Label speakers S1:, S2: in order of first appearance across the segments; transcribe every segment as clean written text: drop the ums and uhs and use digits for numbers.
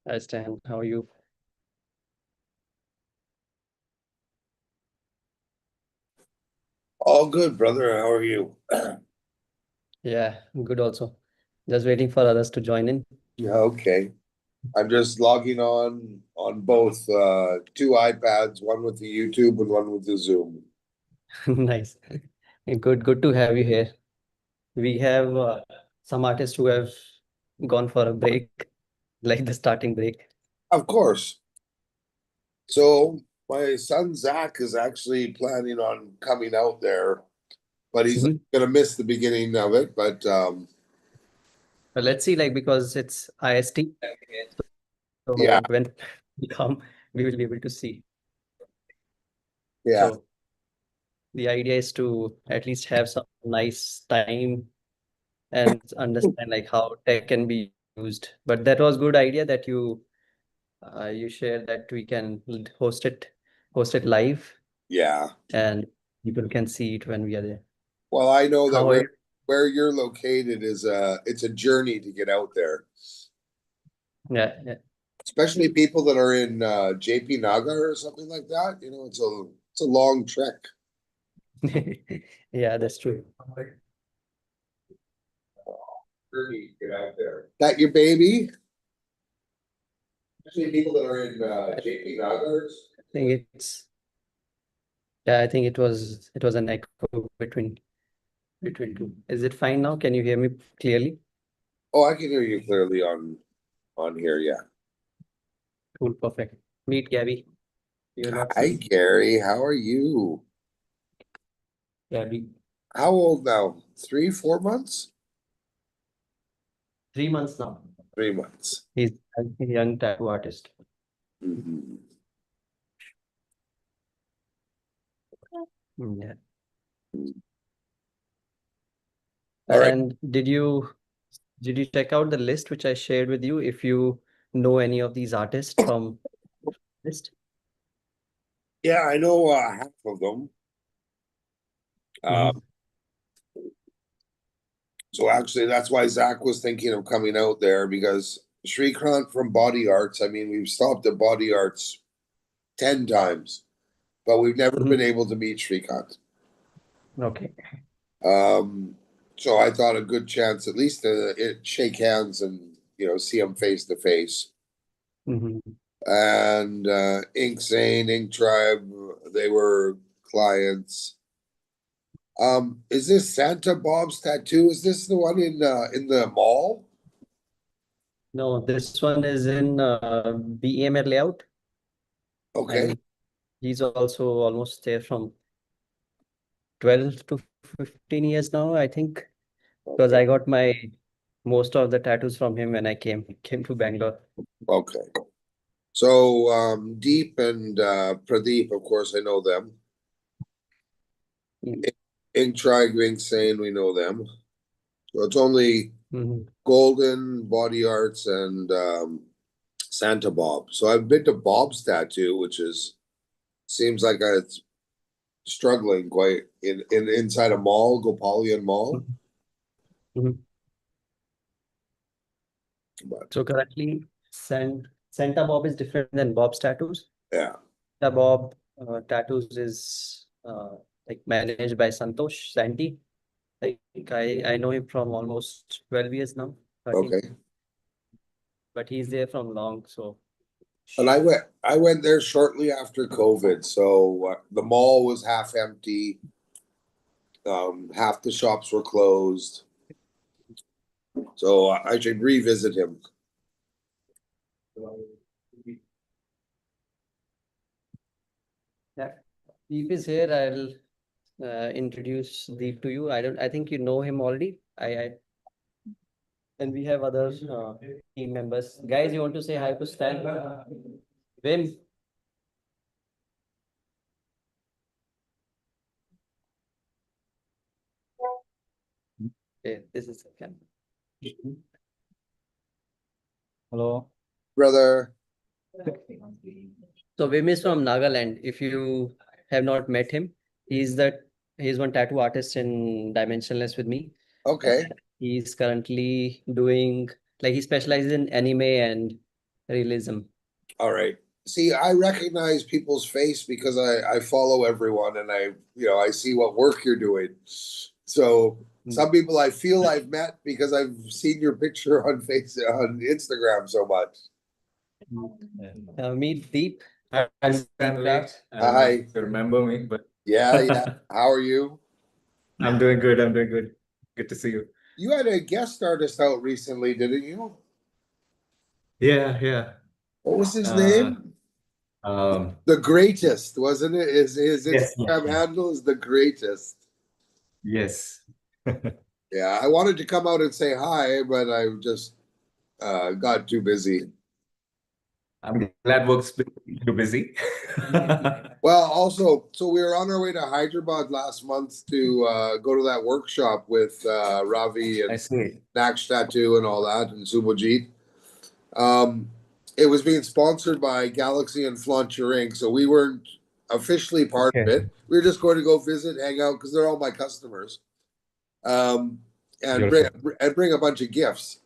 S1: Hi Stan, how are you?
S2: All good, brother. How are you?
S1: Yeah, good also. Just waiting for others to join in.
S2: Yeah, okay. I'm just logging on both two iPads, one with the YouTube and one with the Zoom.
S1: Nice. Good to have you here. We have some artists who have gone for a break, like the starting break.
S2: Of course. So my son Zach is actually planning on coming out there, but he's
S1: Mhm.
S2: gonna miss the beginning of it. But
S1: But let's see, like because it's IST,
S2: yeah,
S1: so when we come, we will be able to see.
S2: yeah,
S1: So the idea is to at least have some nice time and understand like how tech can be used. But that was good idea that you shared that we can host it live
S2: yeah.
S1: and people can see it when we are there.
S2: Well, I know that
S1: How are you?
S2: where you're located is it's a journey to get out there,
S1: Yeah,
S2: especially people that are in JP Naga or something like that. It's a long trek.
S1: yeah. Yeah, that's true.
S2: Journey to get out there. That your baby? Especially people that are in JP Naga.
S1: I think it's yeah, I think it was an echo between two. Is it fine now? Can you hear me clearly?
S2: Oh, I can hear you clearly on here. Yeah.
S1: Cool, perfect. Meet Gabby. You're not
S2: Hi,
S1: seen
S2: Gary. How are you?
S1: Gabby.
S2: How old now? 3, 4 months?
S1: 3 months now.
S2: 3 months.
S1: He's a young tattoo artist.
S2: Mhm.
S1: Yeah.
S2: All right.
S1: And did you check out the list which I shared with you if you know any of these artists from list?
S2: Yeah, I know half of them.
S1: Hmm.
S2: So actually, that's why Zach was thinking of coming out there because Shrikant from Body Arts. I mean, we've stopped at Body Arts 10 times, but we've never
S1: Hmm.
S2: been able to meet Shrikant.
S1: Okay.
S2: Um, so I thought a good chance, at least shake hands and see him face to face.
S1: Hmm.
S2: And Ink Zane, Ink Tribe, they were clients. Is this Santa Bob's tattoo? Is this the one in the mall?
S1: No, this one is in BEML layout,
S2: Okay,
S1: and he's also almost there from 12 to 15 years now, I think, because
S2: okay,
S1: I got my most of the tattoos from him when I came to Bangalore.
S2: okay. So Deep and Pradeep, of course, I know them. Ink Tribe, Ink Sane, we know them. So it's only
S1: Mm-hmm.
S2: Golden, Body Arts, and Santa Bob. So I've been to Bob's Tattoo, which is seems like it's struggling quite in inside a mall, Gopalian Mall.
S1: Hmm.
S2: But
S1: So currently, Santa Bob is different than Bob's tattoos.
S2: yeah,
S1: Santa Bob tattoos is like managed by Santosh Santi. Like I know him from almost 12 years now, 13,
S2: okay.
S1: but he's there from long. So
S2: And I went there shortly after COVID, so the mall was half empty. Half the shops were closed. So I should revisit him.
S1: yeah, Deep is here. I'll introduce Deep to you. I think you know him already. And we have other team members. Guys, you want to say hi to Stan? Vim. Okay, this is Ken. Hello.
S2: Brother.
S1: So Vim is from Nagaland. If you have not met him, he's that he's one tattoo artist in Dimensionless with me.
S2: Okay.
S1: He's currently doing like he specializes in anime and realism.
S2: All right. See, I recognize people's face because I follow everyone and I see what work you're doing. So some people I feel I've met because I've seen your picture on Instagram so much.
S1: Meet Deep.
S3: Hi, Stanley. I don't know
S2: Hi.
S3: if you remember me, but
S2: Yeah. How are you?
S3: I'm doing good. I'm doing good. Good to see you.
S2: You had a guest artist out recently, didn't you?
S3: Yeah, yeah.
S2: What was his
S3: Uh,
S2: name?
S3: um,
S2: The Greatest, wasn't it? His
S3: yes, yes,
S2: Instagram
S3: yes,
S2: handle is The Greatest.
S3: yes.
S2: Yeah, I wanted to come out and say hi, but I just got too busy.
S3: I'm glad work's been too busy.
S2: Well, also, so we were on our way to Hyderabad last month to go to that workshop with Ravi
S3: I
S2: and
S3: see.
S2: Naksh Tattoo and all that, and Subhajit. Um, it was being sponsored by Galaxy and Flauncher Inc., so we weren't officially part of
S3: Okay.
S2: it. We were just going to go visit, hang out, because they're all my customers, um, and bring
S3: Beautiful.
S2: and bring a bunch of gifts.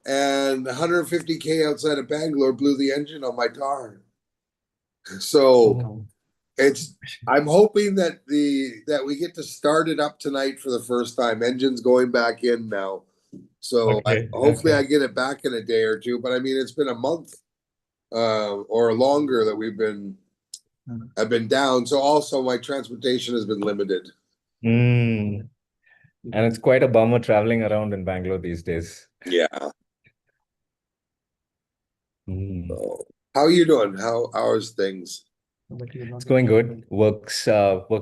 S2: And 150K outside of Bangalore blew the engine on my car. So
S3: Oh,
S2: I'm hoping that we get to start it up tonight for the first time. Engine's going back in now. So
S3: okay,
S2: hopefully I
S3: okay.
S2: get it back in a day or two. But I mean, it's been a month or longer that I've been down. So also my transportation has been limited.
S3: Mm. And it's quite a bummer traveling around in Bangalore these days.
S2: Yeah.
S3: Mm.
S2: So, how are you doing? How's things?
S3: It's going good. Work's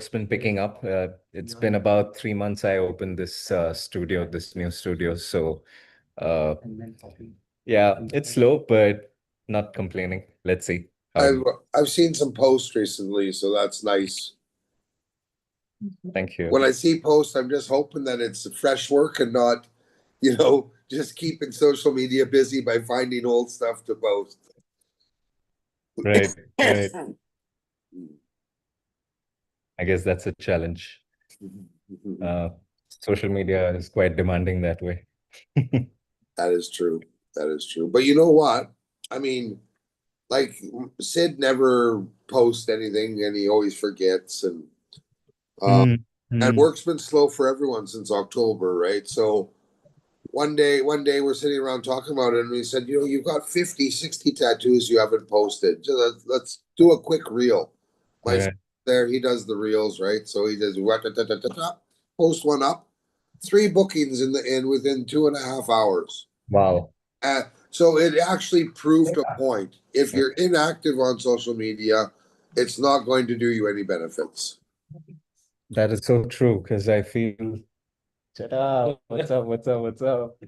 S3: been picking up. It's been about 3 months I opened this this new studio. So uh, yeah, it's slow, but not complaining. Let's see
S2: I've
S3: how.
S2: I've seen some posts recently, so that's nice.
S3: Thank you.
S2: When I see posts, I'm just hoping that it's fresh work and not, just keeping social media busy by finding old stuff to post.
S3: Right, right. I guess that's a challenge. Uh, Social media is quite demanding that way.
S2: That is true. That is true. But you know what? I mean, like Sid never posts anything and he always forgets uh
S3: Mm,
S2: and
S3: mm.
S2: work's been slow for everyone since October, right? So one day we're sitting around talking about it and we said, you've got 50, 60 tattoos you haven't posted. So let's do a quick reel. My
S3: Right.
S2: there, he does the reels, right? So he does post one up, three bookings in within 2.5 hours.
S3: Wow.
S2: So it actually proved a point. If you're inactive on social media, it's not going to do you any benefits.
S3: That is so true because I feel, shut up. What's up? What's up? What's up?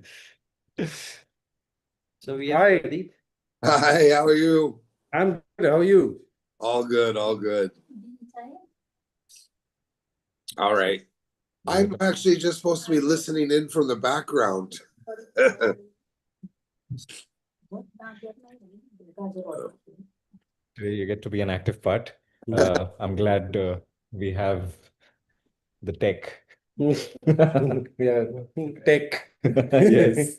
S1: So we have
S3: Hi,
S1: Deep.
S2: Hi, how are you?
S3: I'm good. How are you?
S2: All good, all good. All right. I'm actually just supposed to be listening in from the background.
S3: You get to be an active part. I'm glad we have the tech. Yeah, tech. Yes.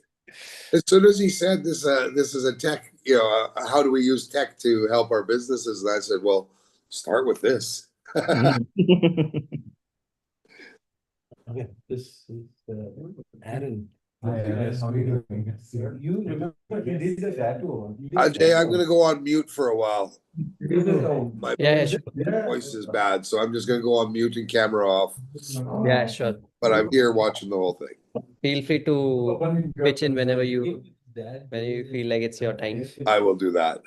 S2: As soon as he said this is a tech, how do we use tech to help our businesses? And I said, well, start with this.
S4: This is Aaron.
S3: Hi, Aaron. How are you doing?
S4: You remember he did the tattoo.
S2: Jay, I'm gonna go on mute for a while. My
S1: Yeah, sure.
S2: voice is bad, so I'm just gonna go on mute and camera off.
S1: Yeah, sure.
S2: But I'm here watching the whole thing.
S1: Feel free to pitch in whenever you feel like it's your time.
S2: I will do that.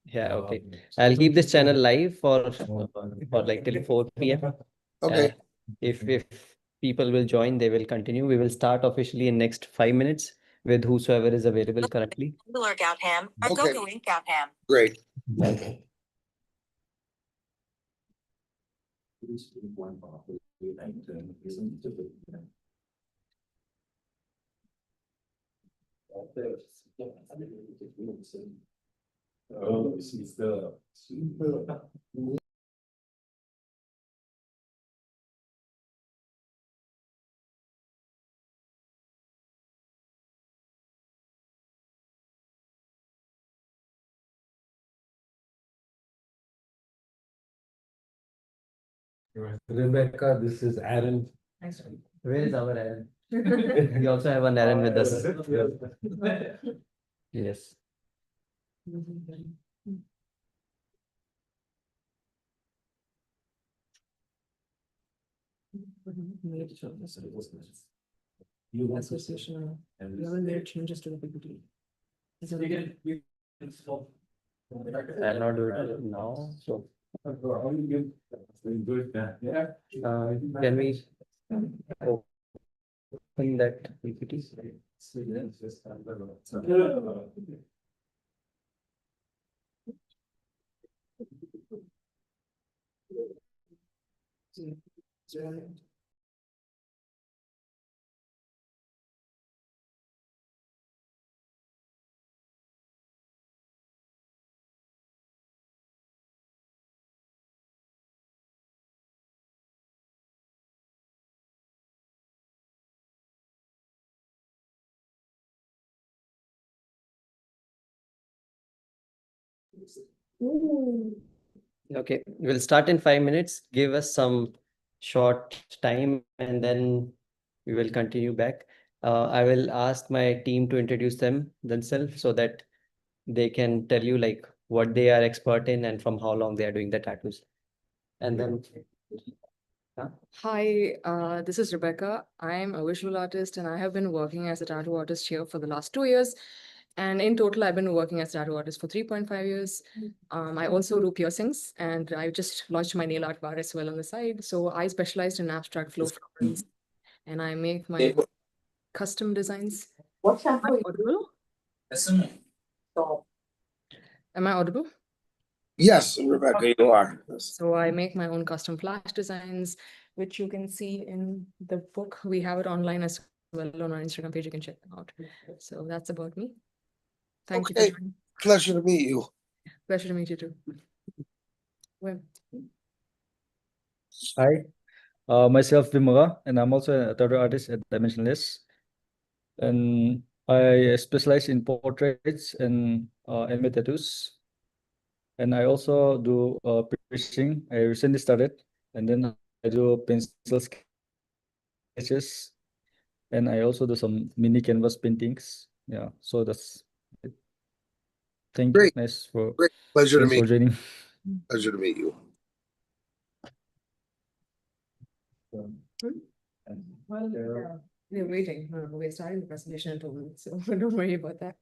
S1: Yeah, okay. I'll keep this channel live for like till 4 p.m.
S2: Okay.
S1: If people will join, they will continue. We will start officially in next 5 minutes with whosoever is available currently.
S2: Okay. Great.
S4: Oh, she's the Rebecca, this is Aaron.
S1: Where is our Aaron? We also have an Aaron with us. Yes.
S4: You
S5: Association, you haven't made changes to the PPT. Is it okay?
S1: I'll not do it now. So,
S4: Yeah.
S1: can we open that PPT? Okay, we'll start in 5 minutes. Give us some short time and then we will continue back. I will ask my team to introduce themselves so that they can tell you like what they are expert in and from how long they are doing the tattoos. And then
S5: Hi, this is Rebecca. I'm a visual artist and I have been working as a tattoo artist here for the last 2 years. And in total, I've been working as a tattoo artist for 3.5 years. I also do piercings and I just launched my nail art bar as well on the side. So I specialized in abstract flow florals and I make my custom designs.
S6: What's
S5: Am
S6: that
S5: I
S6: for you?
S5: audible?
S6: Stop.
S5: Am I audible?
S2: Yes, Rebecca, you are.
S5: So I make my own custom flash designs, which you can see in the book. We have it online as well on our Instagram page. You can check them out. So that's about me. Thank you
S2: Okay.
S5: for joining.
S2: Pleasure to meet you.
S5: Pleasure to meet you too. Well,
S7: Hi, myself Vimura, and I'm also a tattoo artist at Dimensionless. And I specialize in portraits and anime tattoos. And I also do piercing. I recently started, and then I do pencil sketches, and I also do some mini canvas paintings. Yeah, so that's it. Thank you.
S2: Great.
S7: Nice for
S2: Great. Pleasure to
S7: thanks for
S2: meet
S7: joining.
S2: Pleasure to meet you.
S5: well, we're waiting. We're starting the presentation in 2 minutes, so don't worry about that.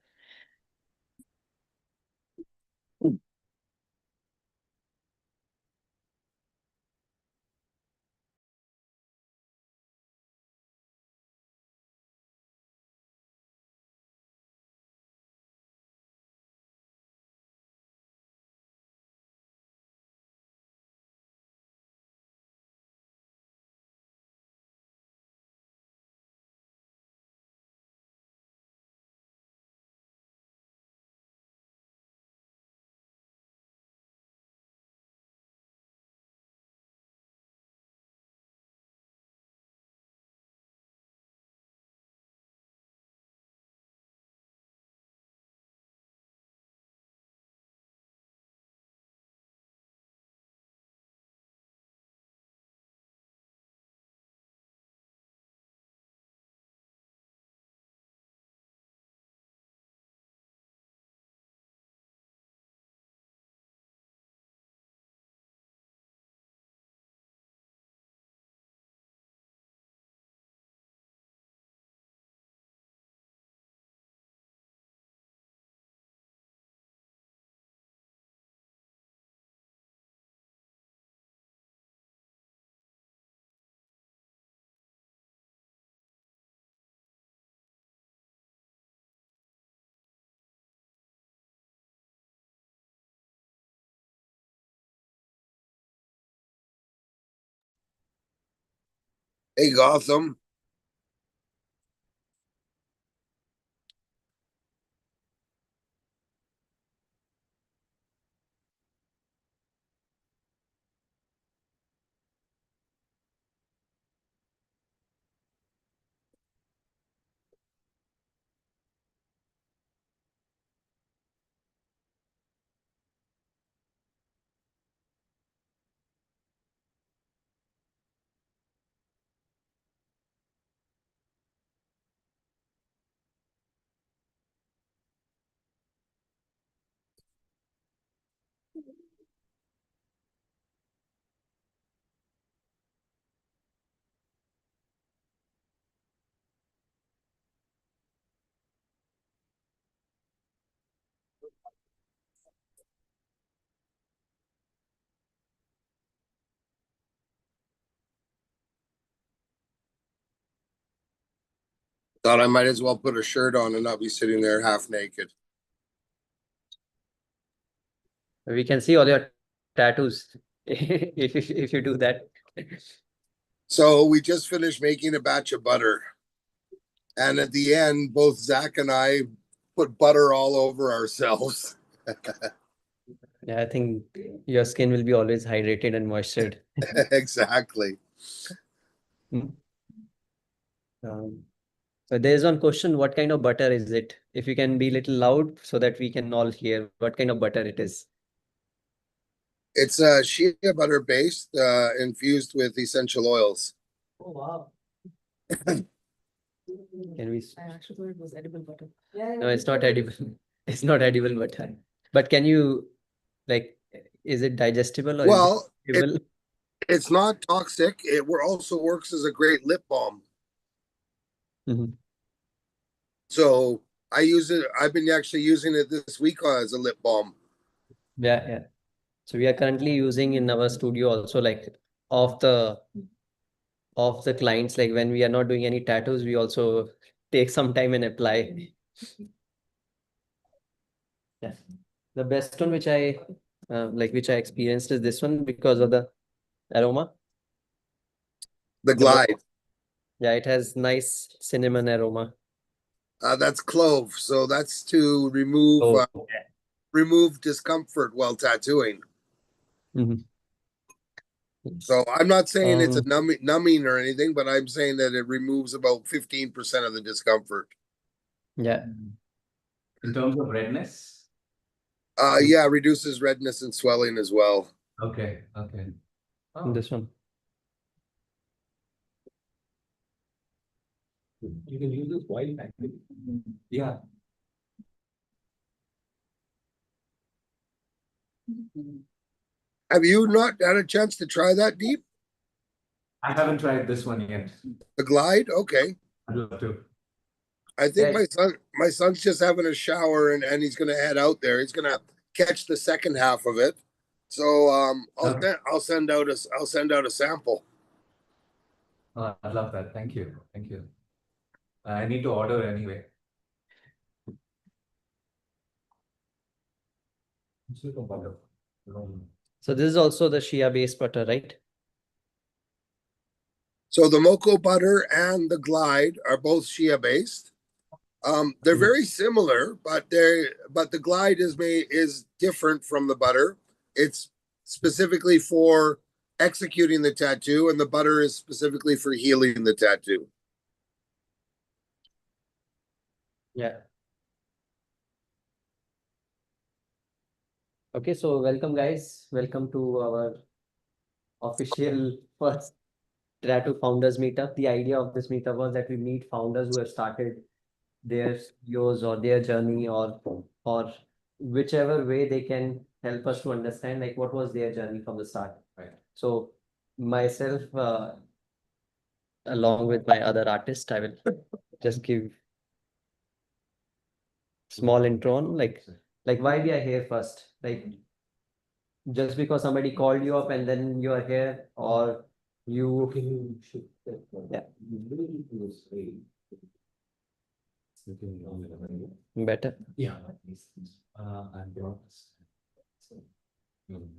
S2: Hey, Gotham. Thought I might as well put a shirt on and not be sitting there half naked.
S1: We can see all your tattoos if you do that.
S2: So we just finished making a batch of butter. And at the end, both Zach and I put butter all over ourselves.
S1: Yeah, I think your skin will be always hydrated and moistured.
S2: Exactly.
S1: So there's one question, what kind of butter is it? If you can be a little loud so that we can all hear what kind of butter it is.
S2: It's shea butter based, infused with essential oils.
S1: Oh, wow. Can we?
S5: I actually thought it was edible butter.
S1: No, it's not edible. It's not edible butter. But can you, like, is it digestible or is
S2: Well,
S1: it edible?
S2: it's not toxic. It also works as a great lip balm.
S1: Mhm.
S2: So I use it. I've been actually using it this week as a lip balm.
S1: Yeah, yeah. So we are currently using in our studio also, like of the clients, like when we are not doing any tattoos, we also take some time and apply. Yeah. The best one which I which I experienced is this one because of the aroma.
S2: The
S1: The mo-
S2: Glide.
S1: yeah, it has nice cinnamon aroma.
S2: That's clove. So that's to remove
S1: So
S2: remove discomfort while tattooing.
S1: mhm.
S2: So I'm not saying it's a
S1: Um,
S2: numbing or anything, but I'm saying that it removes about 15% of the discomfort.
S1: yeah.
S3: In terms of redness?
S2: Yeah, reduces redness and swelling as well.
S3: Okay, okay.
S1: This one.
S4: You can use this white actually.
S3: Yeah.
S2: Have you not had a chance to try that deep?
S3: I haven't tried this one yet.
S2: The Glide? Okay.
S3: I'd love to.
S2: I think
S1: Yeah.
S2: my son's just having a shower and he's gonna head out there. He's gonna catch the second half of it. So
S3: Okay.
S2: I'll send out a sample.
S3: Oh, I love that. Thank you. Thank you. I need to order anyway.
S4: Silicone butter.
S1: So this is also the Shea based butter, right?
S2: So the Moco butter and the Glide are both shea based. They're very similar, but the Glide is different from the butter. It's specifically for executing the tattoo, and the butter is specifically for healing the tattoo.
S1: Yeah. Okay, so welcome guys. Welcome to our official first Tattoo Founders Meetup. The idea of this meetup was that we meet founders who have started their studios or their journey or whichever way they can help us to understand like what was their journey from the start.
S3: Right.
S1: So myself, along with my other artist, I will just give small intro on like why we are here first. Like just because somebody called you up and then you are here, or you
S4: Can you shift that?
S1: Yeah.
S4: Really to the side. You can only have
S1: better.
S4: Yeah. I brought.
S1: Can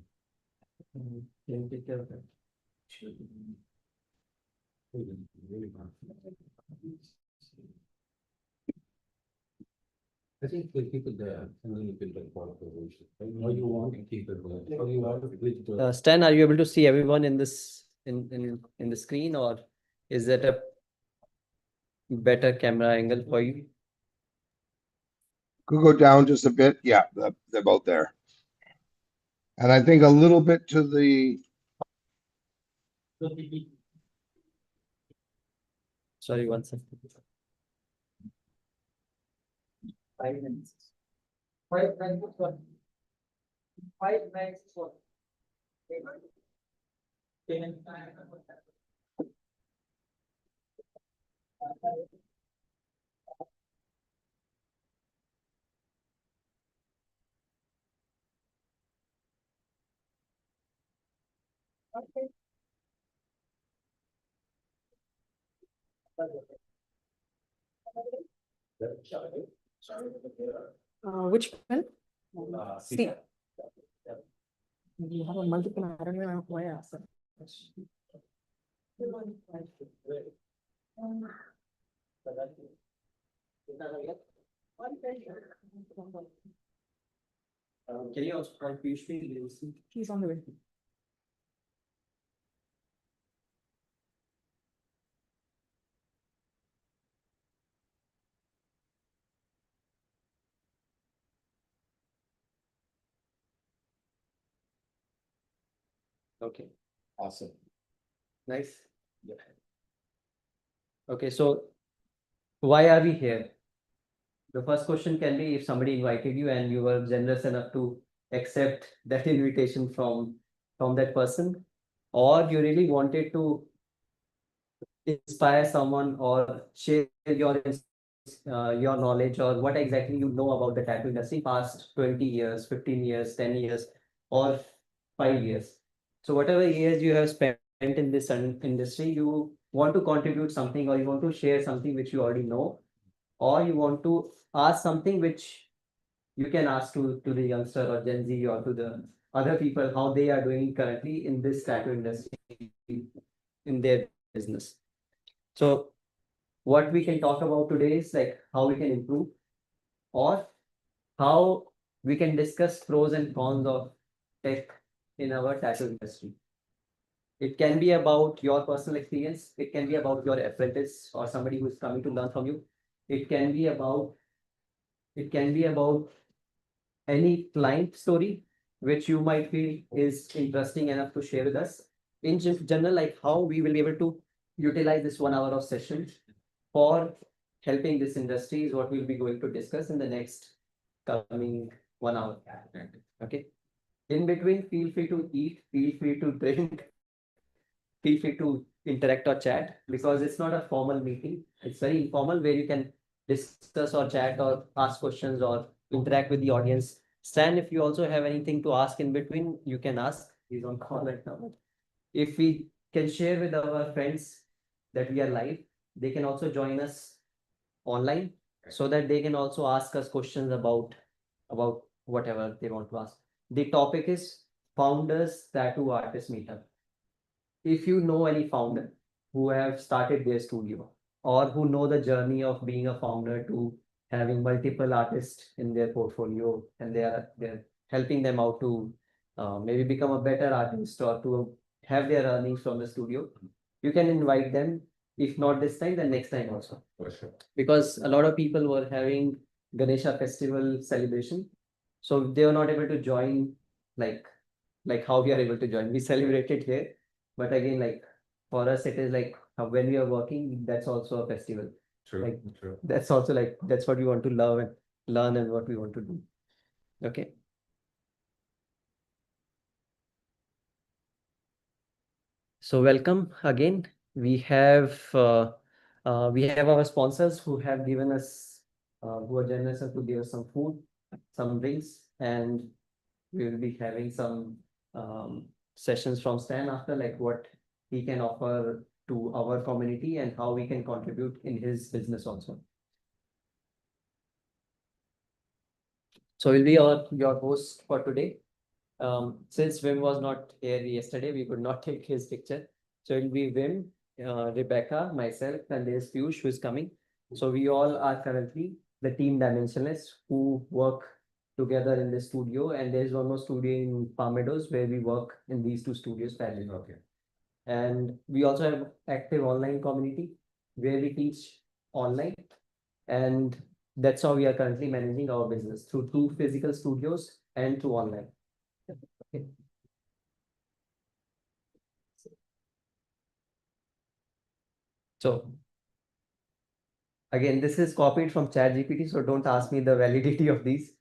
S1: you take care of that?
S4: I think they keep it there and then you can like part of the worship. Or you want to keep it there, or you want to with the.
S1: Stan, are you able to see everyone in this in the screen, or is that a better camera angle for you?
S2: Could go down just a bit. Yeah, they're about there. And I think a little bit to the
S1: Sorry, one second. 5 minutes.
S5: Which pen? C. You have a multiple, I don't know why I asked that.
S1: Can you also call Piyush?
S5: He's on the way.
S1: Okay,
S3: Awesome.
S1: nice. Yeah. Okay, so why are we here? The first question can be if somebody invited you and you were generous enough to accept that invitation from that person, or you really wanted to inspire someone or share your knowledge or what exactly you know about the tattoo industry past 20 years, 15 years, 10 years, or 5 years. So whatever years you have spent in this industry, you want to contribute something or you want to share something which you already know, or you want to ask something which you can ask to the youngster or Gen Z or to the other people how they are doing currently in this tattoo industry in their business. So what we can talk about today is like how we can improve or how we can discuss pros and cons of tech in our tattoo industry. It can be about your personal experience. It can be about your apprentice or somebody who is coming to learn from you. It can be about it can be about any client story which you might feel is interesting enough to share with us. In general, like how we will be able to utilize this 1 hour of session for helping this industry is what we'll be going to discuss in the next coming 1 hour. Okay. In between, feel free to eat, feel free to drink, feel free to interact or chat because it's not a formal meeting. It's very informal where you can discuss or chat or ask questions or interact with the audience. Stan, if you also have anything to ask in between, you can ask. He's on call right now. If we can share with our friends that we are live, they can also join us online so that they can also ask us questions about whatever they want to ask. The topic is Founders Tattoo Artist Meetup. If you know any founder who have started their studio or who know the journey of being a founder to having multiple artists in their portfolio and they're helping them out to maybe become a better artist or to have their earnings from the studio, you can invite them. If not this time, then next time also.
S3: For sure.
S1: Because a lot of people were having Ganesha festival celebration, so they were not able to join like how we are able to join. We celebrated here, but again, like for us, it is like when we are working, that's also a festival.
S3: True.
S1: Like
S3: True.
S1: that's also like that's what we want to love and learn and what we want to do. Okay. So welcome again. We have our sponsors who have given us who are generous enough to give us some food, some drinks, and we will be having some sessions from Stan after like what he can offer to our community and how we can contribute in his business also. So we'll be your host for today. Since Wim was not here yesterday, we could not take his picture. So it'll be Wim, Rebecca, myself, and there's Piyush who is coming. So we all are currently the team Dimensionless who work together in the studio. And there's one more studio in Palm Meadows where we work in these two studios parallel.
S3: Okay.
S1: And we also have active online community where we teach online. And that's how we are currently managing our business through 2 physical studios and through online. Okay. So again, this is copied from ChatGPT, so don't ask me the validity of these.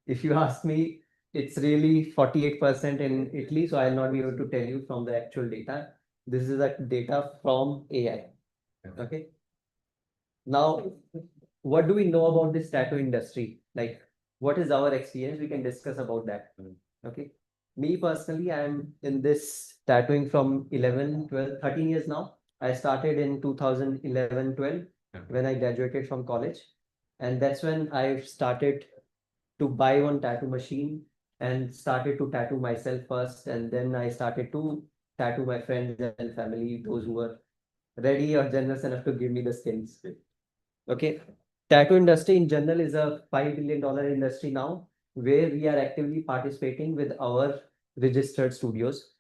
S1: If you ask me it's really 48% in Italy, so I'll not be able to tell you from the actual data. This is the data from AI. Okay. Now, what do we know about this tattoo industry? Like, what is our experience? We can discuss about that. Okay. Me personally, I'm in this tattooing from 11, 12, 13 years now. I started in 2011, 12 when I graduated from college. And that's when I started to buy one tattoo machine and started to tattoo myself first. And then I started to tattoo my friends and family, those who were ready or generous enough to give me the skins. Okay. Tattoo industry in general is a $5 billion industry now, where we are actively participating with our registered studios.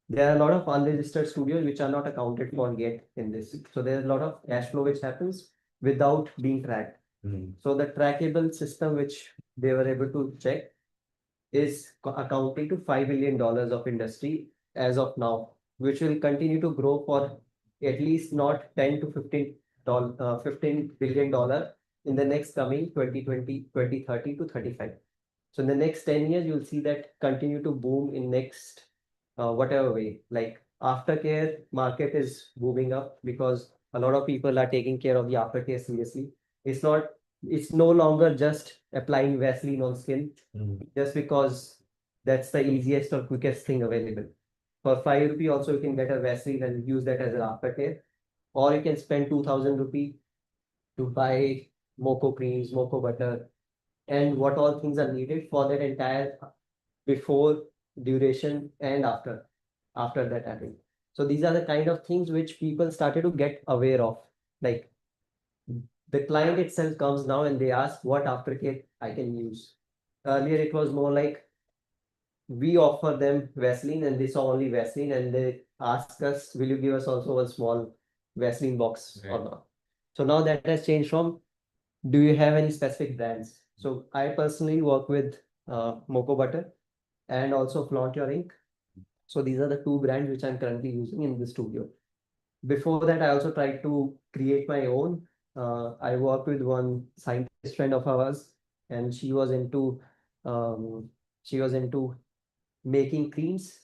S1: There are a lot of unregistered studios which are not accounted for yet in this. So there's a lot of cash flow which happens without being tracked. So the trackable system which they were able to check is accounting to $5 billion of industry as of now, which will continue to grow for at least not 10 to 15 billion dollar in the next coming 2020, 2030 to 35. So in the next 10 years, you'll see that continue to boom in next whatever way. Like aftercare market is booming up because a lot of people are taking care of the aftercare seriously. It's not, it's no longer just applying Vaseline on skin just because that's the easiest or quickest thing available. For 5 rupee also you can get a Vaseline and use that as an aftercare. Or you can spend 2000 rupee to buy Moco creams, Moco butter, and what all things are needed for that entire before, duration, and after that happening. So these are the kind of things which people started to get aware of. Like the client itself comes now and they ask what aftercare I can use. Earlier it was more like we offer them Vaseline and they saw only Vaseline and they ask us, will you give us also a small Vaseline box or not? So now that has changed from, do you have any specific brands? So I personally work with Moco Butter and also Flaunt Your Ink. So these are the two brands which I'm currently using in the studio. Before that, I also tried to create my own. I worked with one scientist friend of ours, and um, she was into making creams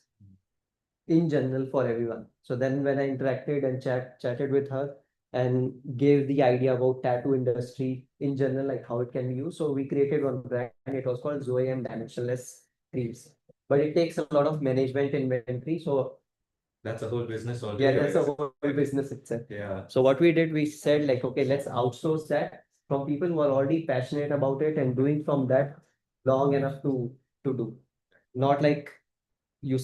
S1: in general for everyone. So then when I interacted and chatted with her and gave the idea about tattoo industry in general, like how it can be used. So we created one brand. It was called Zoe and Dimensionless Creams. But it takes a lot of management inventory. So
S3: That's a whole business
S1: yeah,
S3: altogether.
S1: that's a whole business itself.
S3: Yeah.
S1: So what we did, we said like, okay, let's outsource that from people who are already passionate about it and doing from that long enough to do. Not like you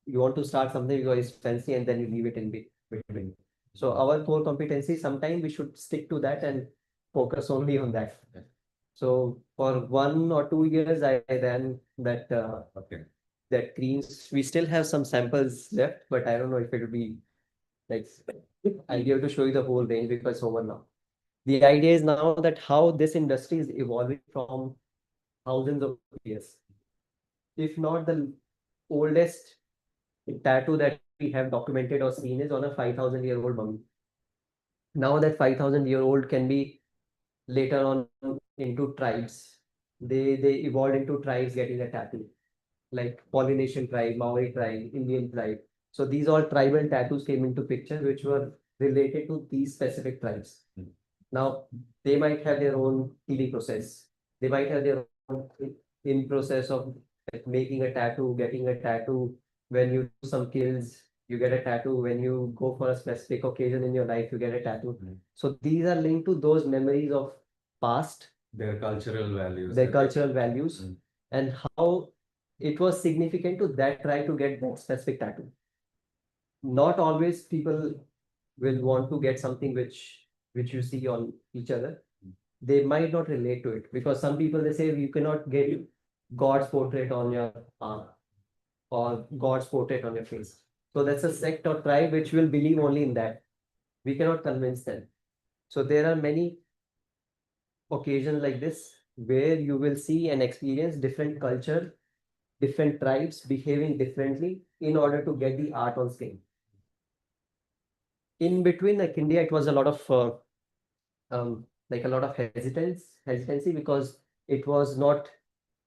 S1: want to start something because it's fancy and then you leave it in between. So our core competency, sometimes we should stick to that and focus only on that. So for 1 or 2 years, I ran that that creams. We still have some samples left, but I don't know if it will be like I'll be able to show you the whole range because it's over now. The idea is now that how this industry is evolving from thousands of years. If not the oldest tattoo that we have documented or seen is on a 5,000-year-old mummy. Now that 5,000-year-old can be later on into tribes. They evolved into tribes getting a tattoo, like Polynesian tribe, Maori tribe, Indian tribe. So these all tribal tattoos came into picture, which were related to these specific tribes. Now they might have their own healing process. They might have their own in process of like making a tattoo, getting a tattoo. When you do some kills, you get a tattoo. When you go for a specific occasion in your life, you get a tattoo. So these are linked to those memories of past,
S3: Their cultural values.
S1: their cultural values, and how it was significant to that tribe to get that specific tattoo. Not always people will want to get something which you see on each other. They might not relate to it because some people they say you cannot get God's portrait on your arm or God's portrait on your face. So that's a sect or tribe which will believe only in that. We cannot convince them. So there are many occasions like this where you will see and experience different culture, different tribes behaving differently in order to get the art on skin. In between, like India, it was a lot of like a lot of hesitancy because it was not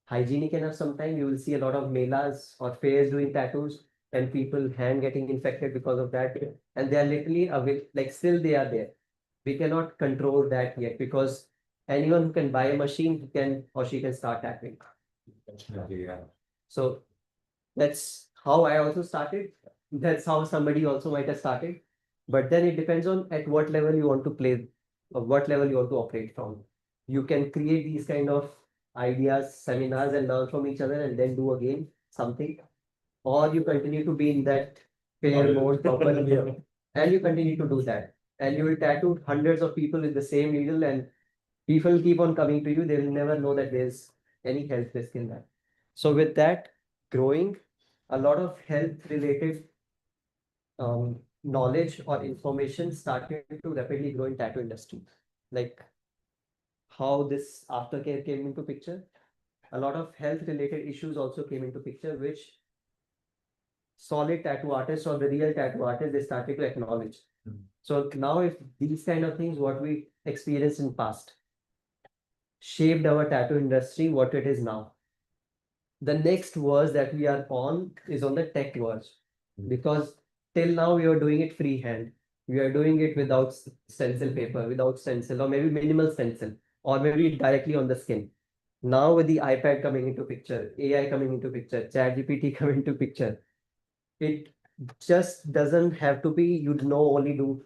S1: hygienic enough. Sometimes you will see a lot of melas or fairs doing tattoos and people hand getting infected because of that. And they are literally like still they are there. We cannot control that yet because anyone who can buy a machine he can or she can start tattooing.
S3: Definitely, yeah.
S1: So that's how I also started. That's how somebody also might have started. But then it depends on at what level you want to play or what level you want to operate from. You can create these kind of ideas, seminars, and learn from each other and then do again something. Or you continue to be in that fair mode properly and you continue to do that. And you will tattoo hundreds of people with the same needle and people keep on coming to you. They will never know that there's any health risk in that. So with that growing, a lot of health related knowledge or information started to rapidly grow in tattoo industry. Like how this aftercare came into picture. A lot of health related issues also came into picture, which solid tattoo artists or the real tattoo artists they started to acknowledge. So now if these kind of things what we experienced in past shaped our tattoo industry what it is now. The next verse that we are on is on the tech verse because till now we are doing it freehand. We are doing it without stencil paper, without stencil, or maybe minimal stencil, or maybe directly on the skin. Now with the iPad coming into picture, AI coming into picture, ChatGPT coming into picture, it just doesn't have to be you know only do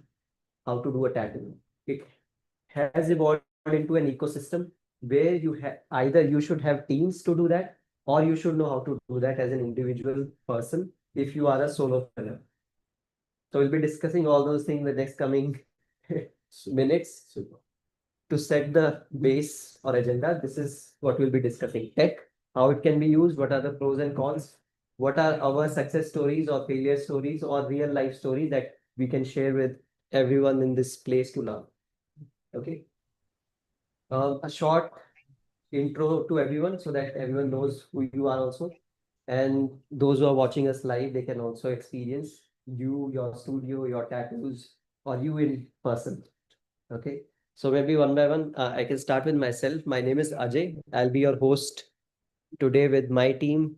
S1: how to do a tattoo. It has evolved into an ecosystem where you have either you should have teams to do that or you should know how to do that as an individual person if you are a solopreneur. So we'll be discussing all those things in the next coming minutes.
S4: Super.
S1: To set the base or agenda, this is what we'll be discussing. Tech, how it can be used, what are the pros and cons, what are our success stories or failure stories or real life stories that we can share with everyone in this place to learn. Okay. A short intro to everyone so that everyone knows who you are also. And those who are watching us live, they can also experience you, your studio, your tattoos, or you in person. Okay. So maybe one by one, I can start with myself. My name is Ajay. I'll be your host today with my team.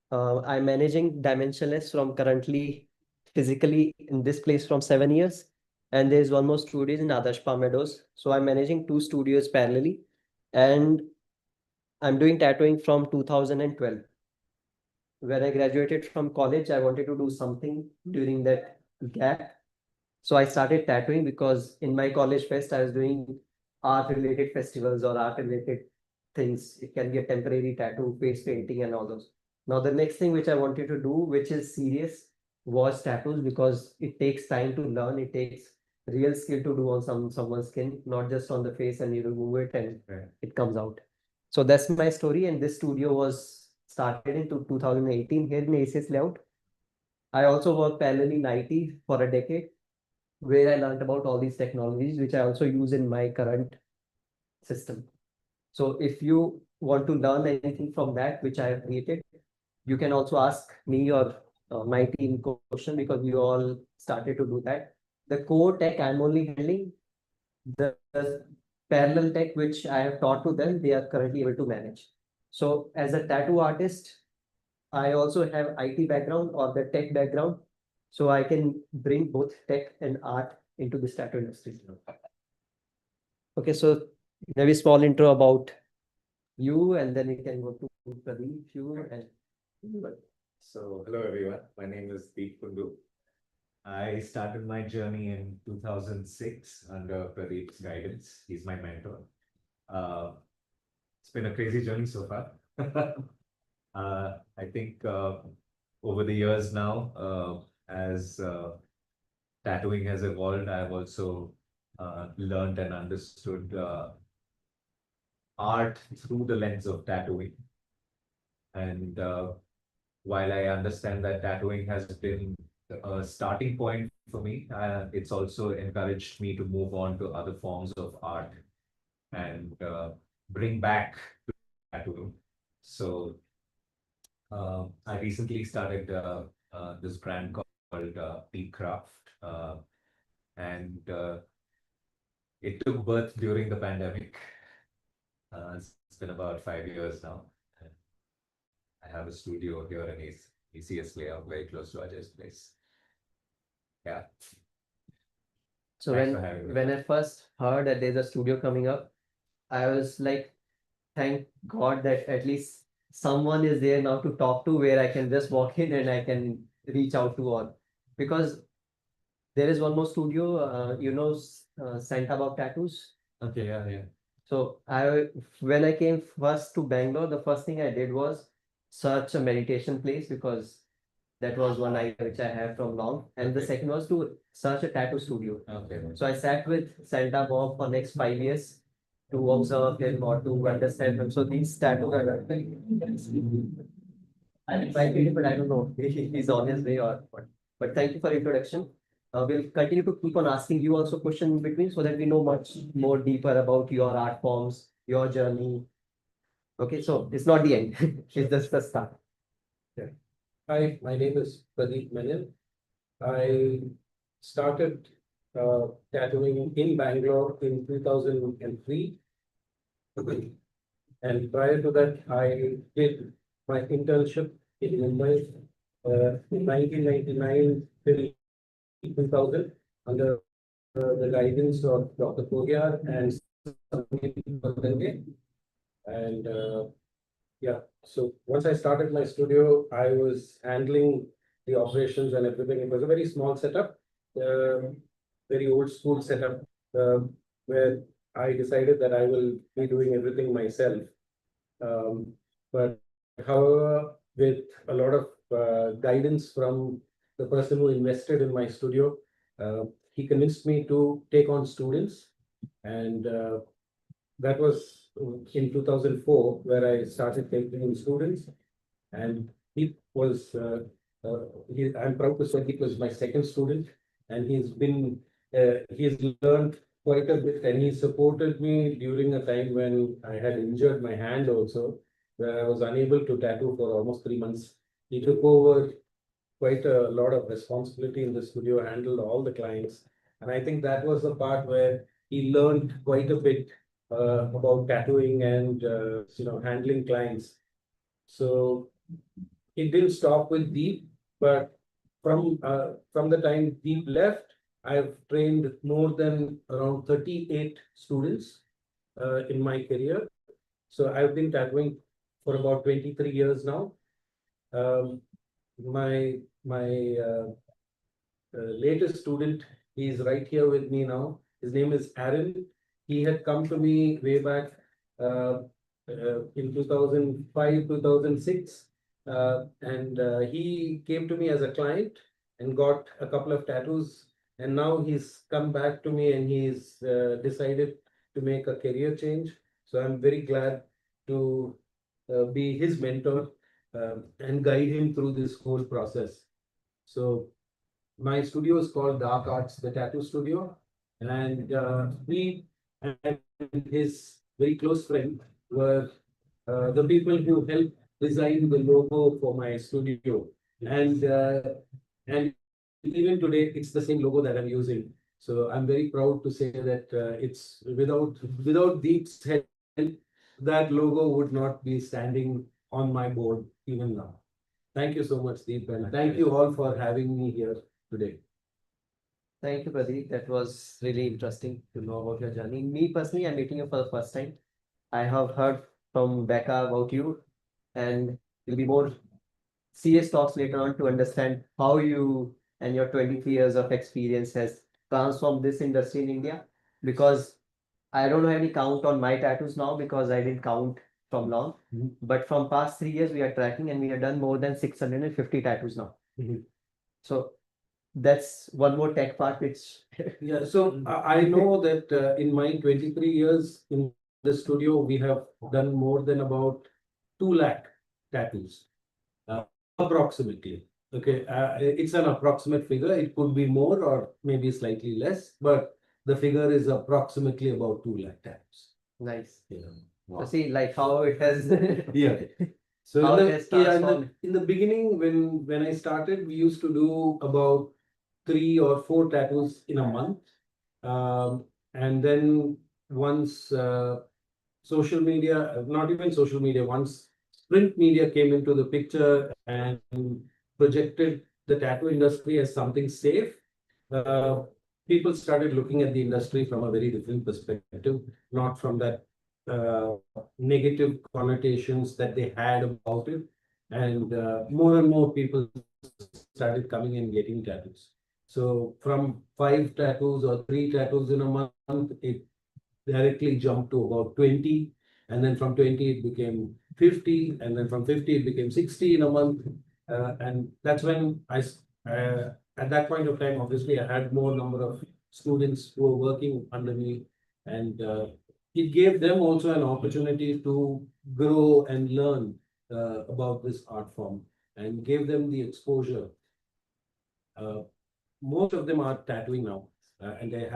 S1: I'm managing Dimensionless from currently physically in this place from 7 years. And there's one more studio in Adarsh Palm Meadows. So I'm managing two studios parallelly. And I'm doing tattooing from 2012. When I graduated from college, I wanted to do something during that gap. So I started tattooing because in my college fest, I was doing art related festivals or art related things. It can be a temporary tattoo, face painting, and all those. Now, the next thing which I wanted to do, which is serious, was tattoos because it takes time to learn. It takes real skill to do on someone's skin, not just on the face, and you remove it and it comes out. So that's my story. And this studio was started in 2018 here in ACS layout. I also worked parallelly in IT for a decade where I learned about all these technologies, which I also use in my current system. So if you want to learn anything from that, which I have created, you can also ask me or my team question because we all started to do that. The core tech I'm only handling, the parallel tech which I have taught to them, they are currently able to manage. So as a tattoo artist, I also have IT background or the tech background, so I can bring both tech and art into this tattoo industry. Okay, so maybe small intro about you, and then we can go to Pradeep, you, and
S3: So, hello everyone. My name is Deep Kundu. I started my journey in 2006 under Pradeep's guidance. He's my mentor. It's been a crazy journey so far. I think over the years now, as tattooing has evolved, I've also learned and understood art through the lens of tattooing. And while I understand that tattooing has been a starting point for me, it's also encouraged me to move on to other forms of art and bring back tattooing. So I recently started this brand called Peak Craft, and it took birth during the pandemic. It's been about 5 years now. I have a studio here in ECS layout, very close to Ajay's place. Yeah.
S1: So
S3: Thanks for having me.
S1: when I first heard that there's a studio coming up, I was like, thank God that at least someone is there now to talk to, where I can just walk in and I can reach out to all. Because there is one more studio, Santa Bob Tattoos.
S3: Okay, yeah.
S1: So when I came first to Bangalore, the first thing I did was search a meditation place, because that was one idea which I have from long. And the
S3: Okay.
S1: second was to search a tattoo studio.
S3: Okay.
S1: So I sat with Santa Bob for next 5 years to observe him or to understand him. So these tattoos are I invited him, but I don't know if he's on his way or what. But thank you for introduction. We'll continue to keep on asking you also questions in between, so that we know much more deeper about your art forms, your journey. Okay, so it's not the end. It's just the start.
S4: Hi, my name is Pradeep Menon. I started tattooing in Bangalore in 2003. And prior to that, I did my internship in Mumbai in 1999 till 2000 under the guidance of Dr. Kogyar and Sandeep Patenge. And yeah, so once I started my studio, I was handling the operations and everything. It was a very small setup, very old school setup, where I decided that I will be doing everything myself. But however, with a lot of guidance from the person who invested in my studio, he convinced me to take on students. And that was in 2004 where I started taking in students. And he was, I'm proud to say he was my second student. And he's learned quite a bit, and he supported me during a time when I had injured my hand also, where I was unable to tattoo for almost 3 months. He took over quite a lot of responsibility in the studio, handled all the clients. And I think that was the part where he learned quite a bit about tattooing and handling clients. So it didn't stop with Deep, but from the time Deep left, I've trained more than around 38 students in my career. So I've been tattooing for about 23 years now. Um, my latest student, he's right here with me now. His name is Aaron. He had come to me way back in 2005, 2006. And he came to me as a client and got a couple of tattoos. And now he's come back to me and he's decided to make a career change. So I'm very glad to be his mentor and guide him through this whole process. So my studio is called Dark Arts, the Tattoo Studio. And we and his very close friend were the people who helped design the logo for my studio. And even today, it's the same logo that I'm using. So I'm very proud to say that it's without Deep's help, that logo would not be standing on my board even now. Thank you so much, Deep, and thank you all for having me here today.
S1: Thank you, Pradeep. That was really interesting to know about your journey. Me personally, I'm meeting you for the first time. I have heard from Becca about you, and there'll be more serious talks later on to understand how you and your 23 years of experience has transformed this industry in India. Because I don't have any count on my tattoos now, because I didn't count from long. But from past 3 years, we are tracking and we have done more than 650 tattoos now. So that's one more tech part which
S4: Yeah, so I know that in my 23 years in the studio, we have done more than about 2 lakh tattoos, approximately. Okay, it's an approximate figure. It could be more or maybe slightly less, but the figure is approximately about 2 lakh tattoos.
S1: nice.
S4: Yeah.
S1: So see, like how it has
S4: Yeah. So
S1: how
S4: in
S1: it
S4: the,
S1: has
S4: yeah,
S1: transformed.
S4: in the beginning, when I started, we used to do about 3 or 4 tattoos in a month. And then once social media, not even social media, once print media came into the picture and projected the tattoo industry as something safe, uh, people started looking at the industry from a very different perspective, not from that negative connotations that they had about it. And more and more people started coming and getting tattoos. So from 5 tattoos or 3 tattoos in a month, it directly jumped to about 20. And then from 20, it became 50. And then from 50, it became 60 in a month. And that's when at that point of time, obviously, I had more number of students who were working under me. And it gave them also an opportunity to grow and learn about this art form and gave them the exposure. Most of them are tattooing now, and they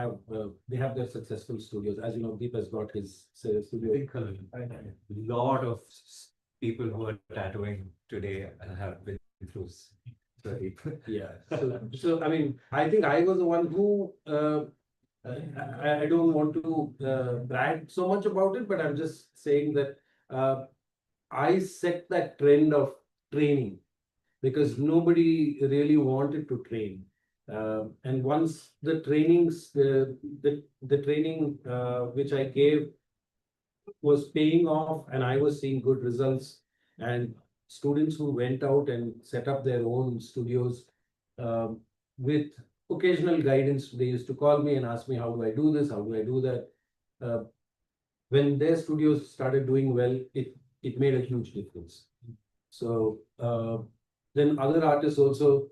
S4: have their successful studios. As you know, Deep has got his studio.
S3: A lot of people who are tattooing today have been through.
S4: Yeah. So I mean, I think I was the one who I don't want to brag so much about it, but I'm just saying that I set that trend of training because nobody really wanted to train. And once the trainings, the training which I gave was paying off and I was seeing good results, and students who went out and set up their own studios um, with occasional guidance, they used to call me and ask me, how do I do this? How do I do that? Uh, when their studios started doing well, it made a huge difference. So then other artists also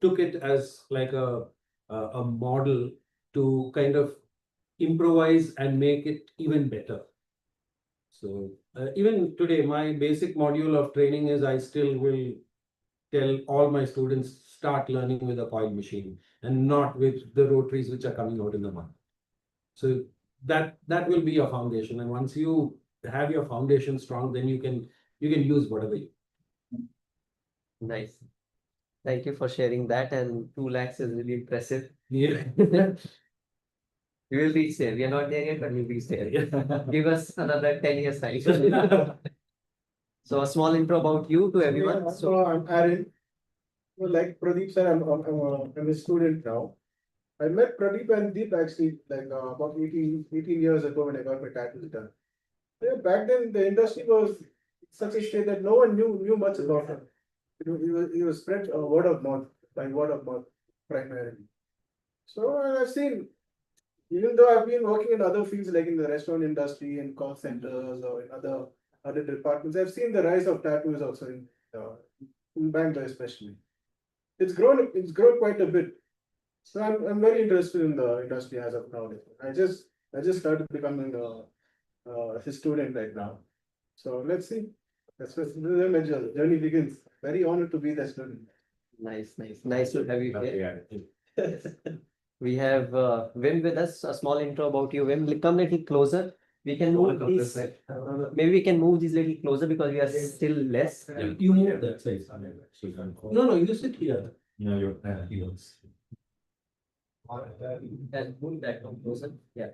S4: took it as like a model to kind of improvise and make it even better. So even today, my basic module of training is I still will tell all my students start learning with a coil machine and not with the rotaries which are coming out in the month. So that will be your foundation, and once you have your foundation strong, then you can use whatever you.
S1: Nice. Thank you for sharing that. And 2 lakhs is really impressive.
S4: Yeah.
S1: We will reach there. We are not there yet, but we'll reach there. Give us another 10 years time. So a small intro about you to everyone.
S8: Yeah, so I'm Aaron. Well, like Pradeep said, I'm a student now. I met Pradeep and Deep actually like about 18 years ago when I got my tattoos done. Yeah, back then the industry was such a state that no one knew much about it. It was spread word of mouth, by word of mouth primarily. So I've seen, even though I've been working in other fields like in the restaurant industry, in call centers or in other departments, I've seen the rise of tattoos also in Bangalore especially. It's grown quite a bit. So I'm very interested in the industry as of now. I just started becoming a student right now. So let's see. That's where my journey begins. Very honored to be the student.
S1: Nice to have you here. We have Wim with us. A small intro about you. Wim, come a little closer. We can move these. Maybe we can move these little closer because we are still less.
S4: You move that side. No, you sit here.
S3: No, you're heels.
S1: And move that one closer. Yeah.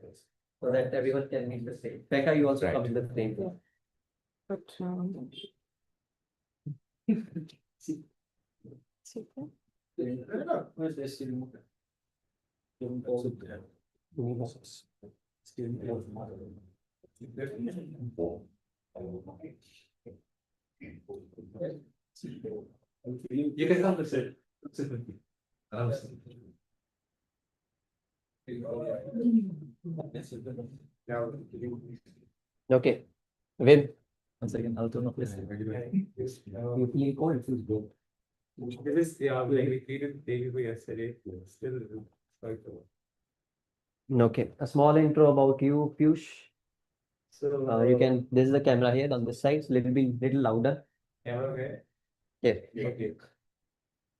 S1: So that everyone can meet the same. Becca, you also come in the frame.
S5: But
S4: Where's the student? You can come to sit.
S1: Okay. Wim.
S7: Once again, I'll turn off this.
S1: You feel cold, it feels good.
S4: This is, yeah, like we treated day before yesterday. Still, quite
S1: Okay. A small intro about you, Piyush.
S4: so
S1: You can. This is the camera here on this side. So little louder.
S4: okay.
S1: Yeah.
S4: Okay.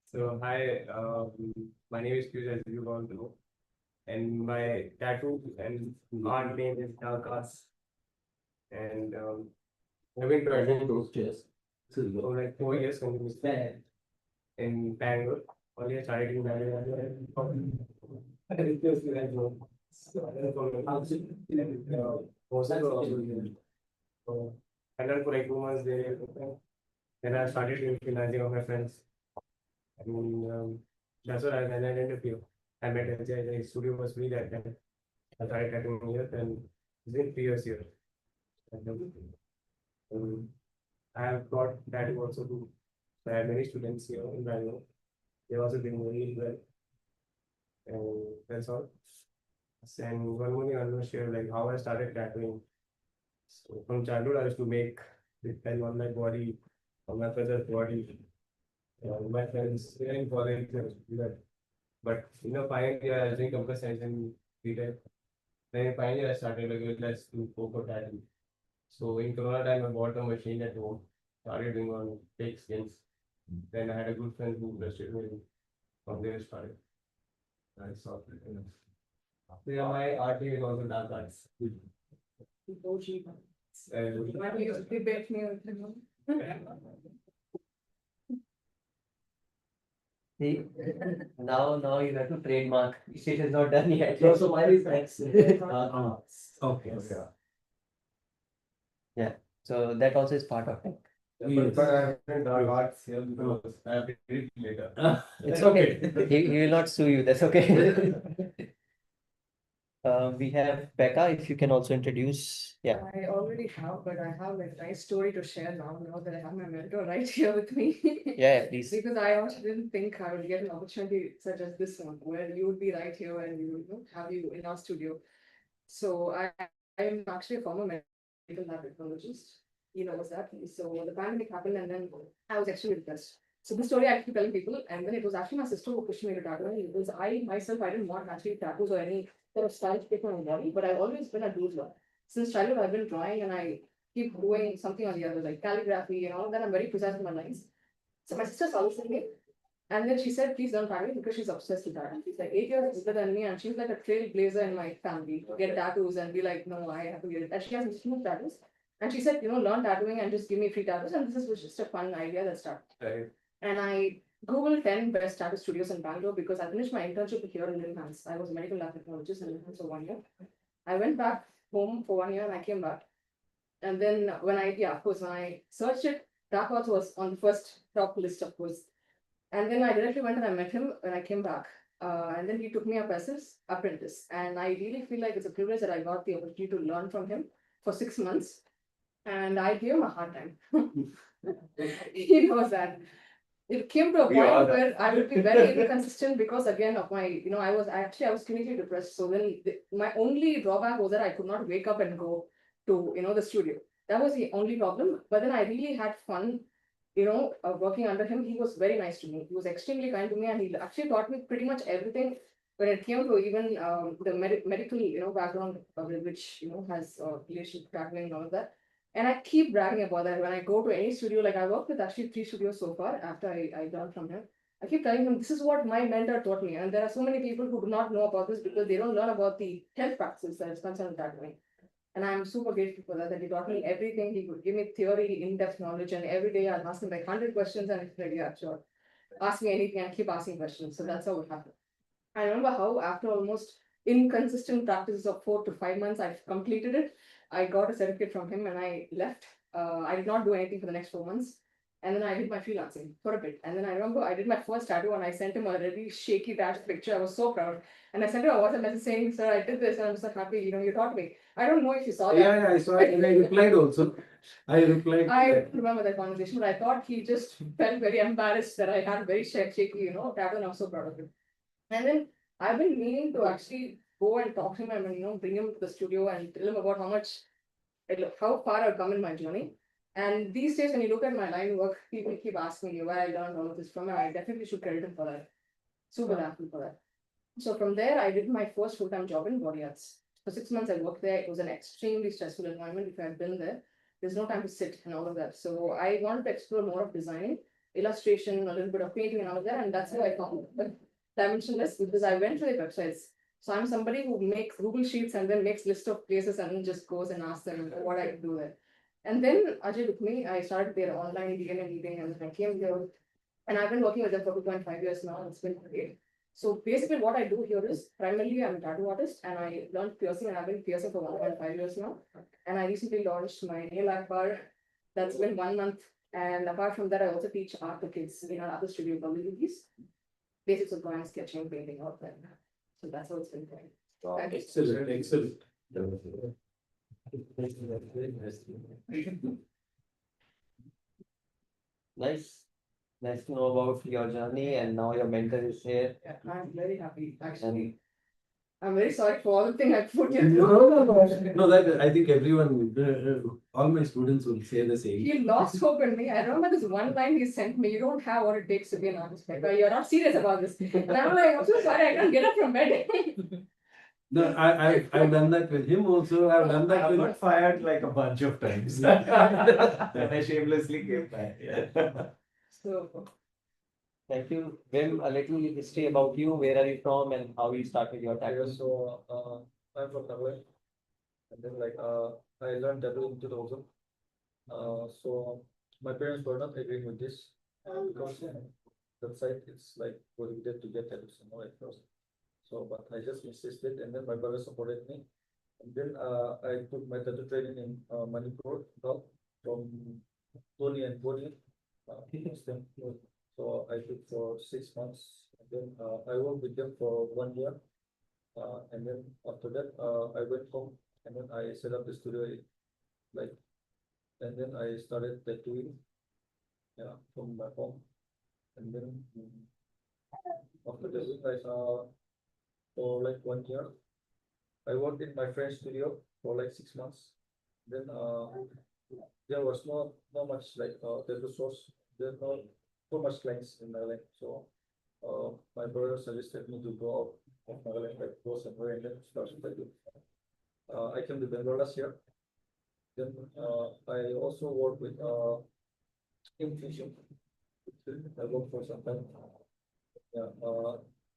S4: So hi, my name is Piyush, as you all know, and my tattoo and art name is Dalkas, and I've been practicing those chairs for like 4 years continuously in Bangalore. Only I started in Bangalore. I learned for like 2 months there. Then I started doing freelancing of my friends. And that's what when I ended up here. I met Ajay, the studio was free that time. I started tattooing here and it's been 3 years here. And, I have got tattoo also too. I have many students here in Bangalore. They also doing really well. And that's all. And one more thing I want to share, like how I started tattooing. So from childhood, I used to make the pen on my body, on my brother's body. My friends, they didn't follow it, but finally I was doing computer science in BTech. Then finally I started like let's do photo tattoo. So in Corona time, I bought a machine at home, started doing on fake skins. Then I had a good friend who trusted me. From there started. I saw it. So yeah, my art is also dark arts.
S5: Why do you debate me with him?
S1: See, now you have to trademark. It is not done yet.
S4: So mine is next. Okay.
S1: Yeah. So that also is part of it.
S4: But I haven't done arts here because I have to read it later.
S1: It's okay. He will not sue you. That's okay. We have Becca, if you can also introduce. Yeah.
S5: I already have, but I have like a nice story to share now that I have my mentor right here with me.
S1: Yeah, please.
S5: Because I also didn't think I would get an opportunity such as this one, where you would be right here and we would have you in our studio. So I'm actually a former medical lab technologist. You know what's that? So the pandemic happened and then I was actually depressed. So the story I keep telling people, and then it was actually my sister who pushed me to tattooing because I myself I didn't want actually tattoos or any sort of style to take on my body, but I've always been a doodler. Since childhood I've been drawing and I keep doing something or the other, like calligraphy and all of that. I'm very precise with my lines. So my sister saw this in me. And then she said, please learn tattooing because she's obsessed with that. She's like 8 years older than me, and she's like a trailblazer in my family to get tattoos and be like, no, I have to get it. And she has these huge tattoos. And she said, learn tattooing and just give me free tattoos. And this was just a fun idea that started.
S4: Right.
S5: And I Googled 10 best tattoo studios in Bangalore because I finished my internship here in Linhans. I was a medical lab technologist in Linhans for 1 year. I went back home for 1 year and I came back. And then when I searched it, Dark was on the first top list, of course. And then I directly went and I met him when I came back. And then he took me up as his apprentice. And I really feel like it's a privilege that I got the opportunity to learn from him for 6 months. And I gave him a hard time. He knows that. It came to a point where I would be very inconsistent because again of my, I was clinically depressed. So then my only drawback was that I could not wake up and go to, the studio. That was the only problem. But then I really had fun, working under him. He was very nice to me. He was extremely kind to me and he actually taught me pretty much everything when it came to even the medical, background of it, which, has relation to traveling and all of that. And I keep bragging about that when I go to any studio. Like I worked with actually 3 studios so far after I learned from him. I keep telling him this is what my mentor taught me. And there are so many people who do not know about this because they don't learn about the health practices that is concerned with that way. And I'm super grateful for that he taught me everything. He could give me theory, in-depth knowledge, and every day I'd ask him like 100 questions and he's like, yeah, sure. Ask me anything and keep asking questions. So that's how it happened. I remember how after almost inconsistent practices of 4 to 5 months, I've completed it. I got a certificate from him and I left. I did not do anything for the next 4 months. And then I did my freelancing for a bit. And then I remember I did my first tattoo and I sent him a really shaky tattoo picture. I was so proud. And I sent him a WhatsApp message saying, sir, I did this and I'm so happy, you taught me. I don't know if you saw that.
S4: Yeah, I saw it and I replied also. I replied.
S5: I don't remember that conversation, but I thought he just felt very embarrassed that I had very shaky, tattoo, and I'm so proud of him. And then I've been meaning to actually go and talk to him and bring him to the studio and tell him about how far I've come in my journey. And these days, when you look at my line work, people keep asking me where I learned all of this from, and I definitely should credit him for that. Super thankful for that. So from there, I did my first full-time job in body arts. For 6 months, I worked there. It was an extremely stressful environment. If I had been there, there's no time to sit and all of that. So I wanted to explore more of designing, illustration, a little bit of painting and all of that. And that's how I found Dimensionless because I went to their websites. So I'm somebody who makes Google Sheets and then makes list of places and then just goes and asks them what I can do there. And then Ajay took me, I started their online DNA meeting and I came here and I've been working with them for 2.5 years now. It's been great. So basically what I do here is primarily I'm a tattoo artist and I learned piercing and I've been piercing for 1.5 years now. And I recently launched my nail art bar That's been 1 month. And apart from that, I also teach art to kids in our other studio communities. Basics of drawing, sketching, painting, all that. So that's how it's been going. Thank you.
S4: Excellent, excellent.
S1: Nice. Nice to know about your journey, and now your mentor is here.
S5: Yeah, I'm very happy, actually.
S1: And
S5: I'm very sorry for all the things I put you
S4: No,
S5: through.
S4: no, no, no. No, that I think everyone, all my students will say the same.
S5: He lost hope in me. I remember this one line he sent me, you don't have what it takes to be an artist. Like, you're not serious about this. And I'm like, I'm so sorry, I can't get up from bed.
S4: No, I've done that with him also. I've done that
S3: I
S4: with.
S3: got fired like a bunch of times. And I shamelessly came back. Yeah.
S5: So,
S1: thank you. Vim, a little history about you. Where are you from and how you started your tattoo?
S7: So I'm from Nagaland, and then I learned tattoo in 2000. So my parents were not agreeing with this because the site it's like prohibited to get tattoos at first. So, but I just insisted, and then my brother supported me. And then I took my tattoo training in Manipur, now from Tony and Boni. So I took for 6 months, and then I worked with them for 1 year. And then after that, I went home, and then I set up the studio, like, and then I started tattooing, yeah, from my home. And then after that, for like 1 year, I worked in my friend's studio for like 6 months. Then there was not much tattoo source. There's not so much clients in Nagaland. So my brother suggested me to go out of Nagaland, like go somewhere and then start tattoo. I came to Bangalore last year. Then I also work with Infusion. I worked for some time. Yeah,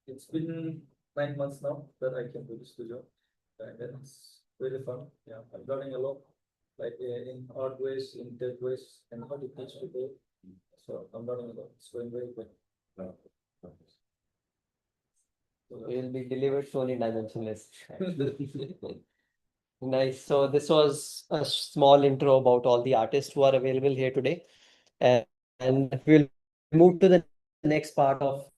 S7: it's been 9 months now that I came to the studio, and it's really fun. Yeah, I'm learning a lot, like in art ways, in tech ways, and how to teach people. So I'm learning a lot. It's going very good. So
S1: Will be delivered soon in Dimensionless. Nice. So this was a small intro about all the artists who are available here today. And we'll move to the next part of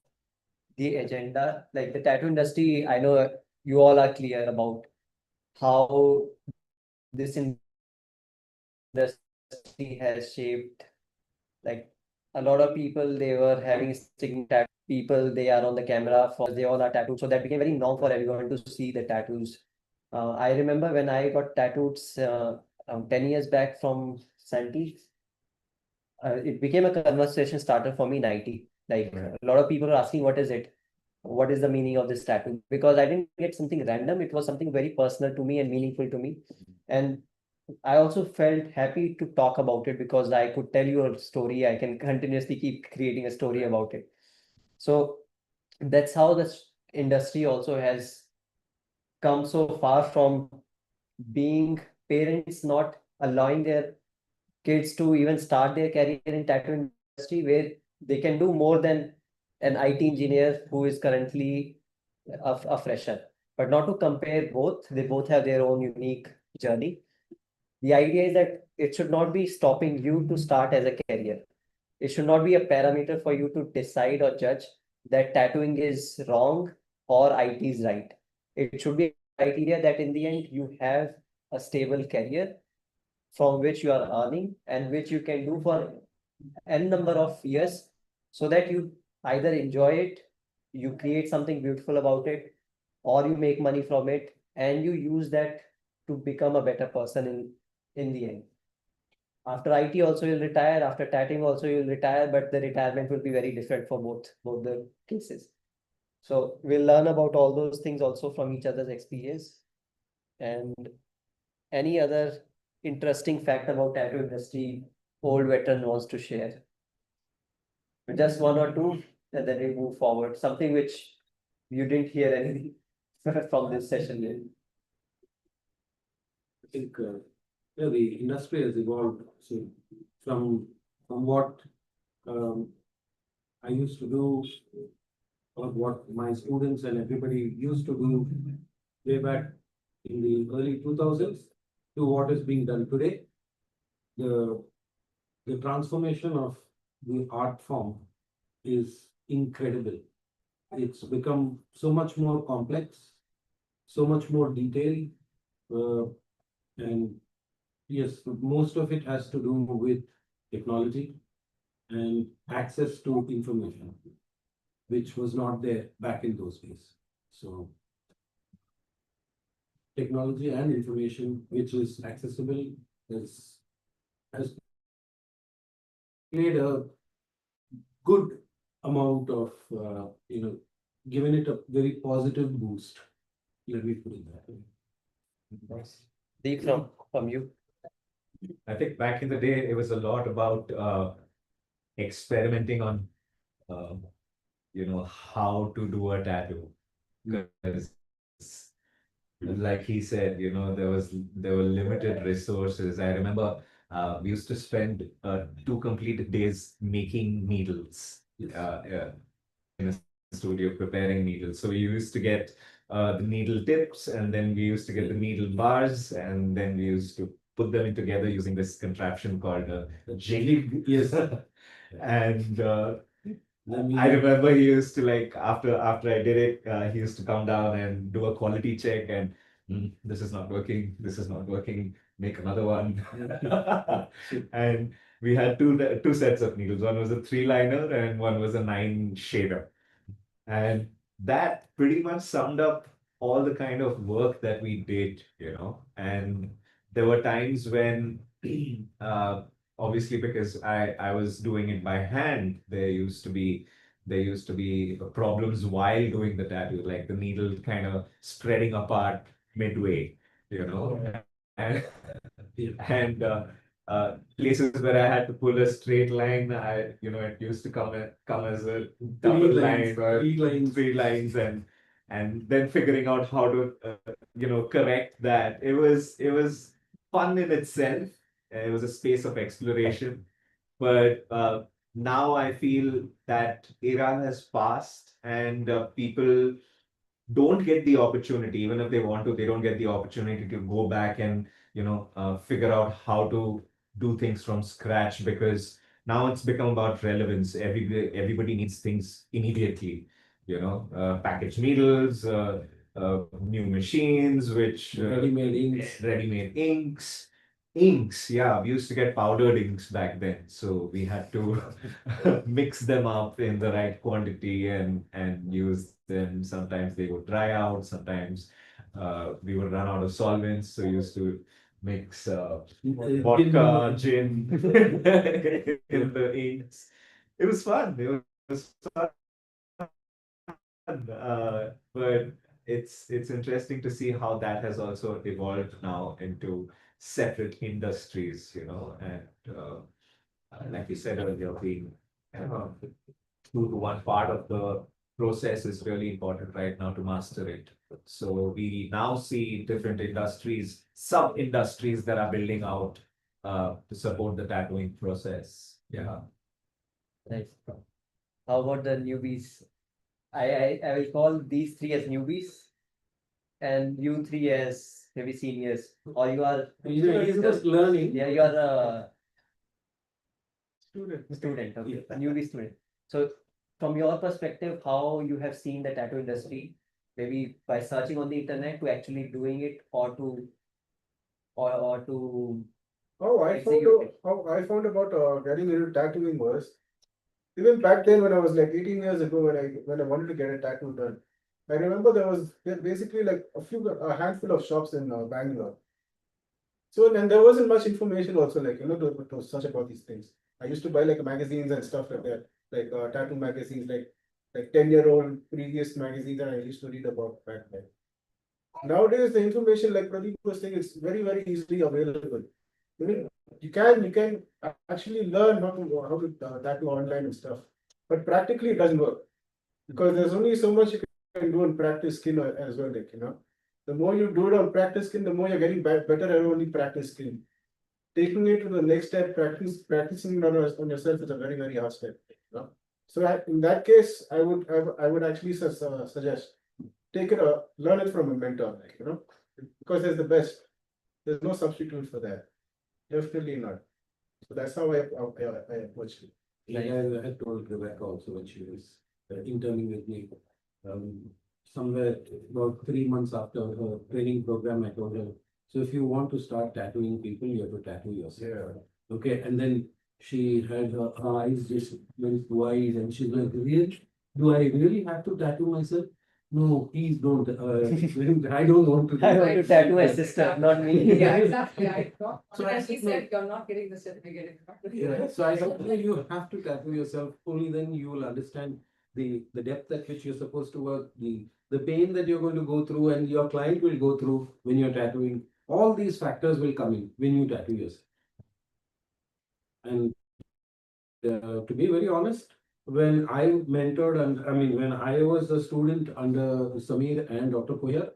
S1: the agenda. Like the tattoo industry, I know you all are clear about how this industry has shaped. Like a lot of people, they were having stigma people, they are on the camera for they all are tattooed. So that became very norm for everyone to see the tattoos. I remember when I got tattooed 10 years back from Santi, it became a conversation starter for me 90. Like a lot of people are asking, what is it? What is the meaning of this tattoo? Because I didn't get something random. It was something very personal to me and meaningful to me. And I also felt happy to talk about it because I could tell you a story. I can continuously keep creating a story about it. So that's how this industry also has come so far from being parents not allowing their kids to even start their career in tattoo industry where they can do more than an IT engineer who is currently a fresher. But not to compare both, they both have their own unique journey. The idea is that it should not be stopping you to start as a career. It should not be a parameter for you to decide or judge that tattooing is wrong or IT is right. It should be a criteria that in the end you have a stable career from which you are earning and which you can do for n number of years so that you either enjoy it, you create something beautiful about it, or you make money from it and you use that to become a better person in the end. After IT also you'll retire, after tattooing also you'll retire, but the retirement will be very different for both the cases. So we'll learn about all those things also from each other's experience. And any other interesting fact about tattoo industry old veteran wants to share? Just one or two, and then we move forward. Something which you didn't hear anything from this session yet.
S4: I think the industry has evolved. So from what I used to do, or what my students and everybody used to do way back in the early 2000s to what is being done today. The the transformation of the art form is incredible. It's become so much more complex, so much more detailed, and yes, most of it has to do with technology and access to information, which was not there back in those days. So technology and information which is accessible has played a good amount of given it a very positive boost. Let me put it that way.
S1: Nice. Deep from you.
S3: I think back in the day, it was a lot about experimenting on, how to do a tattoo. Because, like he said, there were limited resources. I remember we used to spend 2 complete days making needles. In a studio preparing needles. So we used to get the needle tips, and then we used to get the needle bars, and then we used to put them in together using this contraption called a jig.
S4: Yes.
S3: And I remember he used to, like, after I did it, he used to come down and do a quality check, and this is not working, make another one. And we had two sets of needles. One was a 3-liner and one was a 9 shader. And that pretty much summed up all the kind of work that we did, And there were times when, obviously, because I was doing it by hand, there used to be problems while doing the tattoo, like the needle kind of spreading apart midway, And, and places where I had to pull a straight line, it used to come as a double line or 3 lines, and then figuring out how to, correct that. It was fun in itself. It was a space of exploration, but now I feel that era has passed, and people don't get the opportunity. Even if they want to, they don't get the opportunity to go back and figure out how to do things from scratch, because now it's become about relevance. Everybody needs things immediately, packaged needles, new machines, which ready-made inks. Yeah, we used to get powdered inks back then, so we had to mix them up in the right quantity and use them. Sometimes they would dry out, sometimes we would run out of solvents, so we used to mix vodka, gin in the inks. It was fun. It was fun. But it's interesting to see how that has also evolved now into separate industries, and like you said earlier, being true to one part of the process is really important right now to master it. So we now see different industries, sub-industries that are building out to support the tattooing process. Yeah.
S1: Nice. How about the newbies? I will call these three as newbies, and you three as maybe seniors, or you are
S4: He's just learning.
S1: yeah, you are a
S8: Student.
S1: student, okay, a newbie student. So from your perspective, how you have seen the tattoo industry, maybe by searching on the internet to actually doing it, or to
S8: How I found
S1: execute it.
S8: how I found about getting into tattooing was even back then when I was like 18 years ago when I wanted to get a tattoo done. I remember there was basically like a handful of shops in Bangalore. So then there wasn't much information also like to search about these things. I used to buy like magazines and stuff like that, like tattoo magazines, like 10-year-old previous magazines that I used to read about back then. Nowadays the information like Pradeep was saying it's very very easily available. You can actually learn how to tattoo online and stuff, but practically it doesn't work because there's only so much you can do on practice skill as well. Like the more you do it on practice skill, the more you're getting better at only practice skill. Taking it to the next step, practicing on yourself is a very very hard step. So in that case, I would actually suggest take it learn it from a mentor, because there's the best. There's no substitute for that. Definitely not. So that's how I approached it.
S4: Like I had told Rebecca also when she was interning with me. Um, somewhere about 3 months after her training program, I told her, so if you want to start tattooing people, you have to tattoo yourself.
S8: Yeah.
S4: Okay, and then she had her eyes just went wide and she's like, really? Do I really have to tattoo myself? No, please don't. I don't want to.
S1: I want to tattoo my sister, not me.
S5: Yeah, exactly. I thought,
S4: So
S5: and
S4: I
S5: she
S4: said, no.
S5: said, you're not getting the certificate.
S4: Yeah, so I said, no, you have to tattoo yourself. Only then you will understand the depth at which you're supposed to work, the pain that you're going to go through, and your client will go through when you're tattooing. All these factors will come in when you tattoo yourself. And to be very honest, when I mentored and I mean when I was a student under Sameer and Dr. Kohyar,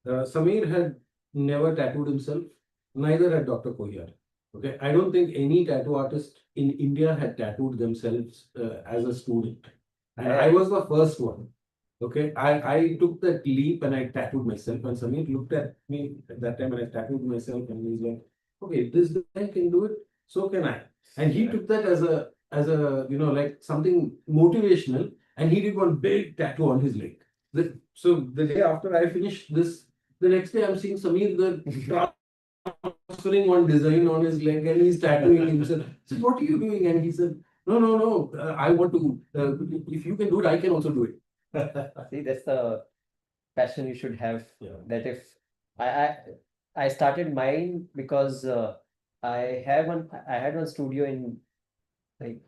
S4: Sameer had never tattooed himself, neither had Dr. Kohyar. Okay, I don't think any tattoo artist in India had tattooed themselves as a student, and I was the first one. Okay, I took that leap and I tattooed myself, and Sameer looked at me at that time and I tattooed myself, and he's like, "Okay, if this guy can do it, so can I." And he took that as a like something motivational, and he did one big tattoo on his leg. So the day after I finished this, the next day I'm seeing Sameer transferring one design on his leg and he's tattooing himself. I said, what are you doing? And he said, no, I want to. If you can do it, I can also do it.
S1: See, that's the passion you should have.
S4: Yeah.
S1: That if I I, I started mine because I had one studio in like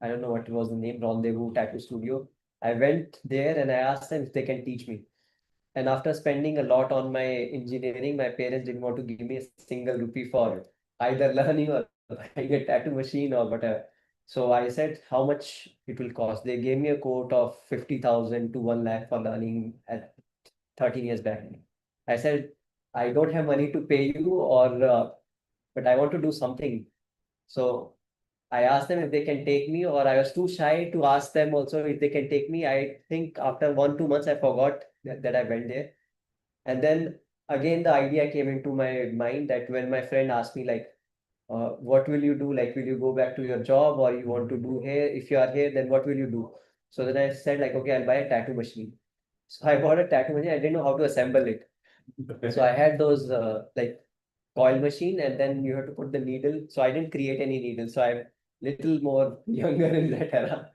S1: I don't know what was the name, Rendezvous Tattoo Studio. I went there and I asked them if they can teach me. And after spending a lot on my engineering, my parents didn't want to give me a single rupee for either learning or buying a tattoo machine or whatever. So I said how much it will cost. They gave me a quote of 50,000 to 1 lakh for learning at 13 years back. I said, I don't have money to pay you but I want to do something. So I asked them if they can take me, or I was too shy to ask them also if they can take me. I think after 1, 2 months, I forgot that I went there. And then again, the idea came into my mind that when my friend asked me, like, what will you do? Like, will you go back to your job or you want to do here? If you are here, then what will you do? So then I said, like, okay, I'll buy a tattoo machine. So I bought a tattoo machine. I didn't know how to assemble it. So I had those like coil machine, and then you have to put the needle. So I didn't create any needle. So I'm little more younger in that era.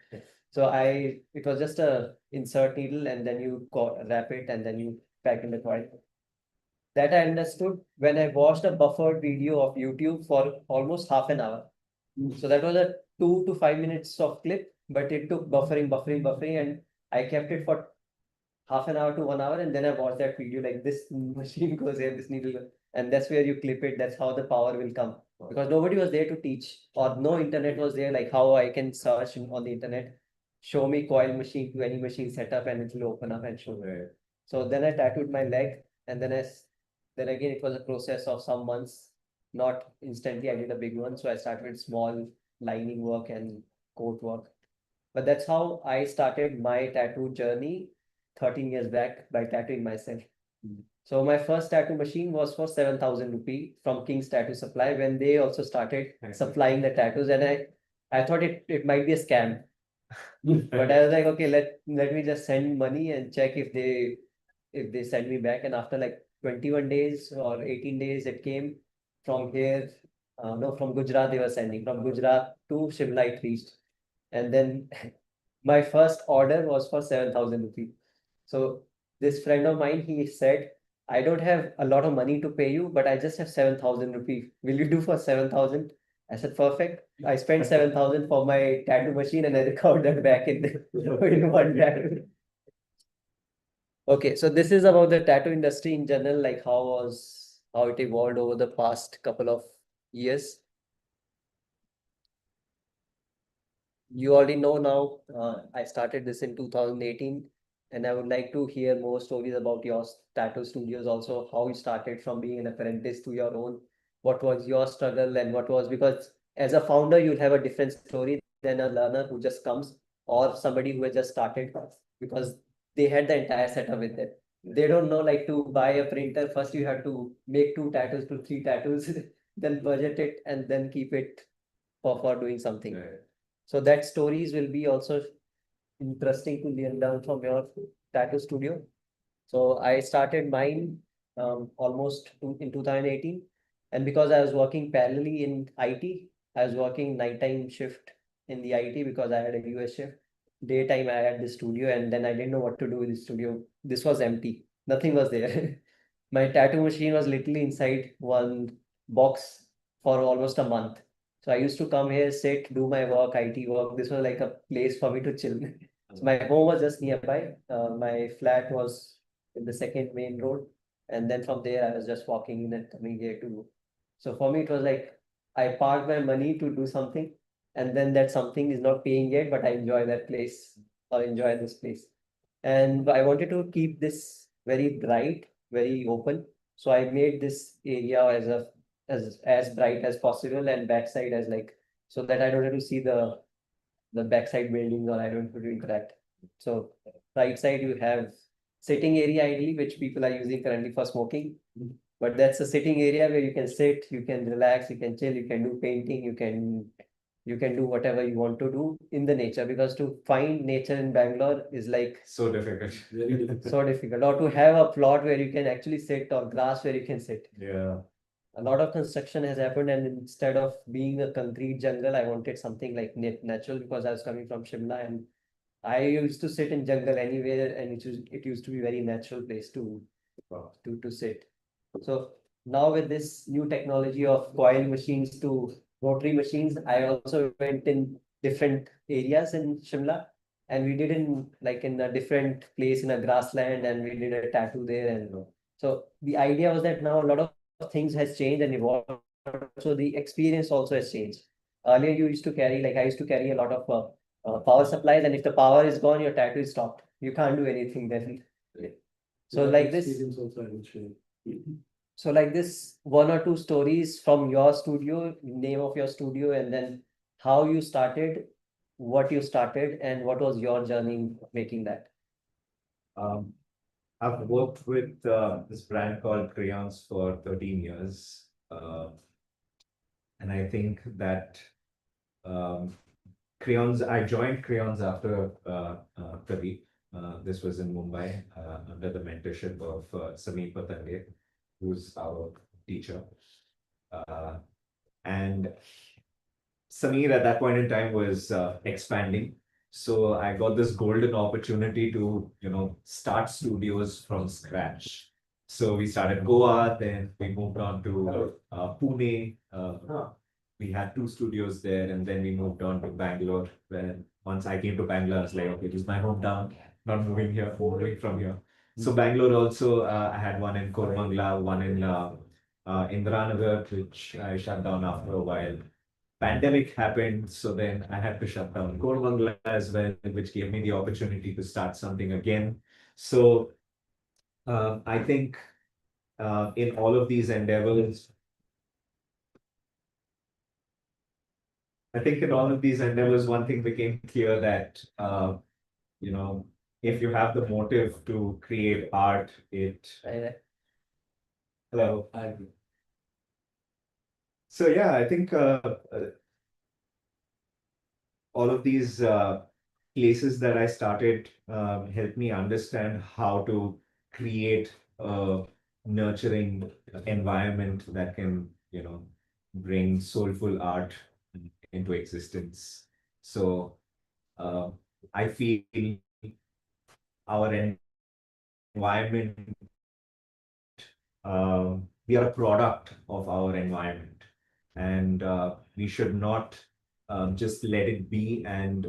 S1: So it was just a insert needle, and then you wrap it, and then you pack in the coil. That I understood when I watched a buffered video of YouTube for almost half an hour. So that was a 2 to 5 minutes of clip, but it took buffering, and I kept it for half an hour to 1 hour, and then I watched that video like this machine goes here, this needle goes, and that's where you clip it. That's how the power will come, because nobody was there to teach, or no internet was there. Like how I can search on the internet, show me coil machine to any machine setup, and it will open up and show. So then I tattooed my leg, and then again it was a process of some months, not instantly. I did a big one, so I started with small lining work and coat work. But that's how I started my tattoo journey 13 years back by tattooing myself. So my first tattoo machine was for 7,000 rupee from King's Tattoo Supply when they also started supplying the tattoos, and I thought it might be a scam. But I was like, okay, let me just send money and check if they send me back. And after like 21 days or 18 days, it came from here. No, from Gujarat they were sending. From Gujarat to Shimla it reached. And then my first order was for 7,000 rupees. So this friend of mine, he said, I don't have a lot of money to pay you, but I just have 7,000 rupees. Will you do for 7,000? I said, perfect. I spent 7,000 for my tattoo machine and I recovered that back in one tattoo. Okay, so this is about the tattoo industry in general, like how it evolved over the past couple of years. You already know now, I started this in 2018, and I would like to hear more stories about your tattoo studios also, how you started from being an apprentice to your own. What was your struggle and what was, because as a founder, you'll have a different story than a learner who just comes, or somebody who has just started, because they had the entire setup with them. They don't know, like, to buy a printer. First, you have to make 2 tattoos to 3 tattoos, then budget it and then keep it for doing something. So that stories will be also interesting to learn from your tattoo studio. So I started mine almost in 2018. And because I was working parallelly in IT, I was working nighttime shift in the IT because I had a US shift. Daytime I had the studio, and then I didn't know what to do with the studio. This was empty. Nothing was there. My tattoo machine was literally inside one box for almost a month. So I used to come here, sit, do my work, IT work. This was like a place for me to chill. So my home was just nearby. My flat was in the second main road. And then from there, I was just walking in and coming here to. So for me, it was like I parked my money to do something. And then that something is not paying yet, but I enjoy that place or enjoy this place. And I wanted to keep this very bright, very open. So I made this area as bright as possible and backside as like so that I don't have to see the backside buildings or I don't have to interact. So right side you have sitting area ideally, which people are using currently for smoking. But that's a sitting area where you can sit, you can relax, you can chill, you can do painting, you can do whatever you want to do in the nature because to find nature in Bangalore is like
S3: So difficult.
S4: Very difficult.
S1: so difficult. Or to have a plot where you can actually sit or grass where you can sit.
S3: Yeah.
S1: A lot of construction has happened, and instead of being a concrete jungle, I wanted something like natural because I was coming from Shimla and I used to sit in jungle anywhere, and it used to be very natural place to sit. So now with this new technology of coil machines to rotary machines, I also went in different areas in Shimla, and we did in like in a different place in a grassland, and we did a tattoo there, and so the idea was that now a lot of things has changed and evolved, so the experience also has changed. Earlier, you used to carry like I used to carry a lot of power supplies, and if the power is gone, your tattoo is stopped. You can't do anything then. So
S4: That
S1: like this.
S4: experience also I will share.
S1: So like this, one or two stories from your studio, name of your studio, and then how you started, what you started, and what was your journey in making that.
S3: Um, I've worked with this brand called Crayons for 13 years. And I think that um, Crayons, I joined Crayons after Pradeep. This was in Mumbai under the mentorship of Sameer Patange, who's our teacher. And Sameer at that point in time was expanding. So I got this golden opportunity to, start studios from scratch. So we started Goa, then we moved on to Pune. We had 2 studios there, and then we moved on to Bangalore. When once I came to Bangalore, I was like, okay, this is my hometown, not moving here, moving from here. So Bangalore also, I had one in Koramangala, one in Indiranagar, which I shut down after a while. Pandemic happened, so then I had to shut down Koramangala as well, which gave me the opportunity to start something again. So I think in all of these endeavors, one thing became clear that if you have the motive to create art, hello. So yeah, I think all of these places that I started helped me understand how to create a nurturing environment that can, bring soulful art into existence. So I feel our environment, we are a product of our environment, and we should not just let it be and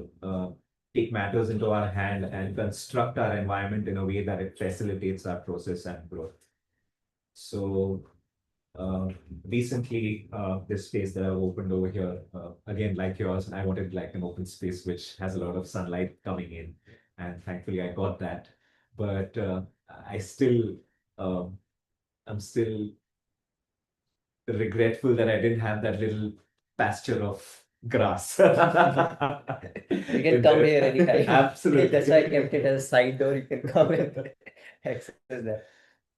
S3: take matters into our hand and construct our environment in a way that it facilitates our process and growth. So recently, this space that I've opened over here, again, like yours, I wanted like an open space which has a lot of sunlight coming in, and thankfully I got that. But I still, I'm still regretful that I didn't have that little pasture of grass.
S1: You can come here anytime.
S3: Absolutely.
S1: That's why I kept it as a side door. You can come and access that.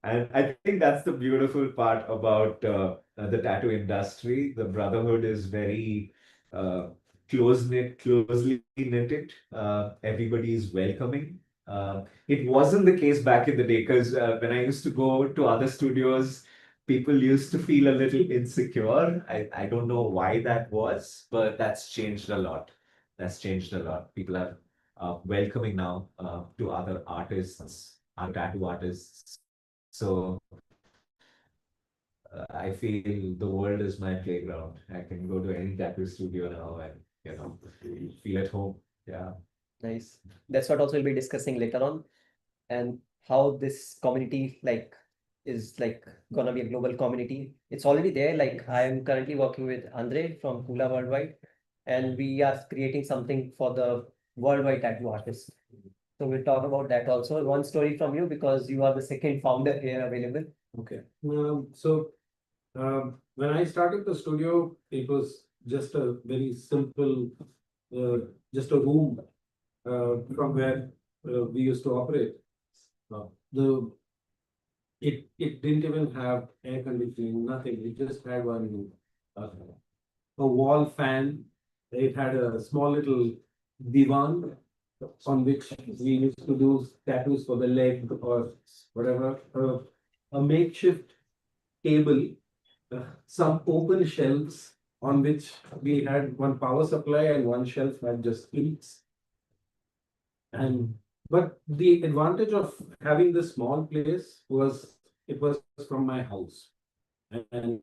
S3: And I think that's the beautiful part about the tattoo industry. The brotherhood is very closely knitted. Everybody is welcoming. It wasn't the case back in the day because when I used to go to other studios, people used to feel a little insecure. I don't know why that was, but that's changed a lot. That's changed a lot. People are welcoming now to other artists, tattoo artists. So I feel the world is my playground. I can go to any tattoo studio now and feel at home. Yeah.
S1: Nice. That's what also we'll be discussing later on, and how this community is gonna be a global community. It's already there. Like I am currently working with Andre from Hula Worldwide, and we are creating something for the worldwide tattoo artists. So we'll talk about that also. One story from you because you are the second founder here available.
S4: Okay. When I started the studio, it was just a very simple, just a room from where we used to operate. The it didn't even have air conditioning, nothing. It just had uh, a wall fan. It had a small little divan on which we used to do tattoos for the leg or whatever. A makeshift table, some open shelves on which we had one power supply and one shelf had just inks. And but the advantage of having this small place was it was from my house. And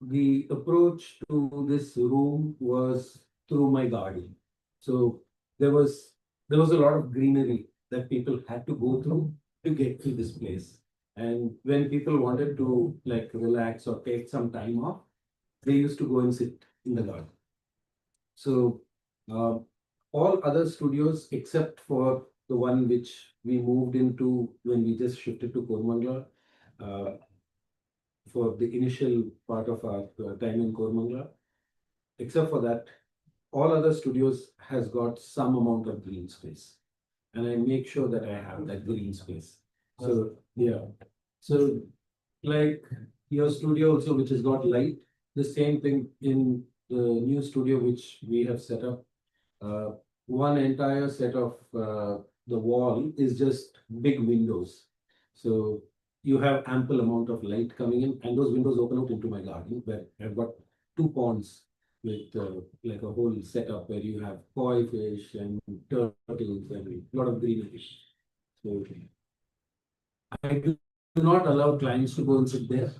S4: the approach to this room was through my garden. So there was there was a lot of greenery that people had to go through to get to this place. And when people wanted to like relax or take some time off, they used to go and sit in the garden. So uh, all other studios except for the one which we moved into when we just shifted to Kormangla, uh, for the initial part of our time in Kormangla. Except for that, all other studios has got some amount of green space, and I make sure that I have that green space. So yeah, so like your studio also, which has got light, the same thing in the new studio which we have set up. One entire set of the wall is just big windows. So you have ample amount of light coming in, and those windows open out into my garden where I've got two ponds with like a whole setup where you have koi fish and turtles and a lot of greenery. So I do not allow clients to go and sit there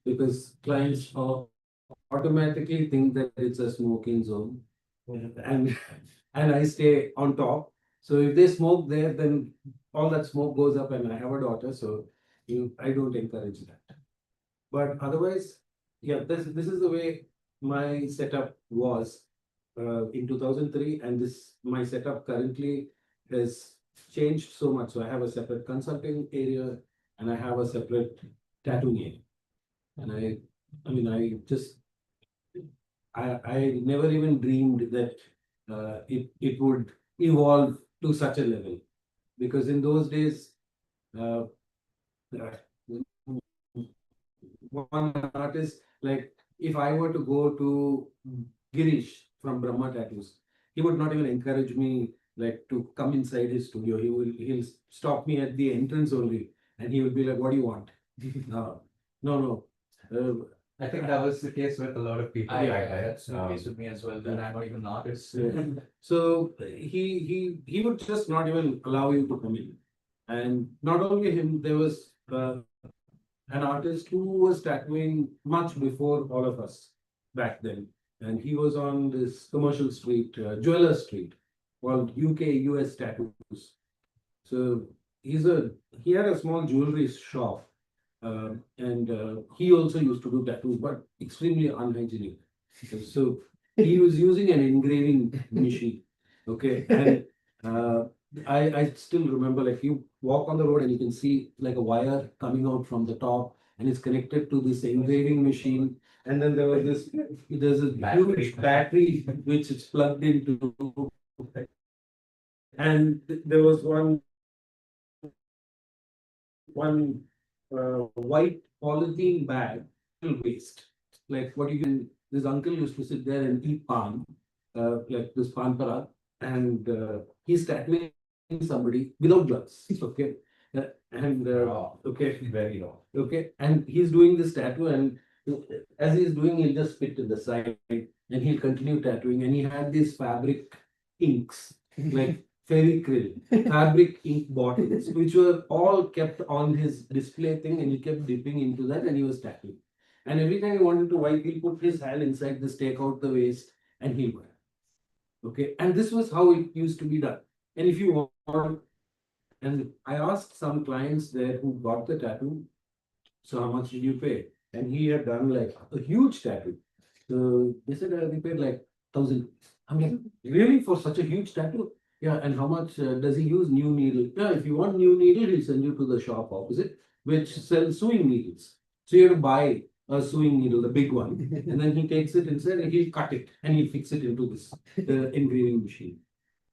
S4: because clients automatically think that it's a smoking zone, and and I stay on top. So if they smoke there, then all that smoke goes up, and I have a daughter, so I don't encourage that. But otherwise, yeah, this is the way my setup was in 2003, and this my setup currently has changed so much. So I have a separate consulting area, and I have a separate tattoo area, and I mean, I never even dreamed that it would evolve to such a level, because in those days, uh, one artist, like if I were to go to Girish from Brahma Tattoos, he would not even encourage me like to come inside his studio. He'll stop me at the entrance only, and he will be like, "What do you want?" No, no, no.
S3: I think that was the case with a lot of people back then.
S6: That's the case with me as well. That I'm not even an artist.
S4: So he would just not even allow you to come in. And not only him, there was an artist who was tattooing much before all of us back then. And he was on this commercial street, Jeweler Street, called UK US Tattoos. So he had a small jewelry shop, and he also used to do tattoos, but extremely unhygienic. So he was using an engraving machine. Okay, and I still remember, like, you walk on the road and you can see like a wire coming out from the top, and it's connected to this engraving machine. And then there's a huge battery which is plugged into, and there was one white polythene bag, waste, like what you can this uncle used to sit there and eat pan, like this pan parag, and he's tattooing somebody without gloves. Okay. And okay,
S6: Very long.
S4: okay, and he's doing this tattoo, and as he's doing, he'll just spit to the side, and he'll continue tattooing. And he had these fabric inks, like fairy krill, fabric ink bottles, which were all kept on his display thing, and he kept dipping into that, and he was tattooing. And every time he wanted to wipe, he'll put his hand inside this, take out the waste, and he'll wipe. Okay, and this was how it used to be done. And if you want, and I asked some clients there who got the tattoo, so how much did you pay? And he had done like a huge tattoo. So they said, we paid like 1,000. I'm like, really, for such a huge tattoo? Yeah, and how much does he use? New needle. Yeah, if you want new needle, he'll send you to the shop opposite, which sells sewing needles. So you have to buy a sewing needle, the big one, and then he takes it inside and he'll cut it and he'll fix it into this engraving machine.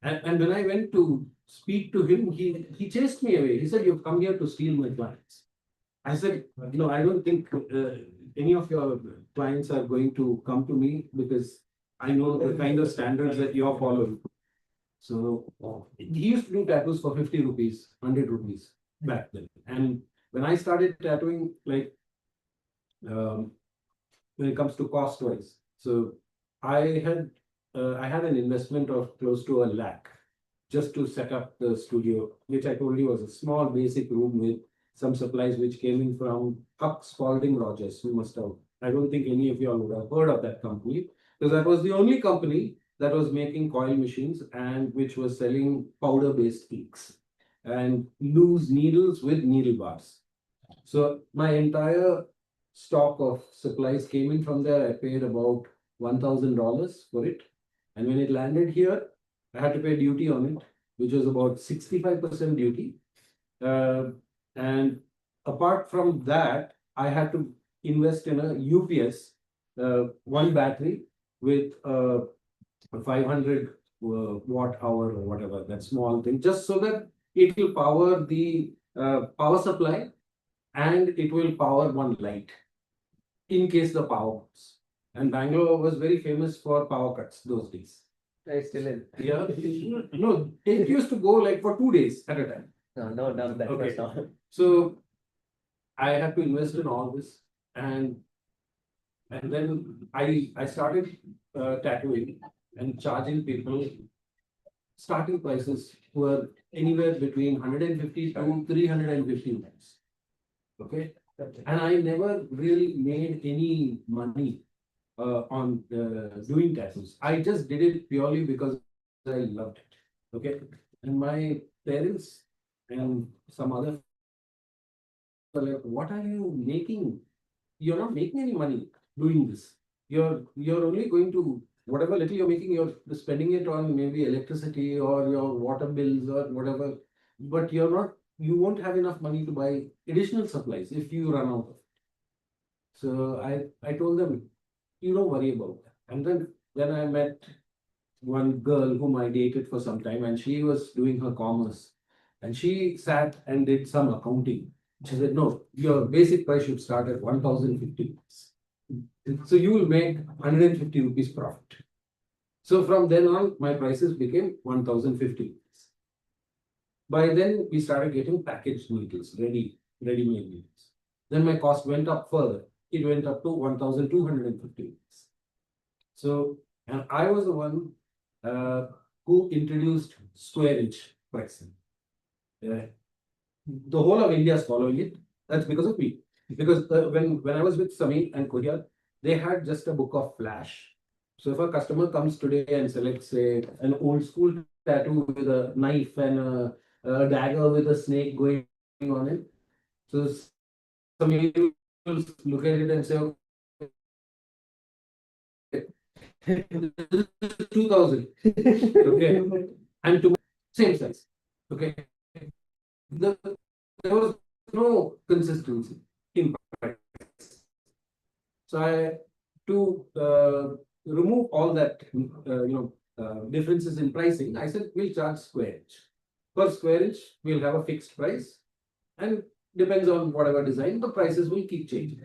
S4: And when I went to speak to him, he chased me away. He said, "You've come here to steal my clients." I said, "No, I don't think any of your clients are going to come to me because I know the kind of standards that you're following." So he used to do tattoos for 50 rupees, 100 rupees back then. And when I started tattooing, like when it comes to cost wise, so I had an investment of close to 1 lakh just to set up the studio, which I told you was a small basic room with some supplies which came in from Huck Spalding Rogers. You must have, I don't think any of you all would have heard of that company, because that was the only company that was making coil machines and which was selling powder-based inks and loose needles with needle bars. So my entire stock of supplies came in from there. I paid about $1,000 for it. And when it landed here, I had to pay duty on it, which was about 65% duty. And apart from that, I had to invest in a UPS, one battery with 500 watt hour or whatever, that small thing, just so that it will power the power supply and it will power one light in case the power goes. And Bangalore was very famous for power cuts those days.
S1: I still in.
S4: Yeah, no, it used to go like for 2 days at a time.
S1: No, that
S4: Okay.
S1: was not.
S4: So I had to invest in all this, and then I started tattooing and charging people. Starting prices were anywhere between 150 to 350 rupees. Okay, and I never really made any money on doing tattoos. I just did it purely because I loved it. Okay, and my parents and some other were like, "What are you making? You're not making any money doing this. You're only going to, whatever little you're making, you're spending it on maybe electricity or your water bills or whatever. But you won't have enough money to buy additional supplies if you run out of it." So I told them, you don't worry about that. And then I met one girl whom I dated for some time, and she was doing her commerce. And she sat and did some accounting. She said, "No, your basic price should start at 1,050 rupees. So you will make 150 rupees profit." So from then on, my prices became 1,050 rupees. By then, we started getting packaged needles, ready-made needles. Then my cost went up further. It went up to 1,250 rupees. So, and I was the one who introduced square inch pricing. The whole of India is following it. That's because of me. Because when I was with Sami and Korea, they had just a book of flash. So if a customer comes today and selects, say, an old school tattoo with a knife and a dagger with a snake going on it, so Sami will look at it and say, "Okay, this is 2,000. Okay, and to same size. Okay, there was no consistency in price. So to remove all that, differences in pricing, I said we'll charge square inch. Per square inch, we'll have a fixed price, and depends on whatever design, the prices will keep changing.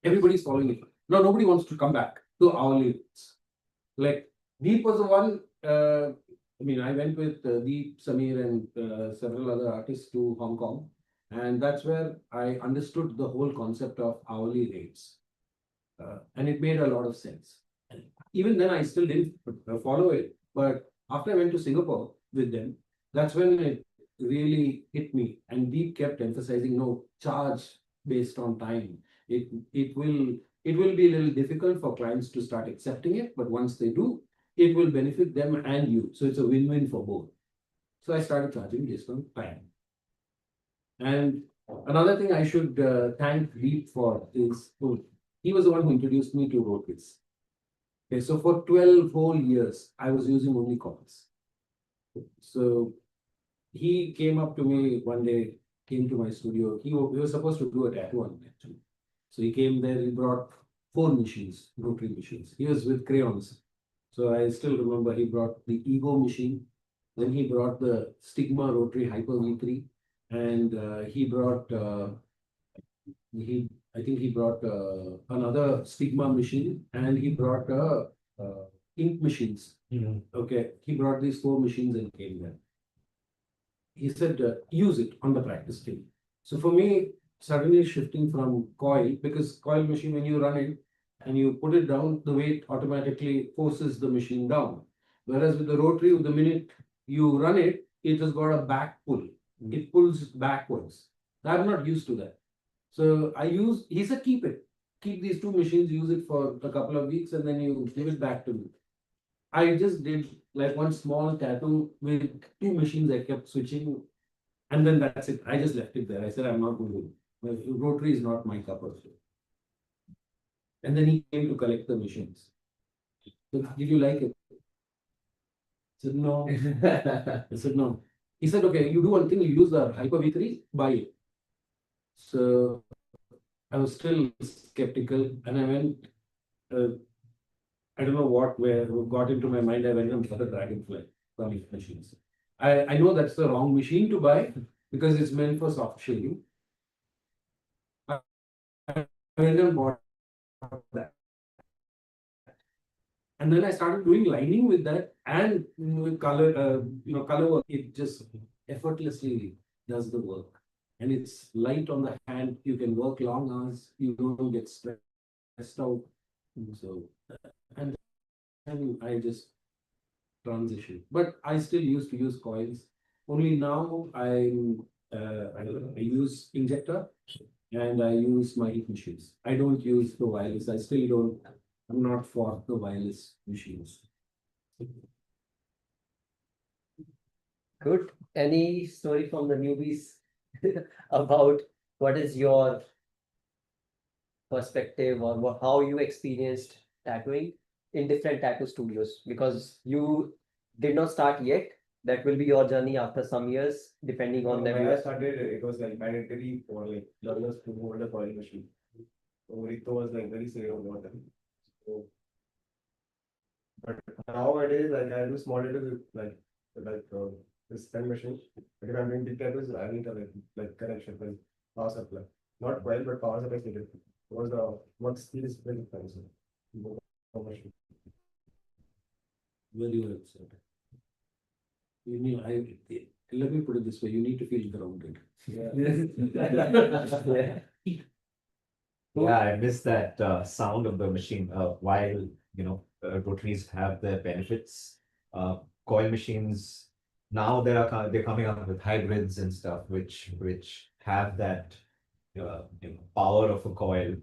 S4: Everybody's following it. Now nobody wants to come back to hourly rates. Like Deep was the one, I went with Deep, Samir, and several other artists to Hong Kong. And that's where I understood the whole concept of hourly rates. And it made a lot of sense. And even then, I still didn't follow it. But after I went to Singapore with them, that's when it really hit me. And Deep kept emphasizing, no, charge based on time. It will be a little difficult for clients to start accepting it, but once they do, it will benefit them and you. So it's a win-win for both. So I started charging based on time. And another thing I should thank Deep for is he was the one who introduced me to rotaries. Okay, so for 12 whole years, I was using only coils. So he came up to me one day, came to my studio. We were supposed to do a tattoo on it actually. So he came there, he brought 4 machines, rotary machines. He was with crayons. So I still remember he brought the Ego machine. Then he brought the Stigma Rotary Hyper V3. And he brought, I think he brought another Stigma machine, and he brought ink machines. Okay, he brought these 4 machines and came there. He said, use it on the practice field. So for me, suddenly shifting from coil, because coil machine, when you run it and you put it down, the weight automatically forces the machine down. Whereas with the rotary, the minute you run it, it has got a back pull. It pulls backwards. I'm not used to that. So he said, keep it. Keep these 2 machines, use it for a couple of weeks, and then you give it back to me. I just did like one small tattoo with 2 machines. I kept switching, and then that's it. I just left it there. I said, I'm not going to. Rotary is not my cup of tea. And then he came to collect the machines. So, did you like it? I said, no. I said, no. He said, okay, you do one thing, you use the Hyper V3, buy it. So I was still skeptical, and I went, I don't know what got into my mind. I went for the Dragonfly from machines. I know that's the wrong machine to buy because it's meant for soft shading. I went and bought that. And then I started doing lining with that and with color, color work. It just effortlessly does the work. And it's light on the hand. You can work long hours. You don't get stressed out. So, and then I just transition. But I still used to use coils. Only now I use injector and I use my heat machines. I don't use the wireless. I'm not for the wireless machines.
S1: Good. Any story from the newbies about what is your perspective or how you experienced tattooing in different tattoo studios? Because you did not start yet. That will be your journey after some years, depending on
S8: When
S1: the.
S8: I started, it was like mandatory for like learners to hold a coil machine. So it was like very serious about that. So, but nowadays, like I do small tattoos with this pen machine. But if I'm doing big tattoos, I need a like connection with power supply. Not coil, but power supply is needed. Because the work speed is very expensive.
S4: Very well said. You need, let me put it this way, you need to feel grounded.
S3: Yeah. Yeah, I miss that sound of the machine. While rotaries have their benefits, coil machines now they're coming up with hybrids and stuff, which have that power of a coil.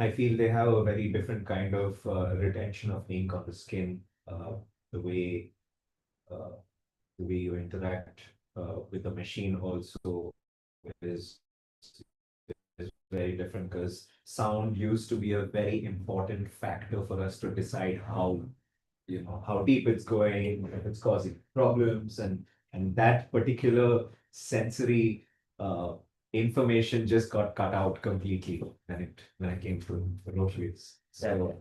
S3: I feel they have a very different kind of retention of ink on the skin. The way you interact with the machine also is very different, because sound used to be a very important factor for us to decide how deep it's going, if it's causing problems, and that particular sensory information just got cut out completely when I came to rotaries. So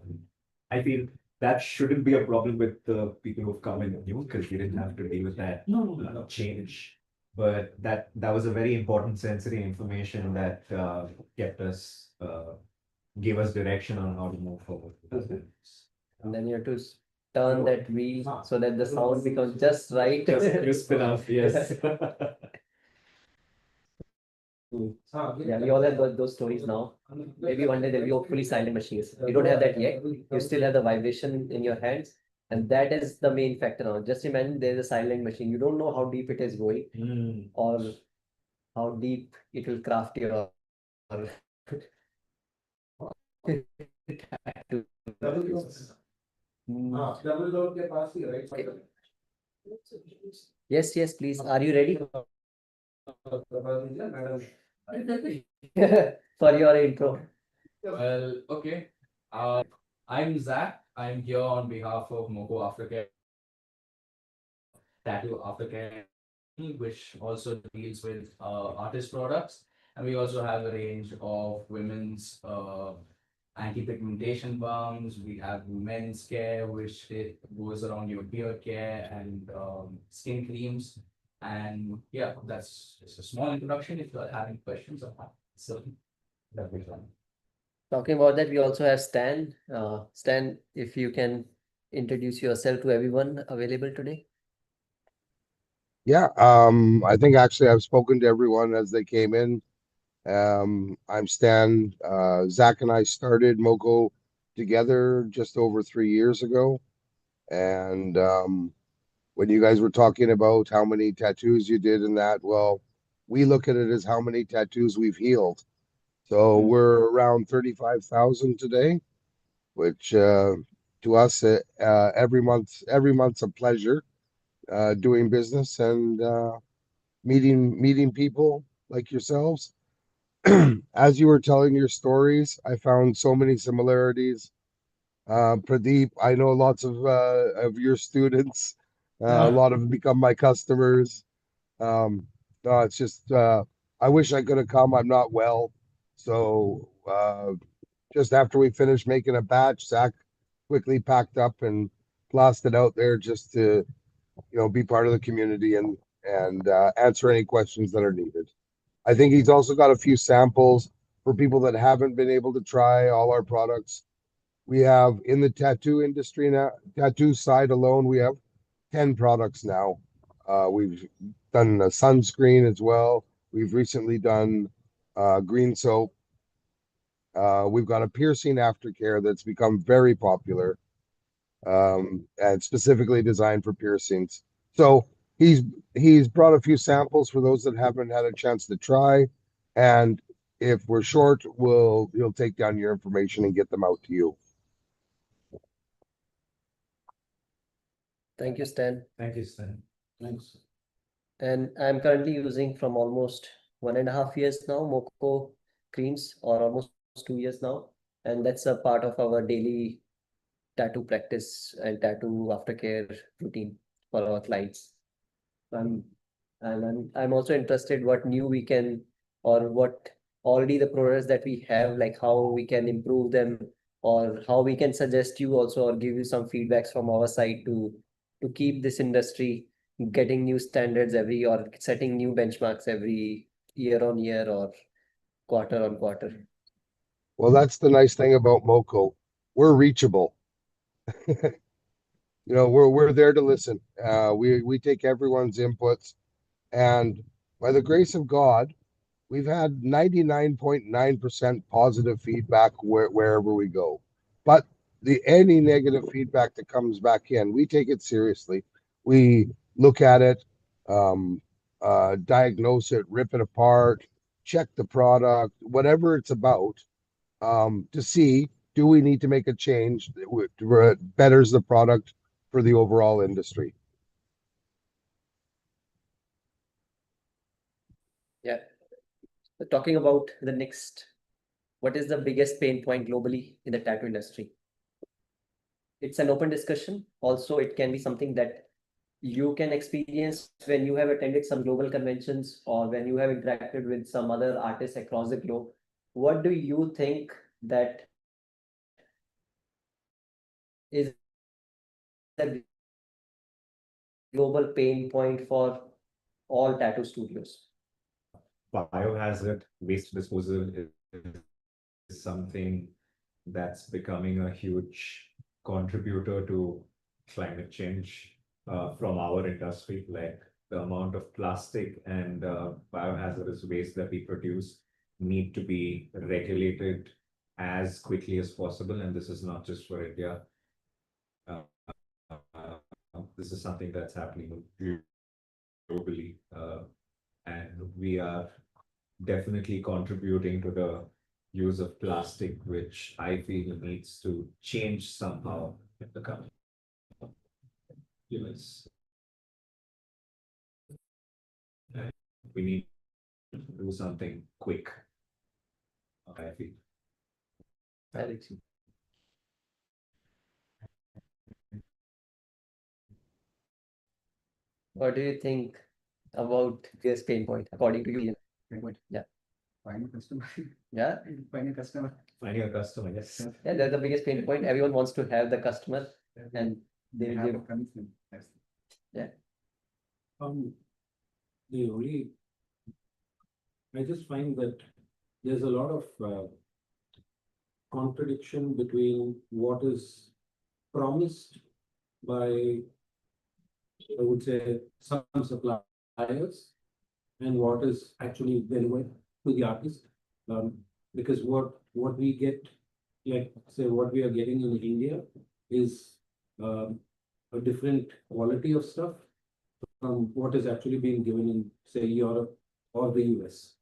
S3: I feel that shouldn't be a problem with the people who've come in new, because we didn't have to deal with that change. But that was a very important sensory information that kept us
S6: give us direction on how to move forward.
S1: And then you have to turn that wheel so that the sound becomes just right.
S6: Just crisp enough, yes.
S1: Yeah, we all have those stories now. Maybe one day there'll be hopefully silent machines. You don't have that yet. You still have the vibration in your hands. And that is the main factor now. Just imagine there's a silent machine. You don't know how deep it is going or how deep it will craft your
S4: Double door के पास ही, right?
S1: Yes, yes, please. Are you ready
S4: Madam.
S1: for your intro?
S6: Well, okay. I'm Zach. I'm here on behalf of Moko Aftercare, Tattoo Aftercare, which also deals with artist products. And we also have a range of women's anti-pigmentation balms. We have men's care, which it goes around your beard care and skin creams. And yeah, that's just a small introduction. If you're having questions on that, so that'll be fun.
S1: Talking about that, we also have Stan. Stan, if you can introduce yourself to everyone available today.
S2: Yeah, I think actually I've spoken to everyone as they came in. I'm Stan. Zach and I started Moko together just over 3 years ago. And when you guys were talking about how many tattoos you did and that, well, we look at it as how many tattoos we've healed. So we're around 35,000 today, which to us, every month's a pleasure doing business and meeting people like yourselves. As you were telling your stories, I found so many similarities. Pradeep, I know lots of your students. A lot have become my customers. No, it's just I wish I could have come. I'm not well, so just after we finished making a batch, Zach quickly packed up and blasted out there just to be part of the community and answer any questions that are needed. I think he's also got a few samples for people that haven't been able to try all our products. We have in the tattoo industry now, tattoo side alone, we have 10 products now. We've done a sunscreen as well. We've recently done green soap. We've got a piercing aftercare that's become very popular and specifically designed for piercings. So he's brought a few samples for those that haven't had a chance to try. And if we're short, he'll take down your information and get them out to you.
S1: Thank you, Stan.
S6: Thank you, Stan.
S4: Thanks.
S1: And I'm currently using from almost 1.5 years now, Moko creams, or almost 2 years now. And that's a part of our daily tattoo practice and tattoo aftercare routine for our clients. I'm I'm also interested what new we can, or what already the products that we have, like how we can improve them, or how we can suggest you also or give you some feedbacks from our side to keep this industry getting new standards every, or setting new benchmarks every year on year or quarter on quarter.
S2: Well, that's the nice thing about Moko. We're reachable. We're there to listen. We take everyone's inputs, and by the grace of God, we've had 99.9% positive feedback wherever we go. But any negative feedback that comes back in, we take it seriously. We look at it, diagnose it, rip it apart, check the product, whatever it's about, to see, do we need to make a change that betters the product for the overall industry.
S1: Yeah. Talking about the next, what is the biggest pain point globally in the tattoo industry? It's an open discussion. Also, it can be something that you can experience when you have attended some global conventions or when you have interacted with some other artists across the globe. What do you think that is the global pain point for all tattoo studios?
S3: Biohazard waste disposal is something that's becoming a huge contributor to climate change from our industry, like the amount of plastic and biohazardous waste that we produce need to be regulated as quickly as possible. And this is not just for India. This is something that's happening globally. And we are definitely contributing to the use of plastic, which I feel needs to change somehow in the coming years. And we need to do something quick, I feel.
S1: Alex. What do you think about this pain point according to you? Pain point. Yeah.
S9: Find a customer.
S1: Yeah.
S9: Find a customer.
S3: Finding a customer, yes.
S1: Yeah, that's the biggest pain point. Everyone wants to have the customer and they will
S9: Have
S1: give.
S9: a commitment. That's
S4: The only, I just find that there's a lot of contradiction between what is promised by, I would say, some suppliers and what is actually delivered to the artist. Because what we get, like say what we are getting in India is a different quality of stuff from what is actually being given in, say, Europe or the US.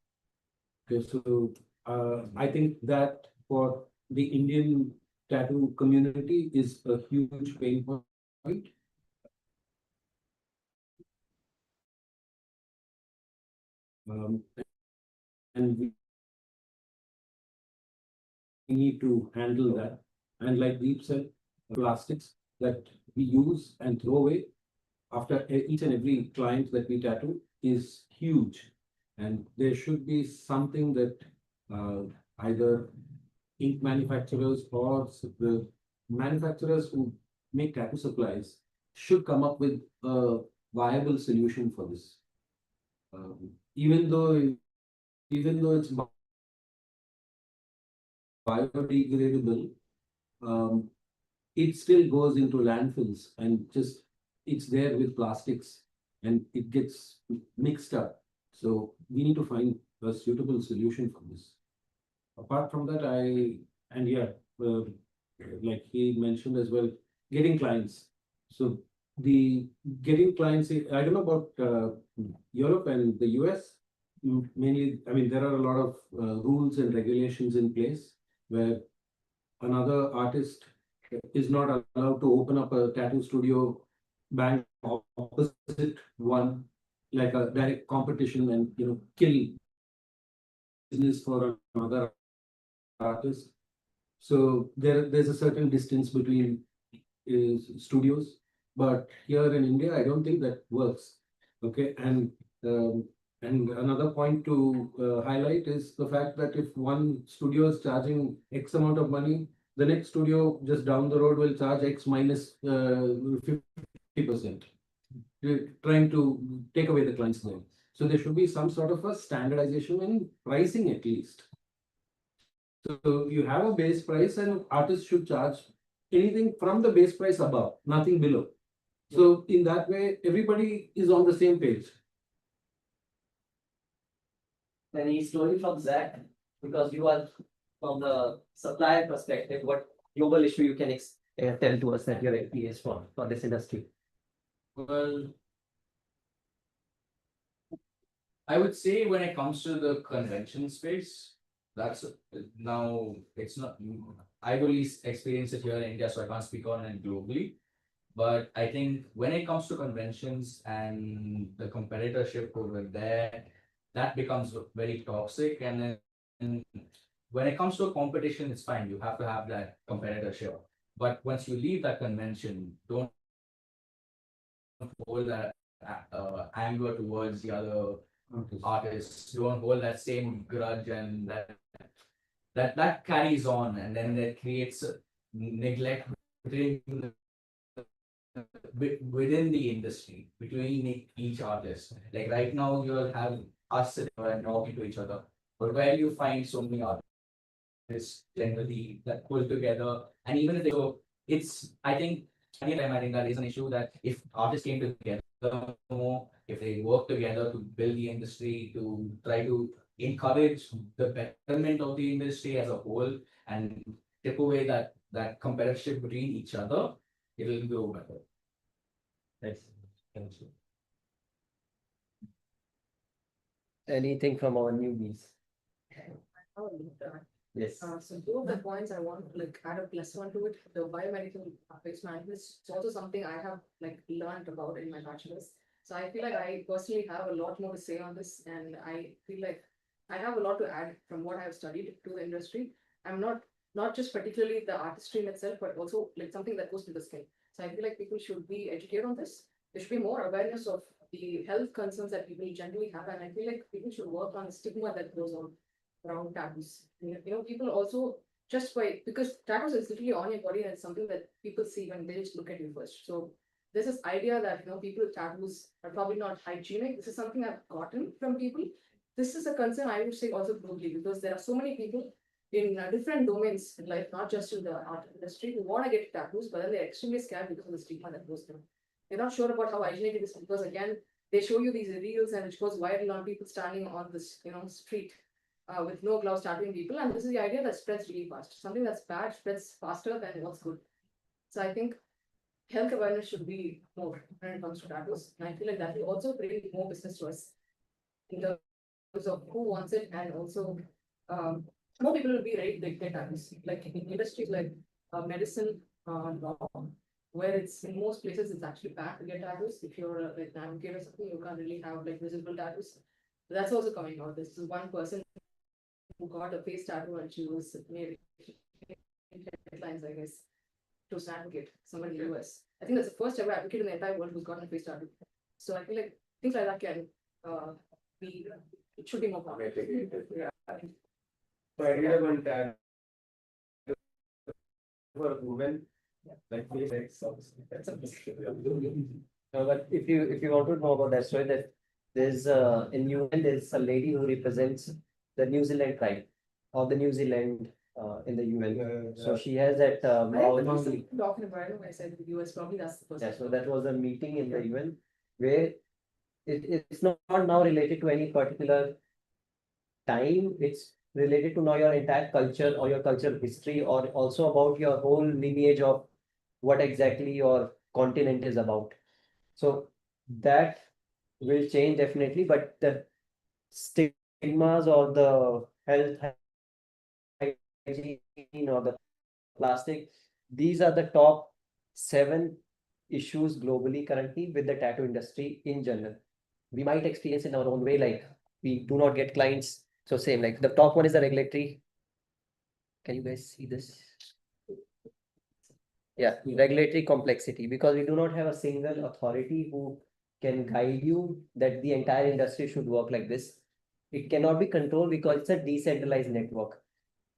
S4: Okay, so I think that for the Indian tattoo community is a huge pain point. And we need to handle that. And like Deep said, plastics that we use and throw away after each and every client that we tattoo is huge. And there should be something that either ink manufacturers or the manufacturers who make tattoo supplies should come up with a viable solution for this. Even though it's biodegradable, it still goes into landfills and just it's there with plastics and it gets mixed up. So we need to find a suitable solution for this. Apart from that, like he mentioned as well, getting clients. So the getting clients, I don't know about Europe and the US. Mainly, I mean, there are a lot of rules and regulations in place where another artist is not allowed to open up a tattoo studio bank opposite one, like a direct competition, and kill business for another artist. So there's a certain distance between studios, but here in India, I don't think that works. Okay, and another point to highlight is the fact that if one studio is charging X amount of money, the next studio just down the road will charge X minus 50%, trying to take away the client's name. So there should be some sort of a standardization in pricing at least. So you have a base price and artists should charge anything from the base price above, nothing below. So in that way, everybody is on the same page.
S1: Any story from Zach? Because you are from the supplier perspective, what global issue you can tell to us that you're experienced for this industry?
S6: Well, I would say when it comes to the convention space, that's now it's not. I've only experienced it here in India, so I can't speak on it globally. But I think when it comes to conventions and the competitorship over there, that becomes very toxic. And then when it comes to a competition, it's fine. You have to have that competitorship. But once you leave that convention, don't hold that anger towards the other artists. Don't hold that same grudge, and that carries on, and then that creates neglect within the industry between each artist. Like right now, you'll have us sitting and talking to each other, but where you find so many artists artists generally that pull together, and even if they so it's I think that is an issue that if artists came together more, if they work together to build the industry, to try to encourage the betterment of the industry as a whole and take away that competition between each other, it'll go better.
S1: Yes. Anything from our newbies? Yes.
S5: So two of the points I want to like add a plus one to it, the biomedical waste management is also something I have like learned about in my bachelor's. So I feel like I personally have a lot more to say on this, and I feel like I have a lot to add from what I have studied to the industry. I'm not just particularly the artistry in itself, but also like something that goes to the skin. So I feel like people should be educated on this. There should be more awareness of the health concerns that people generally have, and I feel like people should work on the stigma that goes on around tattoos. People also just because tattoos is literally on your body and it's something that people see when they just look at you first. So there's this idea that people with tattoos are probably not hygienic. This is something I've gotten from people. This is a concern I would say also globally, because there are so many people in different domains in life, not just in the art industry, who want to get tattoos, but then they're extremely scared because of the stigma that goes through. They're not sure about how hygienic it is because again, they show you these reels and it goes viral on people standing on this street with no gloves tattooing people, and this is the idea that spreads really fast. Something that's bad spreads faster than what's good. So I think health awareness should be more when it comes to tattoos, and I feel like that will also bring more business to us in terms of who wants it, and also more people will be ready to get tattoos. Like in industries like medicine, law, where it's in most places it's actually bad to get tattoos. If you're like navigator or something, you can't really have like visible tattoos. But that's also coming out. This is one person who got a face tattoo and she was made headlines, I guess, to advocate someone in the US. I think that's the first ever advocate in the entire world who's gotten a face tattoo. So I feel like things like that can be, it should be more common. Yeah.
S4: So I did one tattoo for a woman, like face X. That's a
S1: No, but if you want to know about that story, that there's in UN there's a lady who represents the New Zealand tribe or the New Zealand in the UN. So she has that
S5: Talking about it, I said the US, probably that's the first.
S1: Yeah, so that was a meeting in the UN where it's not now related to any particular time. It's related to now your entire culture or your cultural history, or also about your whole lineage of what exactly your continent is about. So that will change definitely, but the stigmas or the health hygiene or the plastic, these are the top 7 issues globally currently with the tattoo industry in general. We might experience in our own way, like we do not get clients. So same, like the top one is the regulatory. Can you guys see this? Yeah, regulatory complexity, because we do not have a single authority who can guide you that the entire industry should work like this. It cannot be controlled because it's a decentralized network,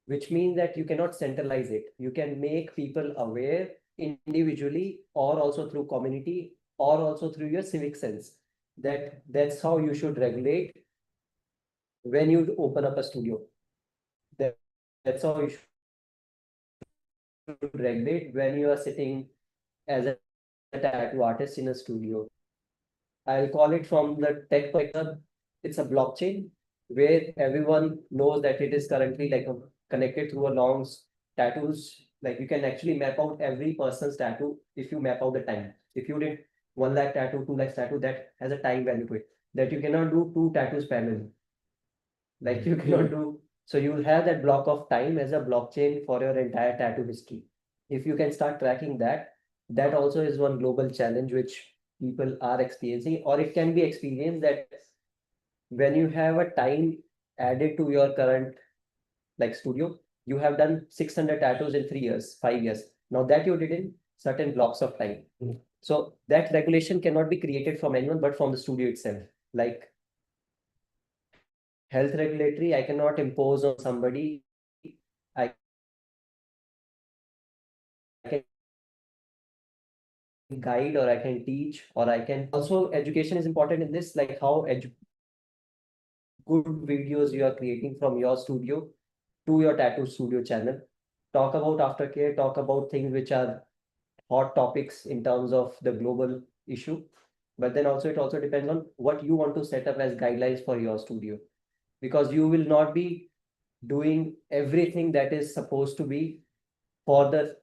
S1: which means that you cannot centralize it. You can make people aware individually or also through community or also through your civic sense. That's how you should regulate when you open up a studio. That's how you should regulate when you are sitting as a tattoo artist in a studio. I'll call it from the tech perspective, it's a blockchain where everyone knows that it is currently like connected through a long tattoos. Like you can actually map out every person's tattoo if you map out the time. If you did 1 lakh tattoo, 2 lakh tattoo, that has a time value to it. That you cannot do 2 tattoos parallel. Like you cannot do. So you will have that block of time as a blockchain for your entire tattoo history. If you can start tracking that, that also is one global challenge which people are experiencing, or it can be experienced that when you have a time added to your current like studio, you have done 600 tattoos in 3 years, 5 years. Now that you did in certain blocks of time. So that regulation cannot be created from anyone but from the studio itself. Like health regulatory, I cannot impose on somebody. I can guide or I can teach, or I can also, education is important in this, like how good videos you are creating from your studio to your tattoo studio channel. Talk about aftercare, talk about things which are hot topics in terms of the global issue. But then also it also depends on what you want to set up as guidelines for your studio. Because you will not be doing everything that is supposed to be for the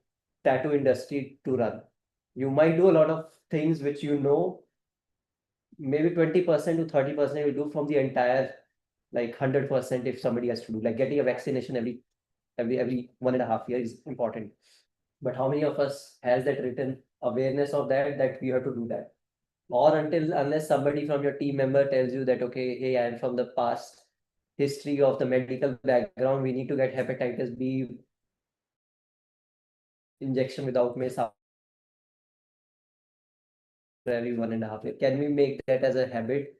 S1: tattoo industry to run. You might do a lot of things which maybe 20% to 30% you do from the entire like 100% if somebody has to do, like getting a vaccination every 1.5 years is important. But how many of us has that written awareness of that we have to do that? Or unless somebody from your team member tells you that, okay, hey, I'm from the past history of the medical background, we need to get hepatitis B injection without MIS every 1.5 years. Can we make that as a habit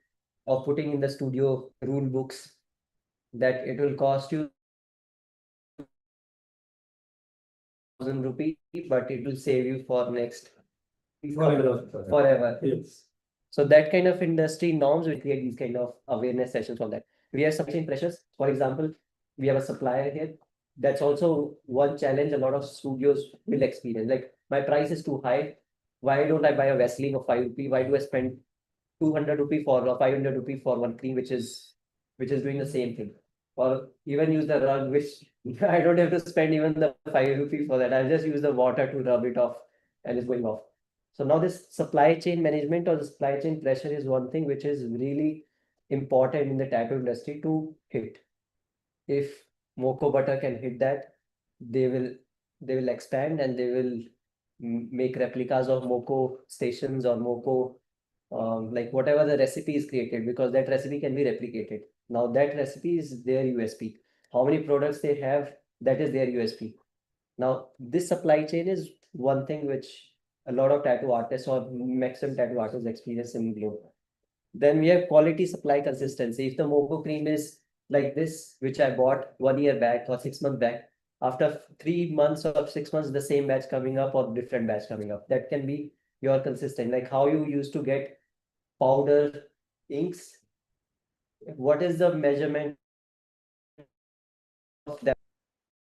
S1: of putting in the studio rule books that it will cost you ₹1,000, but it will save you for next forever.
S4: Yes.
S1: So that kind of industry norms will create these kind of awareness sessions on that. We have supply chain pressures. For example, we have a supplier here. That's also one challenge a lot of studios will experience. Like, my price is too high. Why don't I buy a Vaseline of ₹5? Why do I spend ₹200 or ₹500 for one cream, which is doing the same thing? Or even use the rug, which I don't have to spend even the ₹5 for that. I'll just use the water to rub it off and it's going off. So now this supply chain management or the supply chain pressure is one thing which is really important in the tattoo industry to hit. If Moco Butter can hit that, they will expand and they will make replicas of Moco stations or Moco, like whatever the recipe is created, because that recipe can be replicated. Now that recipe is their USP. How many products they have, that is their USP. Now this supply chain is one thing which a lot of tattoo artists or maximum tattoo artists experience in globe. Then we have quality supply consistency. If the Moco cream is like this, which I bought 1 year back or 6 months back, after 3 months or 6 months, the same batch coming up or different batch coming up, that can be your consistent. Like how you used to get powder inks. What is the measurement of that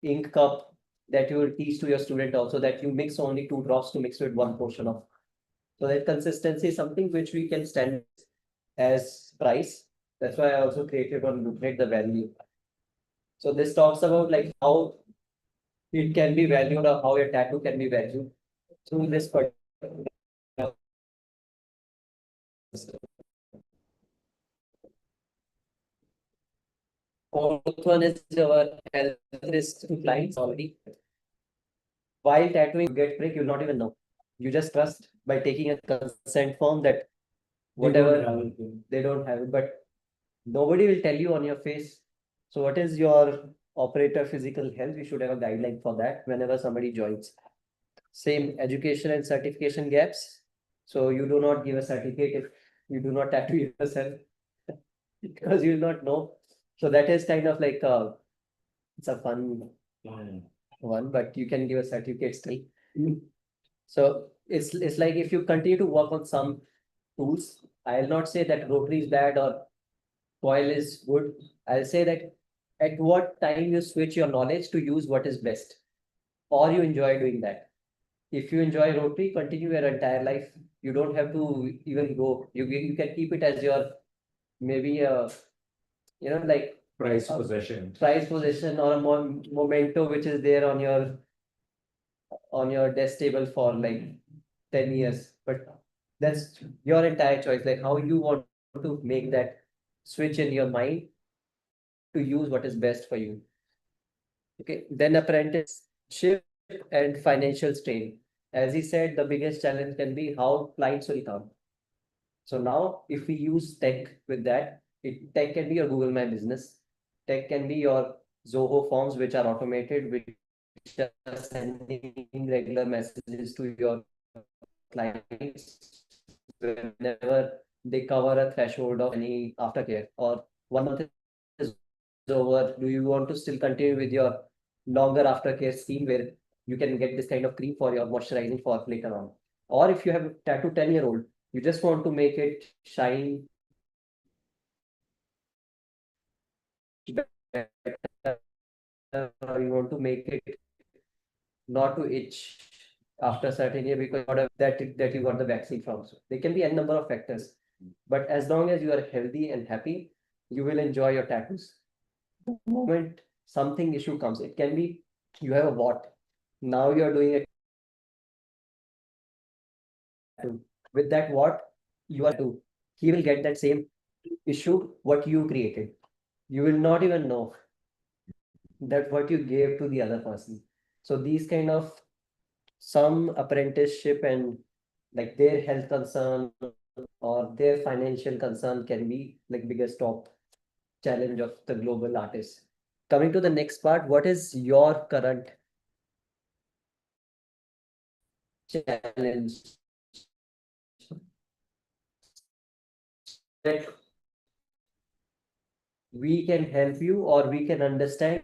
S1: ink cup that you will teach to your student also, that you mix only 2 drops to mix with one portion of? So that consistency is something which we can stand as price. That's why I also created one booklet, the value. So this talks about like how it can be valued or how your tattoo can be valued through this particular. Fourth one is our health risk to clients already. While tattooing, you get prick, you'll not even know. You just trust by taking a consent form that whatever they don't have it, but nobody will tell you on your face. So what is your operator physical health? We should have a guideline for that whenever somebody joins. Same education and certification gaps. So you do not give a certificate if you do not tattoo yourself because you will not know. So that is kind of like it's a fun one, but you can give a certificate still. So it's like if you continue to work on some tools, I'll not say that rotary is bad or coil is good. I'll say that at what time you switch your knowledge to use what is best, or you enjoy doing that. If you enjoy rotary, continue your entire life. You don't have to even go. You can keep it as your maybe like
S3: Price
S1: possession or a memento which is there on your desk table for like 10 years. But that's your entire choice, like how you want to make that switch in your mind to use what is best for you. Okay, then apprenticeship and financial strain. As he said, the biggest challenge can be how clients will come. So now if we use tech with that, tech can be your Google My Business. Tech can be your Zoho forms, which are automated, which are sending regular messages to your clients whenever they cover a threshold of any aftercare or 1 month is over. Do you want to still continue with your longer aftercare scheme where you can get this kind of cream for your moisturizing for later on? Or if you have a tattoo 10-year-old, you just want to make it shine better or you want to make it not to itch after a certain year because that you got the vaccine from. So there can be n number of factors, but as long as you are healthy and happy, you will enjoy your tattoos. The moment something issue comes, it can be you have a wart. Now you are doing a tattoo. With that wart, you are to he will get that same issue what you created. You will not even know that what you gave to the other person. So these kind of some apprenticeship and like their health concern or their financial concern can be like biggest top challenge of the global artist. Coming to the next part, what is your current challenge that we can help you or we can understand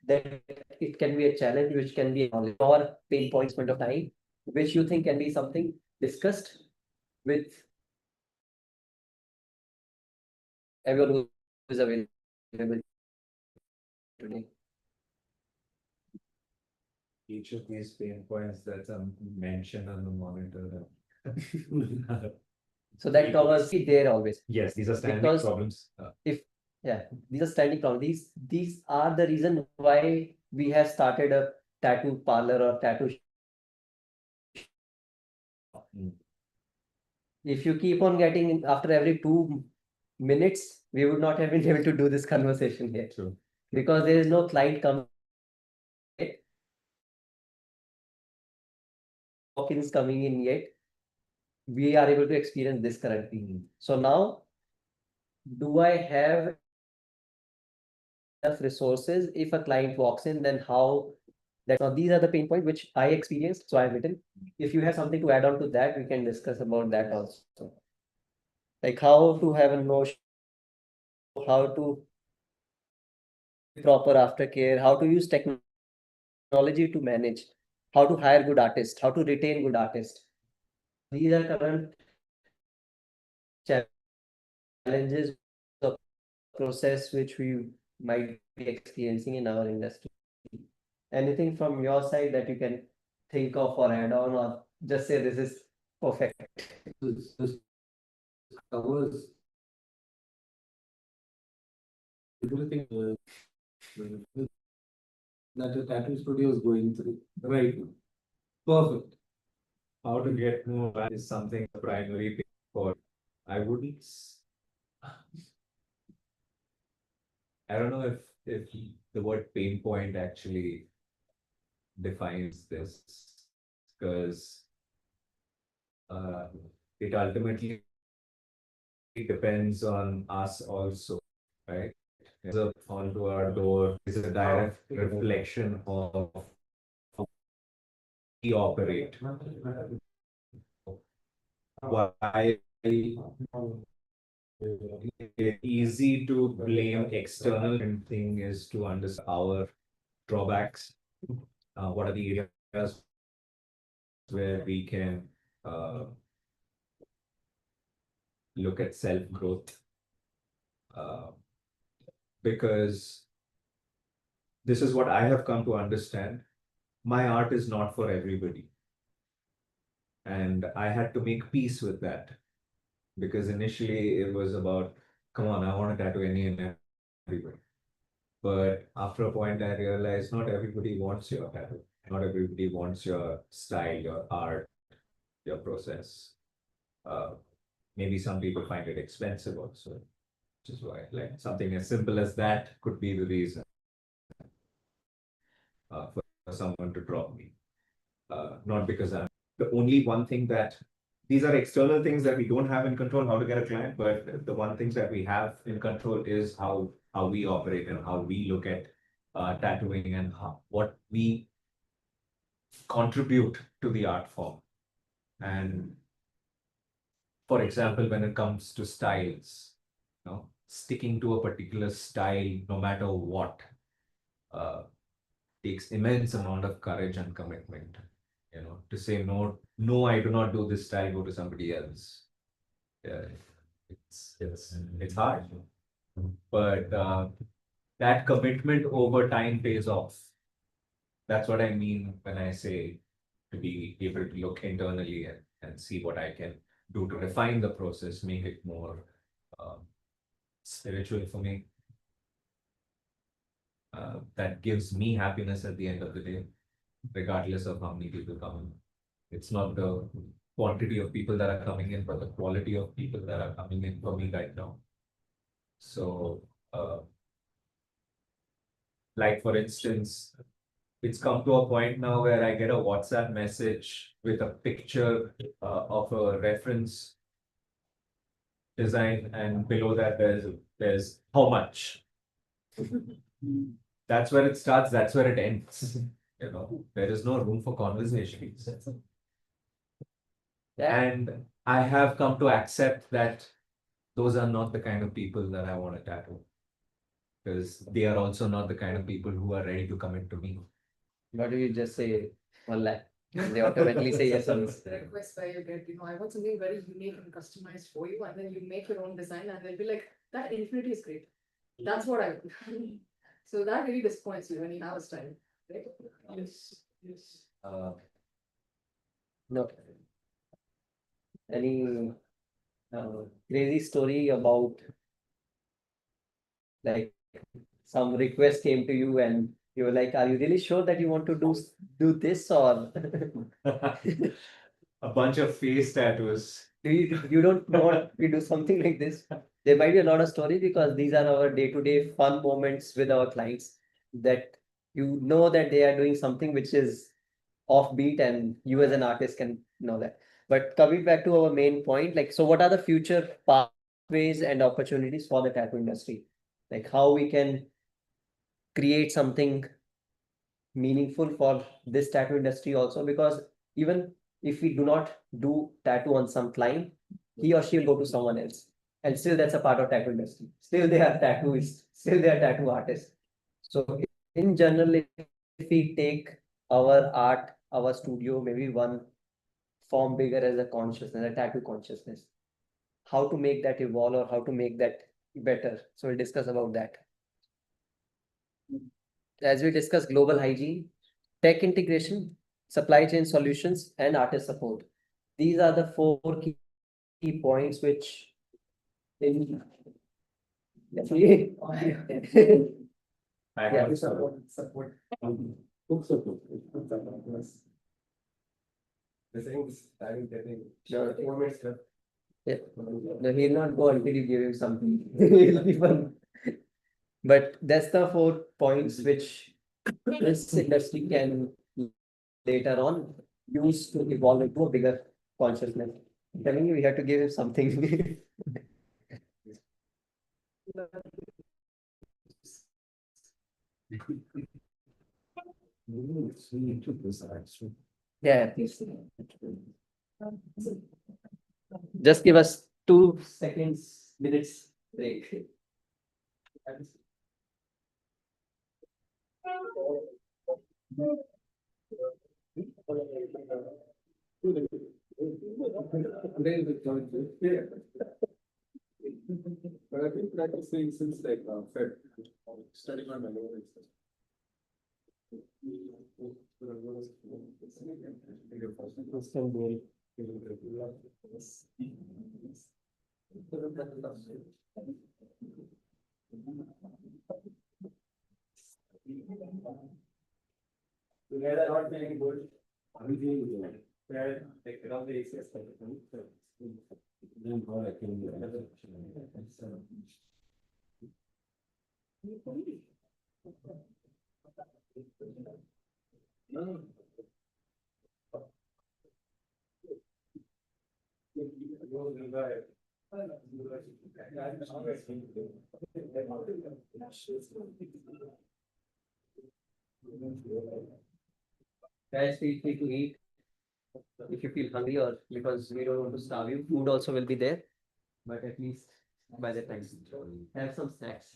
S1: that it can be a challenge which can be your pain points point of time, which you think can be something discussed with everyone who is available today.
S3: Each of these pain points that are mentioned on the monitor.
S1: So that covers there always.
S3: Yes, these are standing
S1: Because
S3: problems.
S1: Yeah, these are standing problems. These are the reason why we have started a tattoo parlor or tattoo.
S3: Mm.
S1: If you keep on getting after every 2 minutes, we would not have been able to do this conversation here.
S3: True.
S1: Because there is no client coming. Walk-ins coming in yet. We are able to experience this currently. So now, do I have enough resources if a client walks in, then how that now these are the pain points which I experienced, so I've written. If you have something to add on to that, we can discuss about that also. Like how to have a notion, how to proper aftercare, how to use technology to manage, how to hire good artists, how to retain good artists. These are current challenges of process which we might be experiencing in our industry. Anything from your side that you can think of or add on, or just say this is perfect?
S4: This covers everything that a tattoo studio is going through right now. Perfect.
S3: How to get more is something the primary thing for. I wouldn't. I don't know if the word pain point actually defines this, because it ultimately depends on us also, right? Onto our door is a direct reflection of how we operate. Why it's easy to blame external thing is to understand our drawbacks. What are the areas where we can look at self-growth? Because this is what I have come to understand. My art is not for everybody. And I had to make peace with that. Because initially it was about, come on, I want to tattoo any and everybody. But after a point, I realized not everybody wants your tattoo. Not everybody wants your style, your art, your process. Maybe some people find it expensive also, which is why, like, something as simple as that could be the reason for someone to drop me. Not because I'm the only one thing that these are external things that we don't have in control how to get a client, but the one things that we have in control is how we operate and how we look at tattooing and what we contribute to the art form. And for example, when it comes to styles, sticking to a particular style, no matter what, takes immense amount of courage and commitment. To say no, I do not do this style, go to somebody else. Yeah, it's hard. But that commitment over time pays off. That's what I mean when I say to be able to look internally and see what I can do to refine the process, make it more spiritual for me. That gives me happiness at the end of the day, regardless of how many people come in. It's not the quantity of people that are coming in, but the quality of people that are coming in for me right now. So, like for instance, it's come to a point now where I get a WhatsApp message with a picture of a reference design, and below that there's how much. That's where it starts, that's where it ends. You know, there is no room for conversation. And I have come to accept that those are not the kind of people that I want to tattoo. Because they are also not the kind of people who are ready to commit to me.
S1: Why do you just say 1 lakh? They automatically say yes or no.
S5: The request where you get, I want something very unique and customized for you, and then you make your own design, and they'll be like, that infinity is great. That's what I want. So that really disappoints you when you have a style, right?
S3: Yes.
S1: No. Any crazy story about like some request came to you and you were like, are you really sure that you want to do this, or
S3: A bunch of face tattoos.
S1: you don't want to do something like this? There might be a lot of story because these are our day-to-day fun moments with our clients that you know that they are doing something which is offbeat and you as an artist can know that. But coming back to our main point, like, so what are the future pathways and opportunities for the tattoo industry? Like how we can create something meaningful for this tattoo industry also, because even if we do not do tattoo on some client, he or she will go to someone else, and still that's a part of tattoo industry. Still they are tattooists, still they are tattoo artists. So in general, if we take our art, our studio, maybe one form bigger as a consciousness, a tattoo consciousness, how to make that evolve or how to make that better. So we'll discuss about that. As we discuss global hygiene, tech integration, supply chain solutions, and artist support. These are the four key points which in
S3: I
S1: yeah.
S3: have
S9: Support. Book support. The same is I'm getting.
S1: Sure.
S9: 4 minutes left.
S1: Yeah. No, he'll not go until you give him something. He'll be fun. But that's the 4 points which this industry can later on use to evolve into a bigger consciousness. I'm telling you, we have to give him something. Yeah, please. Just give us 2 seconds, minutes break.
S9: But I've been practicing since like Feb, studying my melody. You guys are not feeling good. I'm feeling good. Yeah, take it off the ACS. Then how I can do it.
S1: Guys, feel free to eat if you feel hungry, or because we don't want to starve you. Food also will be there, but at least by the time have some snacks.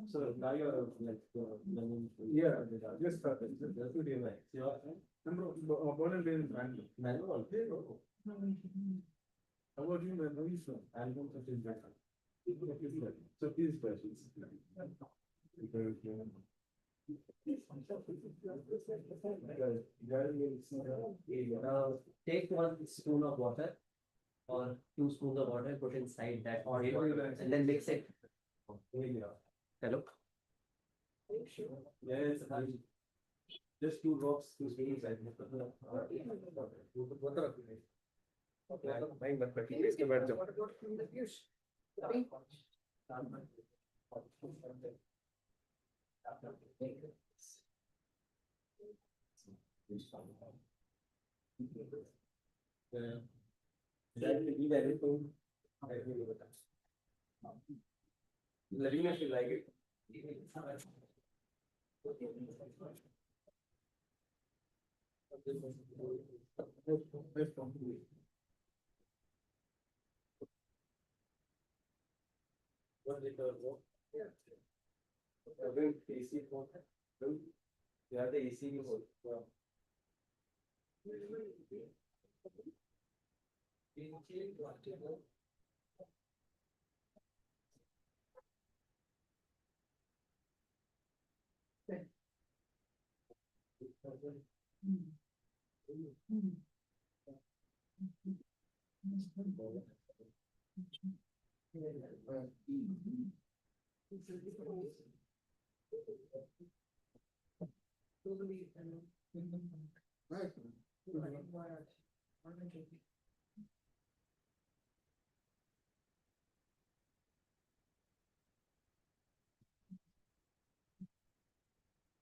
S4: So now you're like,
S8: Yeah, just started. Just 2 days. Number of born and raised in Bangalore.
S4: Manual.
S8: How about you, man? How are you from?
S4: I'm from Sachin Bhatta.
S8: So these questions.
S1: Take 1 spoon of water or 2 spoons of water, put inside that oil, and then mix it. Hello?
S4: Yes, just 2 drops, 2 spoons. Eat everything. Let me know if you like it. What is the AC phone? You have the AC phone.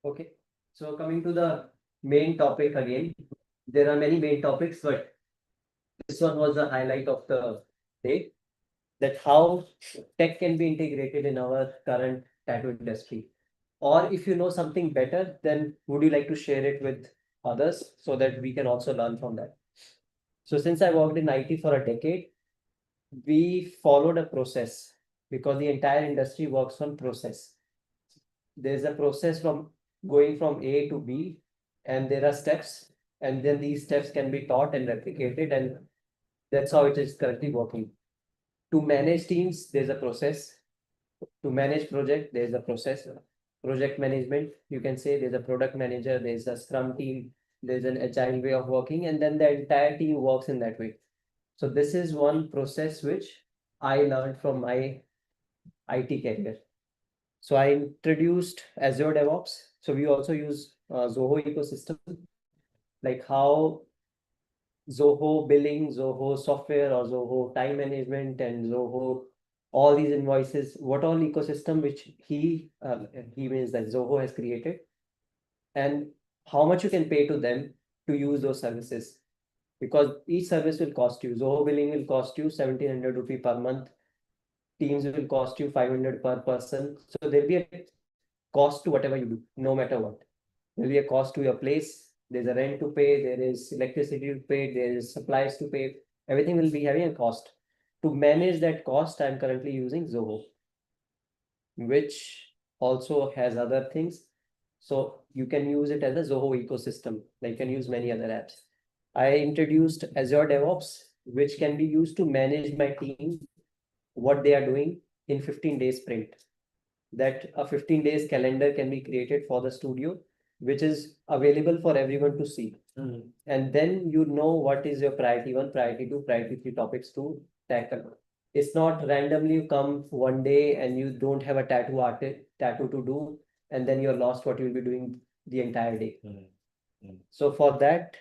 S1: Okay, so coming to the main topic again, there are many main topics, but this one was the highlight of the day, that how tech can be integrated in our current tattoo industry. Or if you know something better, then would you like to share it with others so that we can also learn from that? So since I worked in IT for a decade, we followed a process because the entire industry works on process. There's a process from going from A to B, and there are steps, and then these steps can be taught and replicated, and that's how it is currently working. To manage teams, there's a process. To manage project, there's a process. Project management, you can say there's a product manager, there's a scrum team, there's an agile way of working, and then the entire team works in that way. So this is one process which I learned from my IT career. So I introduced Azure DevOps. So we also use Zoho ecosystem, like how Zoho billing, Zoho software, or Zoho time management, and Zoho all these invoices, what all ecosystem which he means that Zoho has created, and how much you can pay to them to use those services, because each service will cost you. Zoho billing will cost you 1,700 rupee per month. Teams will cost you 500 per person. So there'll be a cost to whatever you do, no matter what. There'll be a cost to your place. There's a rent to pay. There is electricity to pay. There is supplies to pay. Everything will be having a cost. To manage that cost, I'm currently using Zoho, which also has other things. So you can use it as a Zoho ecosystem, like you can use many other apps. I introduced Azure DevOps, which can be used to manage my team, what they are doing in 15 days sprint. That a 15 days calendar can be created for the studio, which is available for everyone to see. And then you know what is your priority 1, priority 2, priority 3 topics to tackle. It's not randomly you come one day and you don't have a tattoo to do, and then you're lost what you'll be doing the entire day. So for that,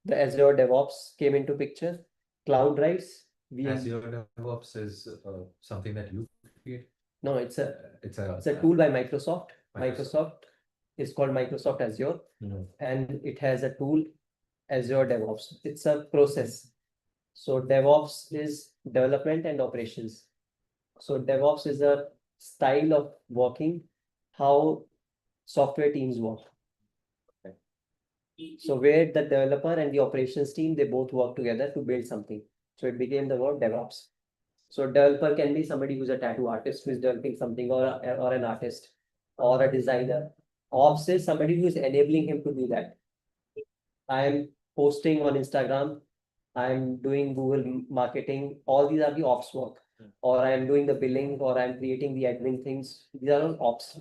S1: the Azure DevOps came into picture. Cloud Drives.
S3: Azure DevOps is something that you create.
S1: No, it's a
S3: It's a
S1: tool by Microsoft.
S3: Microsoft.
S1: Microsoft is called Microsoft Azure,
S3: Mhm.
S1: and it has a tool, Azure DevOps. It's a process. So DevOps is development and operations. So DevOps is a style of working, how software teams work. So where the developer and the operations team, they both work together to build something. So it became the word DevOps. So developer can be somebody who's a tattoo artist who is developing something, or an artist or a designer. Ops is somebody who is enabling him to do that. I am posting on Instagram, I'm doing Google marketing, all these are the ops work. Or I'm doing the billing, or I'm creating the admin things. These are all ops.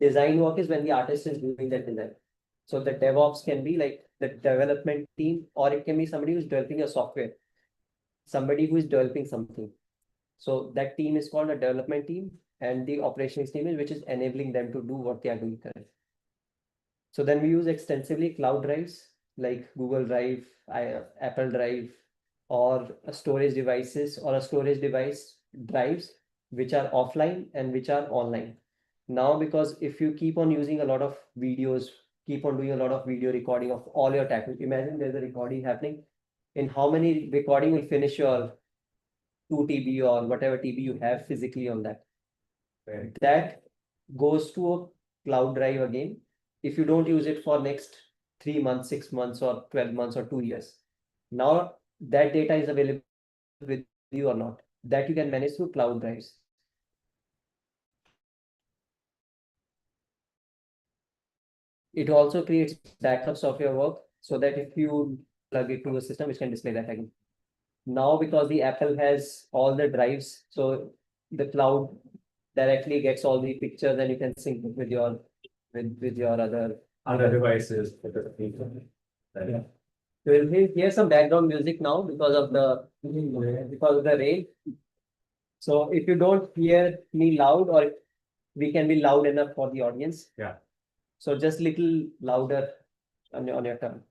S1: Design work is when the artist is doing that design. So the DevOps can be like the development team, or it can be somebody who's developing a software, somebody who is developing something. So that team is called a development team, and the operations team is which is enabling them to do what they are doing currently. So then we use extensively cloud drives like Google Drive, Apple Drive, or a storage devices or a storage device drives which are offline and which are online. Now, because if you keep on using a lot of videos, keep on doing a lot of video recording of all your tattoos, imagine there's a recording happening. In how many recording will finish your 2 TB or whatever TB you have physically on that? That goes to a cloud drive again. If you don't use it for next 3 months, 6 months, or 12 months, or 2 years, now that data is available with you or not, that you can manage through cloud drives. It also creates backups of your work so that if you plug it to a system, which can display that again. Now, because the Apple has all the drives, so the cloud directly gets all the pictures and you can sync it with your other devices. Yeah. We'll hear some background music now because of the rain. So if you don't hear me loud, or we can be loud enough for the audience. Yeah. So just little louder on your turn.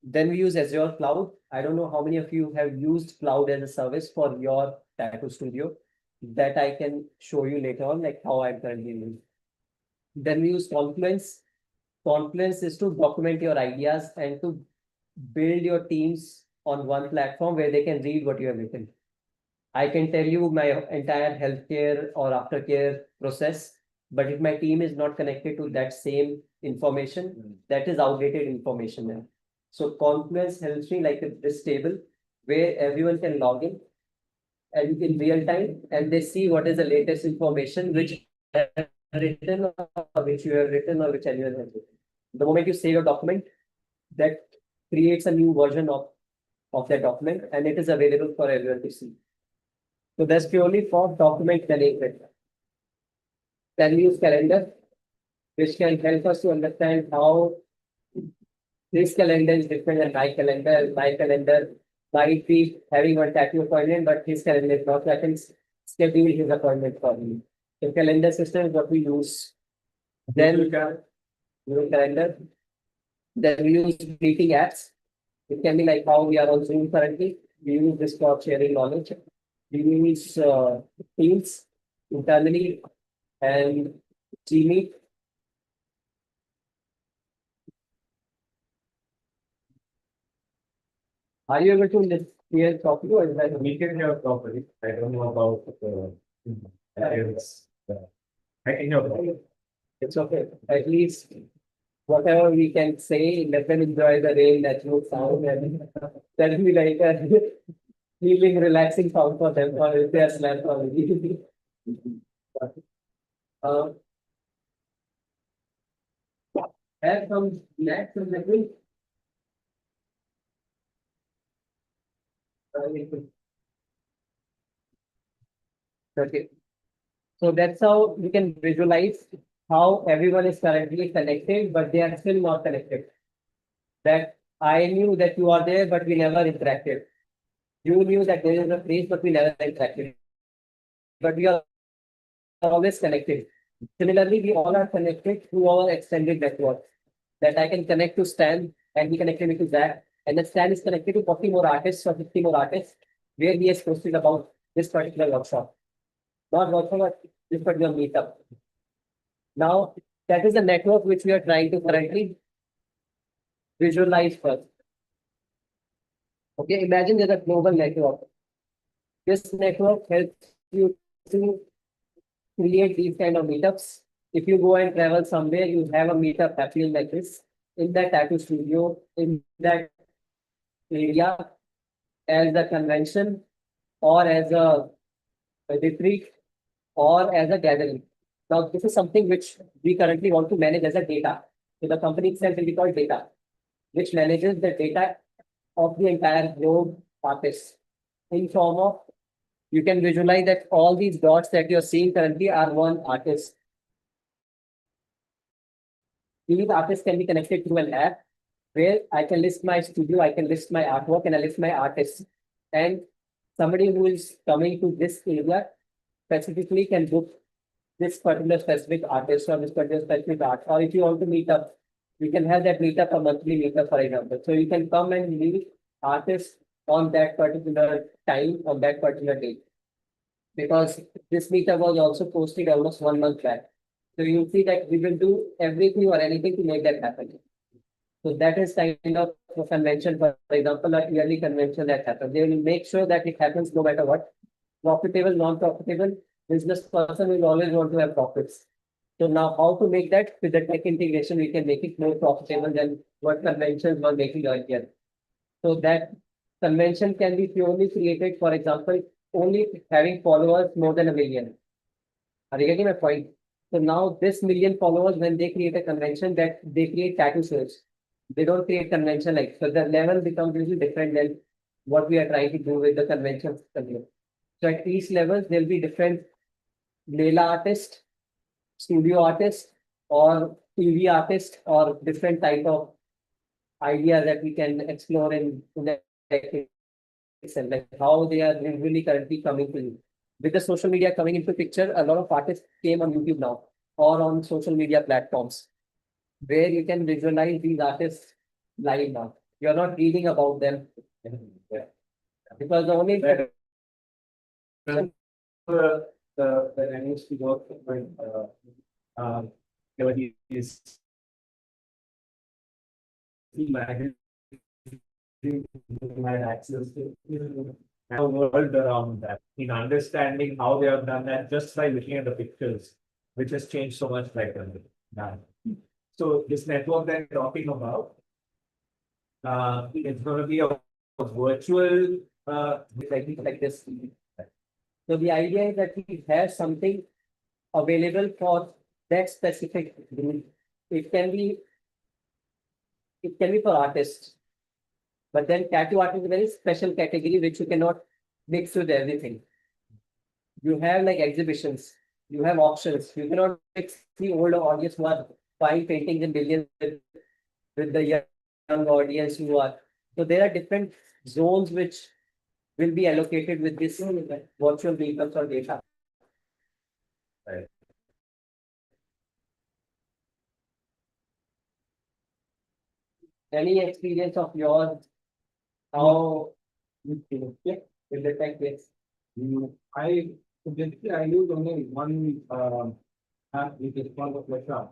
S1: Then we use Azure Cloud. I don't know how many of you have used cloud as a service for your tattoo studio. That I can show you later on, like how I'm currently using. Then we use Confluence. Confluence is to document your ideas and to build your teams on one platform where they can read what you have written. I can tell you my entire healthcare or aftercare process, but if my team is not connected to that same information, that is outdated information there. So Confluence helps me like this table where everyone can log in and in real time, and they see what is the latest information which I have written, or which you have written, or which anyone has written. The moment you save a document, that creates a new version of that document, and it is available for everyone to see. So that's purely for document management. Then we use calendar, which can help us to understand how this calendar is different than my calendar. My calendar might be having one tattoo appointment, but his calendar is not. So I can schedule his appointment for me. The calendar system is what we use. Then we can use calendar. Then we use meeting apps. It can be like how we are on Zoom currently. We use this for sharing knowledge. We use Teams internally and Gmeet. Are you able to hear properly, or is that we can hear properly? I don't know about I can hear properly. It's okay. At least whatever we can say, let them enjoy the rain, natural sound, and that will be like a healing, relaxing sound for them, or if they are slept already. Have some snacks in between. Okay. So that's how we can visualize how everyone is currently connected, but they are still not connected. That I knew that you are there, but we never interacted. You knew that there is a place, but we never interacted. But we are always connected. Similarly, we all are connected through our extended network. That I can connect to Stan, and he connected me to Zach, and then Stan is connected to 40 more artists or 50 more artists, where he has posted about this particular workshop. Not workshop, but this particular meetup. Now, that is the network which we are trying to currently visualize first.
S10: Okay, imagine there's a global network. This network helps you to create these kind of meetups. If you go and travel somewhere, you have a meetup happening like this in that tattoo studio, in that area, as a convention, or as a retreat, or as a gathering. Now, this is something which we currently want to manage as a data. So the company itself will be called data, which manages the data of the entire globe artists in form of, you can visualize that all these dots that you're seeing currently are one artist. These artists can be connected through an app where I can list my studio, I can list my artwork, and I list my artists. And somebody who is coming to this area specifically can book this particular specific artist or this particular specific art. Or if you want to meet up, you can have that meetup, a monthly meetup, for example. So you can come and meet artists on that particular time, on that particular date. Because this meetup was also posted almost 1 month back. So you see that we will do everything or anything to make that happen. So that is kind of a convention, for example, a yearly convention that happens. They will make sure that it happens no matter what. Profitable, non-profitable, business person will always want to have profits. So now how to make that with the tech integration, we can make it more profitable than what conventions were making earlier. So that convention can be purely created, for example, only having followers more than 1 million. Are you getting my point? So now this million followers, when they create a convention, that they create tattoo sales. They don't create convention like, so the level becomes really different than what we are trying to do with the convention system. So at each level, there'll be different Leela artist, studio artist, or TV artist, or different type of ideas that we can explore in the itself, like how they are really currently coming to you. With the social media coming into picture, a lot of artists came on YouTube now or on social media platforms where you can visualize these artists live now. You're not reading about them. Because the only
S9: The I used to work with is magazine had access to a world around that, in understanding how they have done that just by looking at the pictures, which has changed so much better now. So this network that you're talking about, it's going to be a virtual
S10: like this. So the idea is that we have something available for that specific group. It can be for artists, but then tattoo art is a very special category which you cannot mix with everything. You have like exhibitions, you have auctions. You cannot mix the old audience who are buying paintings in billions with the young audience who are. So there are different zones which will be allocated with this virtual vehicles or data.
S9: Right.
S10: Any experience of yours? How you feel? Yeah, with the tech base.
S4: I basically I use only one app which is called Flexa.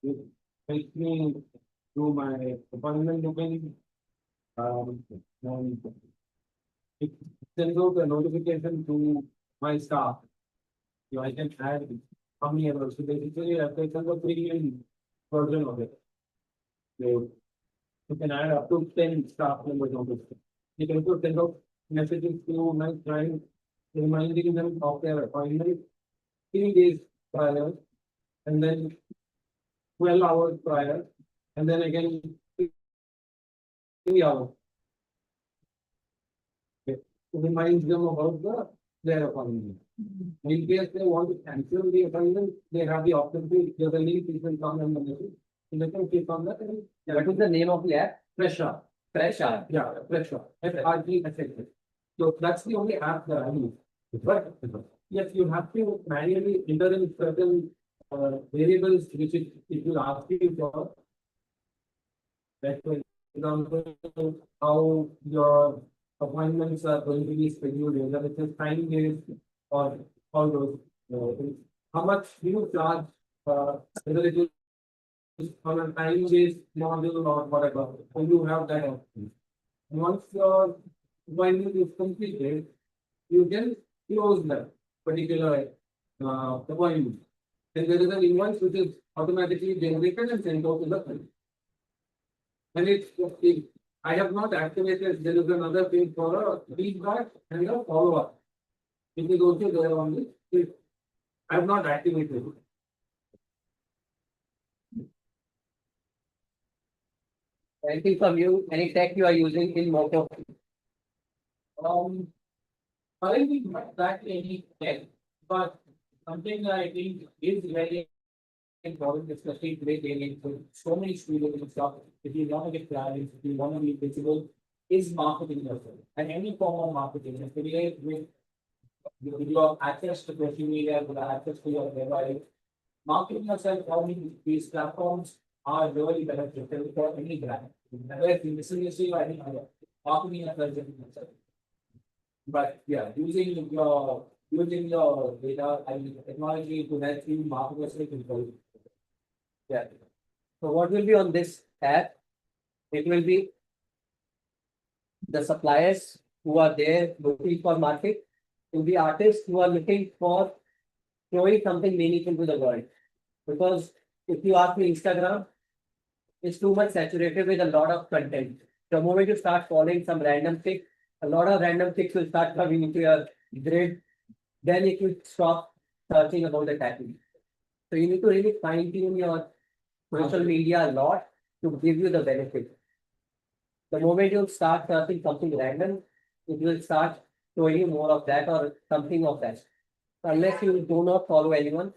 S4: It helps me do my appointment booking. And it sends out a notification to my staff. So I can add how many hours. So basically, I've taken the premium version of it. So you can add up to 10 staff members on this. You can also send out messages to my client, reminding them of their appointment 3 days prior, and then 12 hours prior, and then again 3 hours. Okay. To remind them about their appointment. In case they want to cancel the appointment, they have the option to, there's a link, you can come and message. So they can click on that. And
S10: What is the name of the app?
S4: Pressure.
S10: Pressure.
S4: Yeah, pressure. FRG. So that's the only app that I use. But yes, you have to manually enter in certain variables which it will ask you for. Like for example, how your appointments are going to be scheduled, whether it is time based or all those things. How much do you charge, whether it is on a time based model or whatever, so you have that option. Once your binding is completed, you can close that particular appointment. And there is an invoice which is automatically generated and sent out to the client. And if I have not activated, there is another thing for a feedback and a follow-up. It is also there on the if I have not activated it.
S10: Anything from you, any tech you are using in Moto?
S4: Currently not that any tech, but something that I think is very important, especially today, day and age, with so many studios and stuff. If you want to get clients, if you want to be visible, is marketing yourself and any form of marketing. And today, with your access to social media, with access to your website, marketing yourself on these platforms are really beneficial for any brand. Whether it's in this industry or any other, marketing yourself. But yeah, using your data and technology to help you market yourself is very.
S10: Yeah. So what will be on this app? It will be the suppliers who are there looking for market, to the artists who are looking for showing something meaningful to the world. Because if you ask me, Instagram is too much saturated with a lot of content. The moment you start following some random pic, a lot of random pics will start coming into your grid. Then it will stop searching about the tattoo. So you need to really fine tune your social media a lot to give you the benefit. The moment you start searching something random, it will start showing you more of that or something of that. Unless you do not follow anyone,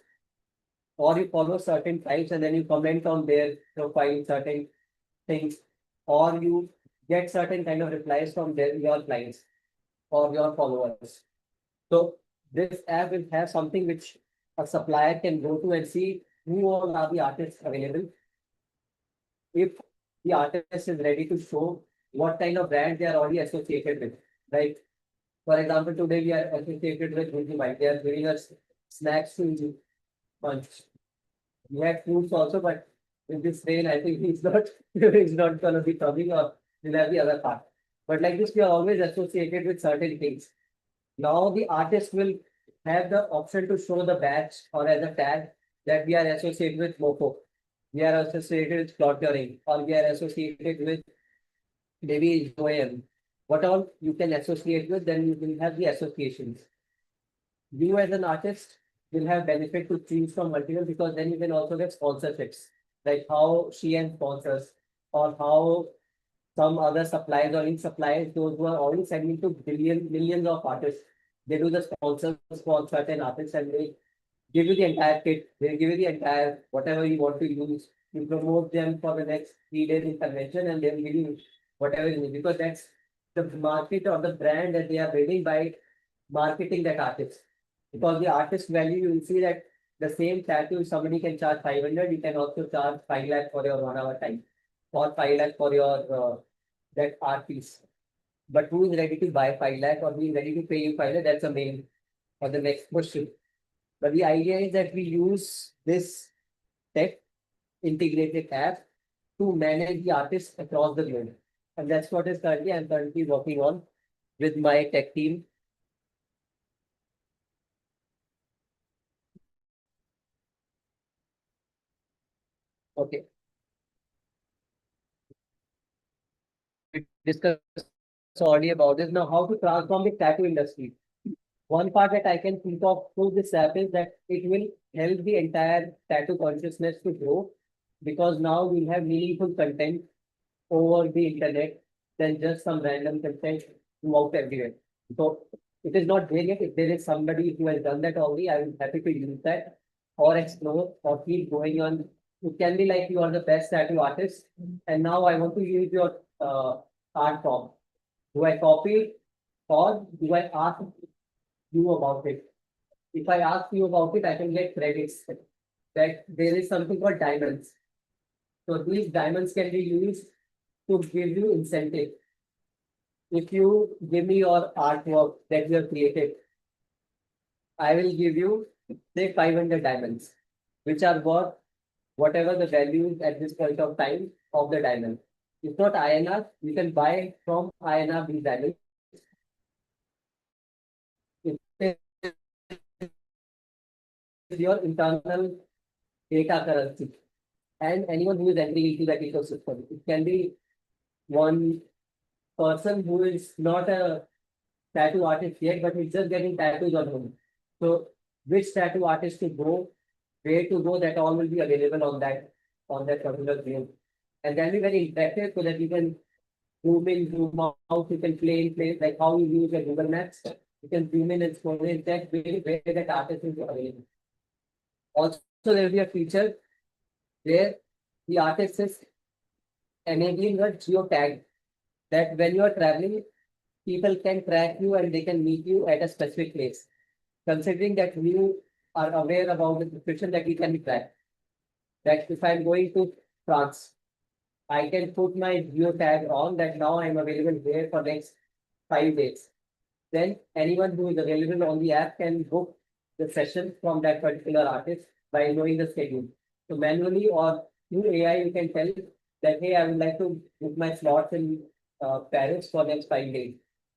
S10: or you follow certain tribes and then you comment on their profile, certain things, or you get certain kind of replies from your clients or your followers. So this app will have something which a supplier can go to and see who all are the artists available. If the artist is ready to show what kind of brand they are already associated with. Like, for example, today we are associated with Digimite. They are giving us snacks to munch. We had fruits also, but with this rain, I think it's not gonna be coming or we'll have the other part. But like this, we are always associated with certain things. Now the artist will have the option to show the badge or as a tag that we are associated with Mopo. We are associated with clottering, or we are associated with maybe Joel. What all you can associate with, then you will have the associations. You as an artist will have benefit to choose from multiple because then you can also get sponsorships, like how Shein sponsors or how some other suppliers or in suppliers, those who are already sending to millions of artists, they do the sponsors for certain artists and they give you the entire kit, they give you the entire whatever you want to use. You promote them for the next 3 days in convention and they'll give you whatever you need because that's the market or the brand that they are building by marketing that artist. Because the artist value, you will see that the same tattoo, somebody can charge 500, you can also charge 5 lakh for your 1 hour time or 5 lakh for your that art piece. But who is ready to buy 5 lakh or who is ready to pay you 5 lakh? That's a main or the next question. But the idea is that we use this tech integrated app to manage the artists across the globe. And that's what is I'm currently working on with my tech team. Okay. We discussed already about this. Now, how to transform the tattoo industry. One part that I can think of through this app is that it will help the entire tattoo consciousness to grow because now we'll have meaningful content over the internet than just some random content throughout everywhere. So it is not there yet. If there is somebody who has done that already, I am happy to use that or explore or keep going on. It can be like you are the best tattoo artist, and now I want to use your art form. Do I copy it or do I ask you about it? If I ask you about it, I can get credits. That there is something called diamonds. So these diamonds can be used to give you incentive. If you give me your artwork that you have created, I will give you say 500 diamonds, which are worth whatever the value is at this point of time of the diamond. If not INR, you can buy from INR these diamonds. It is your internal data currency. And anyone who is entering into that ecosystem, it can be one person who is not a tattoo artist yet, but he's just getting tattoos on him. So which tattoo artist to go, where to go, that all will be available on that particular game. And that'll be very interactive so that you can zoom in, zoom out, you can play in place, like how you use your Google Maps. You can zoom in and scroll in that way where that artist is available. Also, there will be a feature where the artist is enabling a geotag that when you are traveling, people can track you and they can meet you at a specific place. Considering that you are aware about the description that you can be tracked. That if I'm going to France, I can put my geotag on that now I'm available there for next 5 days. Then anyone who is available on the app can book the session from that particular artist by knowing the schedule. So manually or through AI, you can tell that, hey, I would like to book my slots in Paris for next 5 days.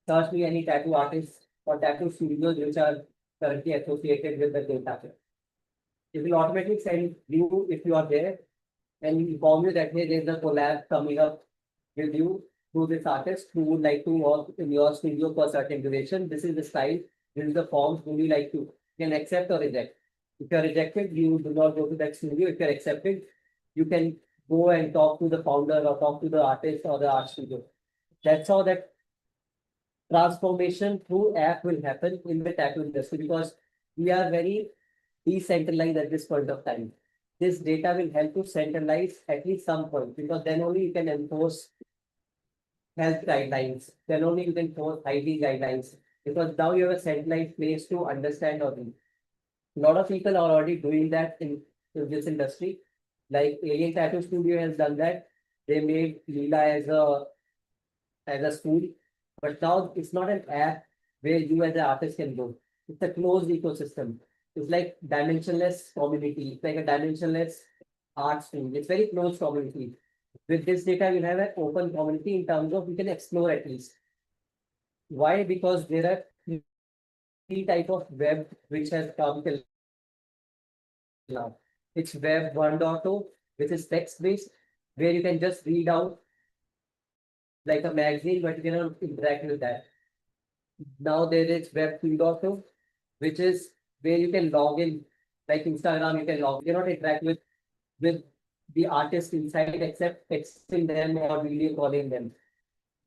S10: Search me any tattoo artists or tattoo studios which are currently associated with the data. It will automatically send you if you are there and inform you that hey, there's a collab coming up with you to this artist who would like to work in your studio for a certain duration. This is the style, this is the forms, would you like to? You can accept or reject. If you're rejected, you do not go to that studio. If you're accepted, you can go and talk to the founder or talk to the artist or the art studio. That's how that transformation through app will happen in the tattoo industry because we are very decentralized at this point of time. This data will help to centralize at least some point because then only you can enforce health guidelines, then only you can enforce hygiene guidelines because now you have a centralized place to understand or read. A lot of people are already doing that in this industry. Like Alien Tattoo Studio has done that. They made Leela as a school, but now it's not an app where you as an artist can go. It's a closed ecosystem. It's like dimensionless community. It's like a dimensionless art stream. It's very closed community. With this data, you have an open community in terms of you can explore at least. Why? Because there are three type of web which has come till now. It's web 1.0, which is text-based, where you can just read out like a magazine, but you cannot interact with that. Now there is web 2.0, which is where you can log in, like Instagram, you can log, you cannot interact with the artist inside except texting them or video calling them.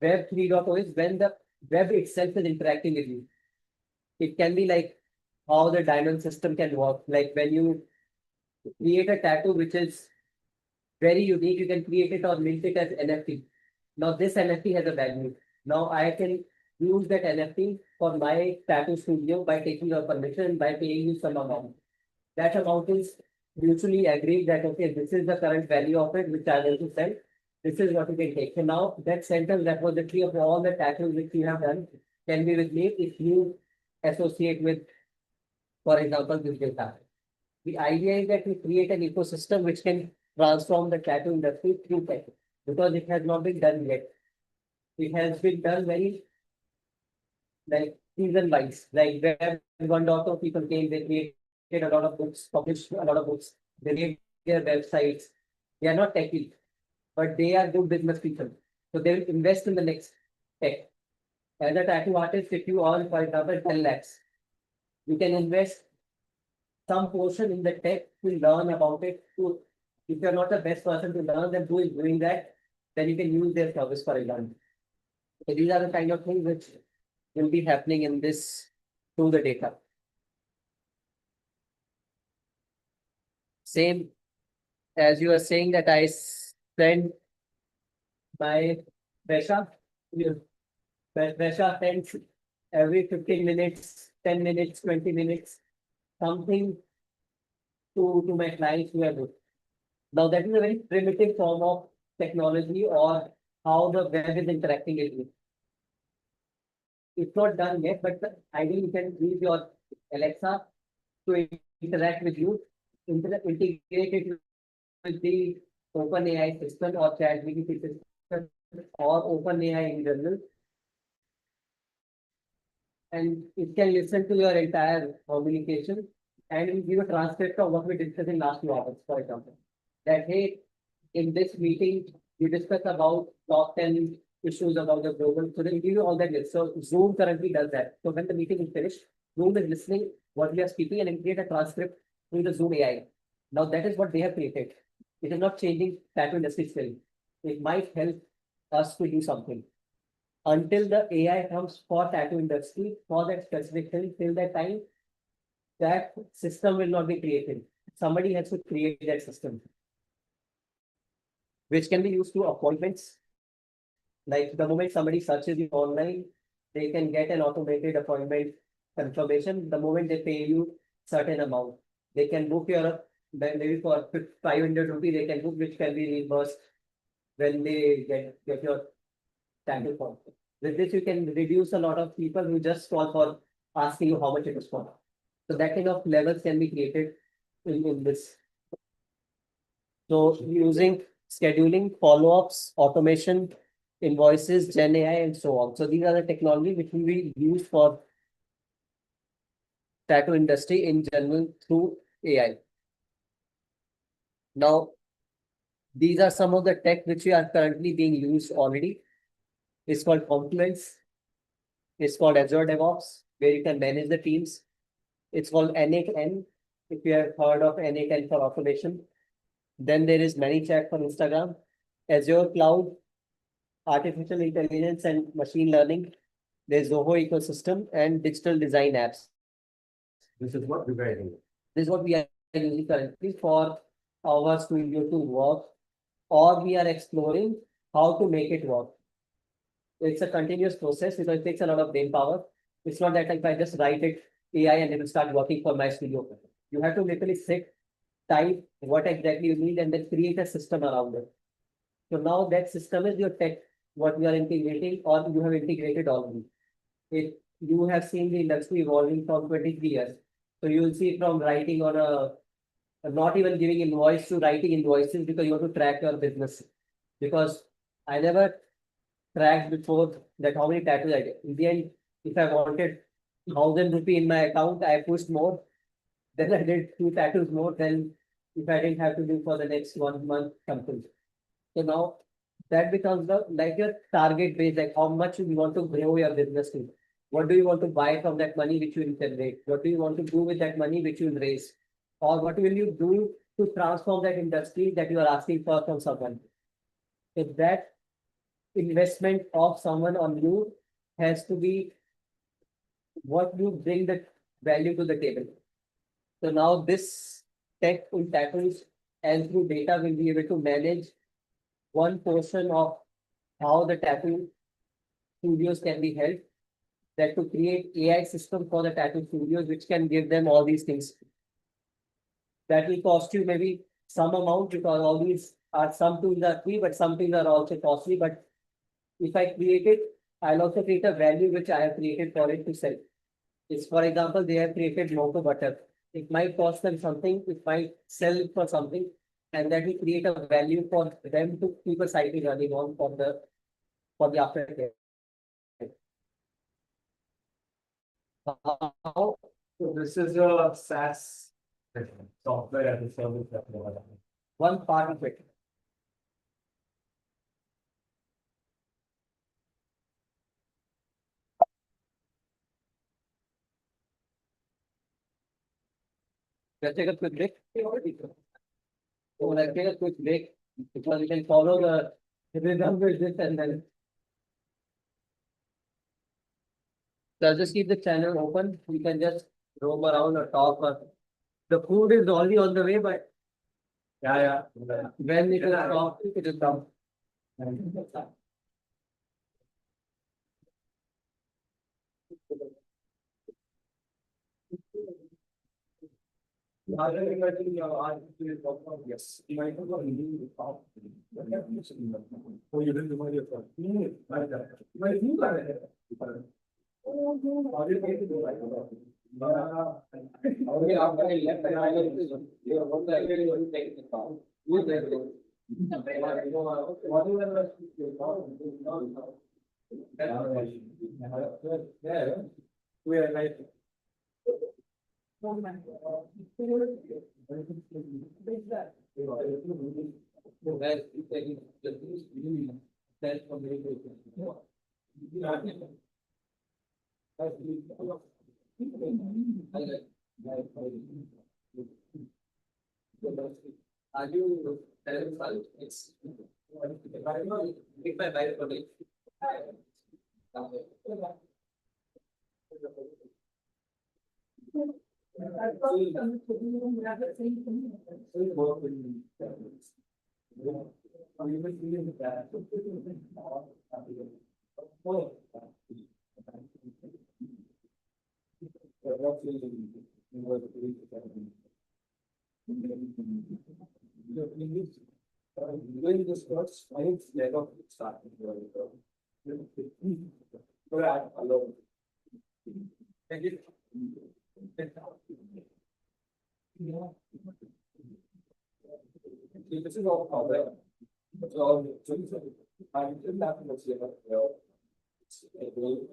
S10: Web 3.0 is when the web itself is interacting with you. It can be like how the diamond system can work. Like when you create a tattoo which is very unique, you can create it or mint it as NFT. Now this NFT has a value. Now I can use that NFT for my tattoo studio by taking your permission, by paying you some amount. That amount is mutually agreed that okay, this is the current value of it, which I will to sell. This is what you can take. So now that sentence repository of all the tattoos which you have done can be with me if you associate with, for example, this data. The idea is that we create an ecosystem which can transform the tattoo industry through tech because it has not been done yet. It has been done very like season wise, like where 1.0 people came, they created a lot of books, published a lot of books, they made their websites. They are not techy, but they are good business people. So they will invest in the next tech. As a tattoo artist, if you earn, for example, 10 lakhs, you can invest some portion in the tech to learn about it. To, if you're not the best person to learn, then who is doing that? Then you can use their service for example. So these are the kind of things which will be happening in this through the data. Same as you are saying that I send my Vesha, Vesha sends every 15 minutes, 10 minutes, 20 minutes, something to my clients who are good. Now that is a very primitive form of technology or how the web is interacting with you. It's not done yet, but ideally you can use your Alexa to interact with you, integrate it with the OpenAI system or ChatGPT system or OpenAI in general. And it can listen to your entire communication and it will give a transcript of what we discussed in last 2 hours, for example. That, hey, in this meeting, we discussed about top 10 issues about the global. So they'll give you all that list. So Zoom currently does that. So when the meeting is finished, Zoom is listening what we are speaking and it create a transcript through the Zoom AI. Now that is what they have created. It is not changing tattoo industry still. It might help us to do something. Until the AI comes for tattoo industry, for that specific thing, till that time, that system will not be created. Somebody has to create that system, which can be used to appointments. Like the moment somebody searches you online, they can get an automated appointment confirmation. The moment they pay you certain amount, they can book your, maybe for 500 rupees, they can book, which can be reimbursed when they get your tattoo form. With this, you can reduce a lot of people who just call for asking you how much it is for. So that kind of levels can be created in this. So using scheduling, follow-ups, automation, invoices, Gen AI, and so on. So these are the technology which will be used for tattoo industry in general through AI. Now, these are some of the tech which are currently being used already. It's called Confluence. It's called Azure DevOps, where you can manage the teams. It's called N8N, if you have heard of N8N for automation. Then there is ManyChat for Instagram, Azure Cloud, artificial intelligence and machine learning. There's Zoho ecosystem and digital design apps.
S4: This is what we are doing.
S10: This is what we are using currently for our studio to work, or we are exploring how to make it work. It's a continuous process because it takes a lot of brain power. It's not that if I just write it AI and it will start working for my studio. You have to literally sit, type what exactly you need, and then create a system around it. So now that system is your tech, what you are integrating, or you have integrated already. If you have seen the industry evolving from 23 years, so you will see from writing on not even giving invoice to writing invoices because you have to track your business. Because I never tracked before that how many tattoos I did. In the end, if I wanted 1,000 rupee in my account, I pushed more. Then I did 2 tattoos more than if I didn't have to do for the next 1 month something. So now that becomes the like your target base, like how much you want to grow your business to. What do you want to buy from that money which you will generate? What do you want to do with that money which you will raise? Or what will you do to transform that industry that you are asking for from someone? If that investment of someone on you has to be what you bring the value to the table. So now this tech in tattoos and through data will be able to manage one portion of how the tattoo studios can be held, that to create AI system for the tattoo studios, which can give them all these things. That will cost you maybe some amount because all these are some tools are free, but some things are also costly. But if I create it, I'll also create a value which I have created for it to sell. It's for example, they have created loco butter. It might cost them something, it might sell for something, and that will create a value for them to keep a cycle running on for the aftercare. How
S9: So this is a SaaS software as a service that we are having.
S10: one part of it. Let's take a quick break. So let's take a quick break because we can follow the rhythm with this and then. So I'll just keep the channel open. We can just roam around or talk. Or the food is already on the way, but
S9: Yeah.
S10: when it will stop, it will come.
S9: Yes. Oh, you didn't remind yourself.
S10: Only after I left, I was
S4: We are like. Are you terrified? It's. If I buy it for me. Doing this first, I think never started. Alone. Thank you. This is all covered. It's all. I didn't have to see it. It's a really.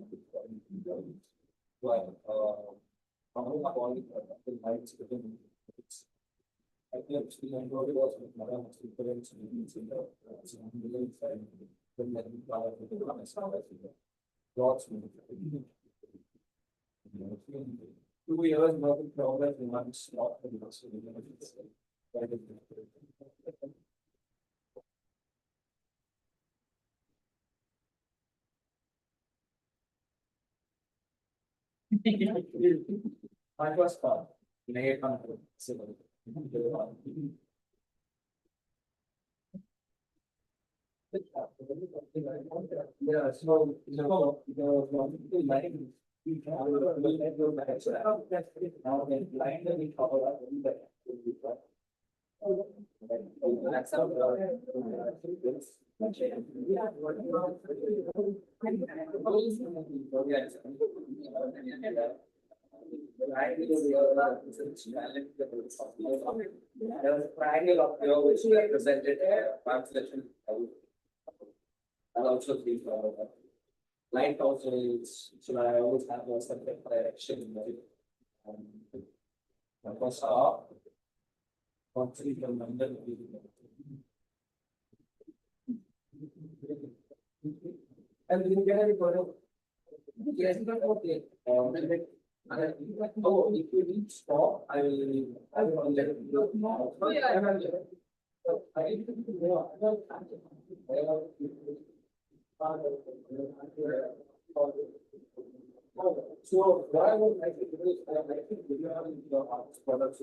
S4: But, I'm not only the lights within. I think it's the only was with my own experience in the side. When I didn't buy it, lots of 2 years worth of progress in one slot. My first part. Yeah, so the line. There was a triangle of your which represented translation. And also the light also is, so I always have a separate direction. First star. Actually, from London. And we get a photo. Yes, but okay. Oh, if you need stop, I will let you know. Oh, yeah, I will. So what I would like to do is I like to video your products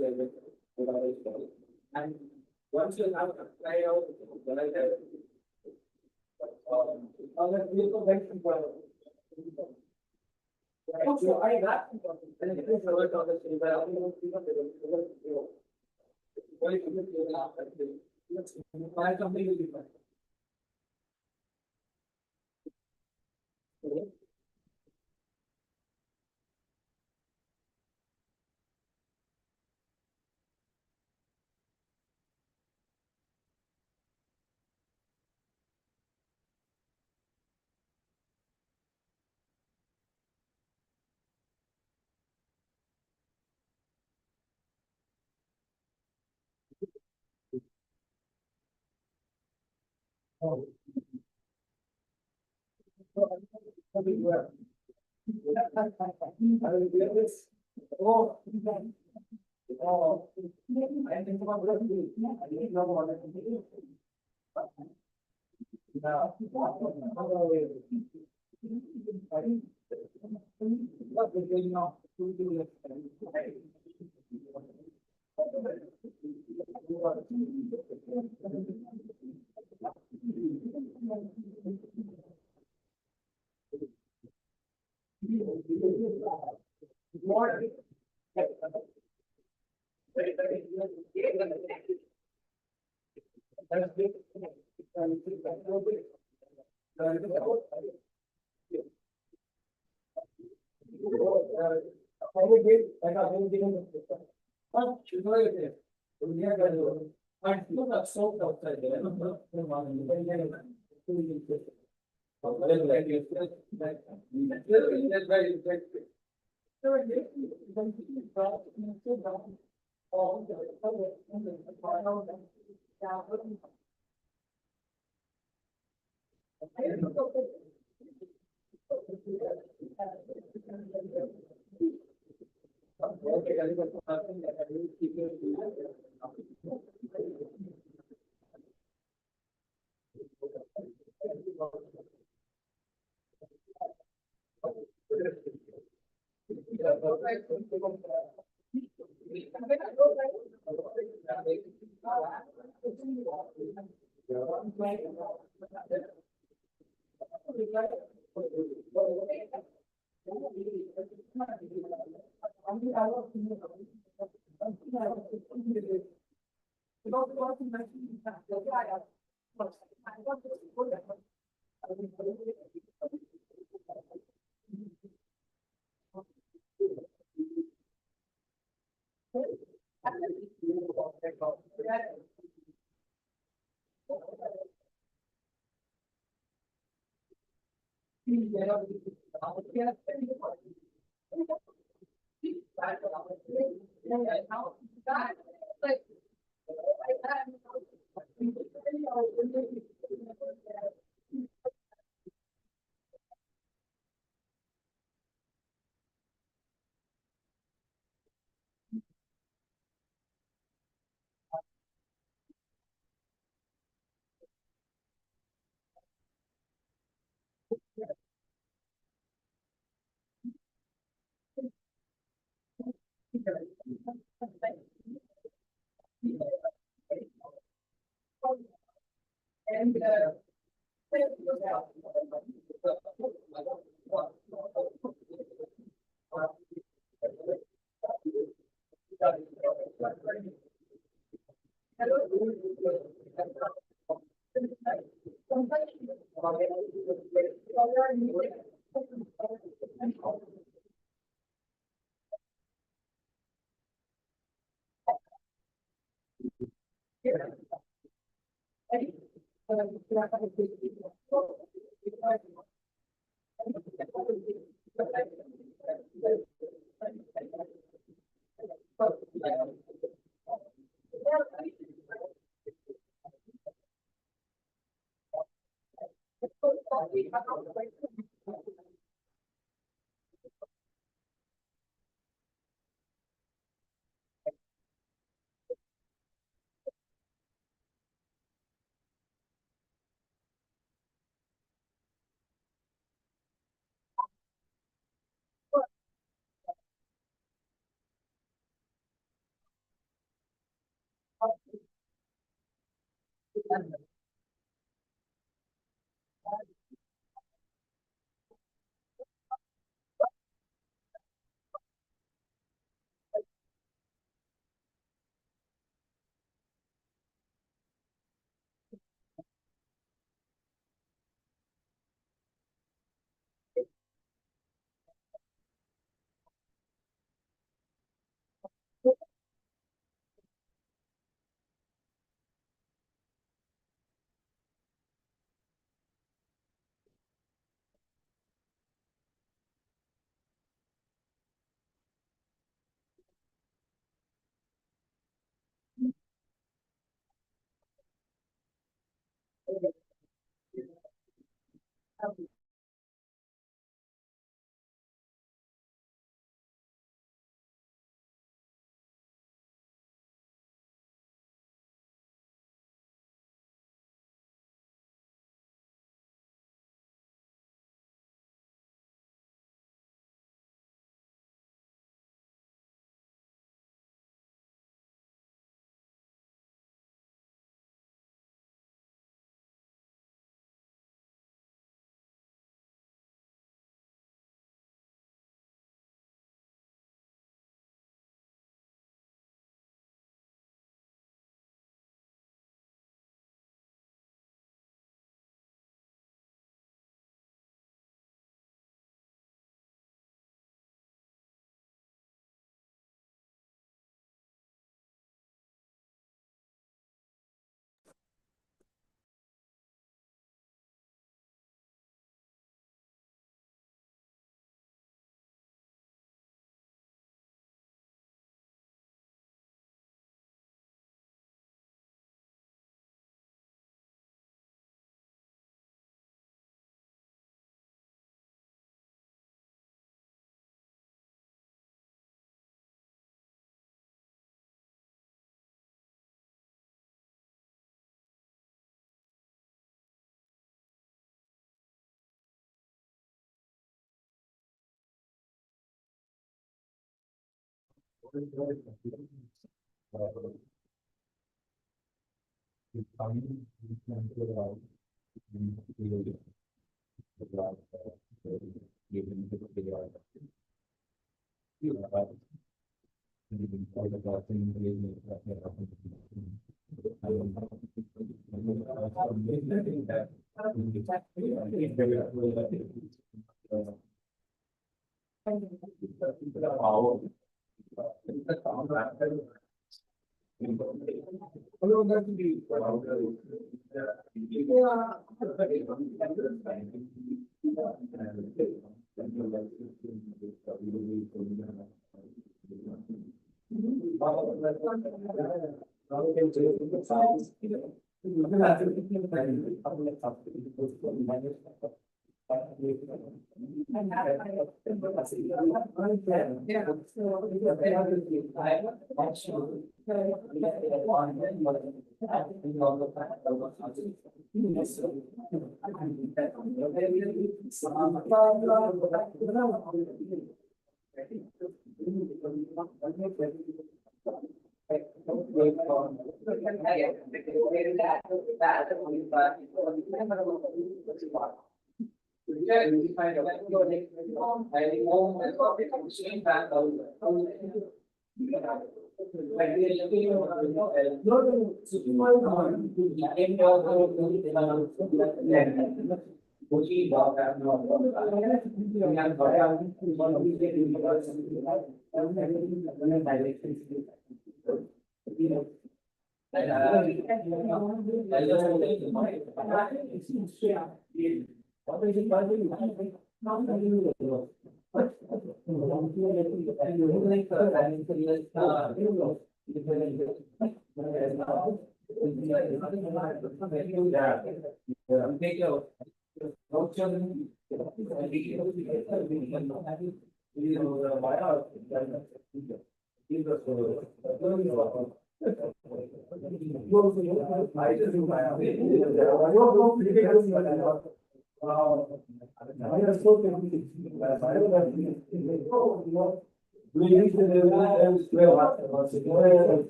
S4: and once you have tried out what I have, so I got and it is over on the table. My company will be fine. Oh. Oh, I think about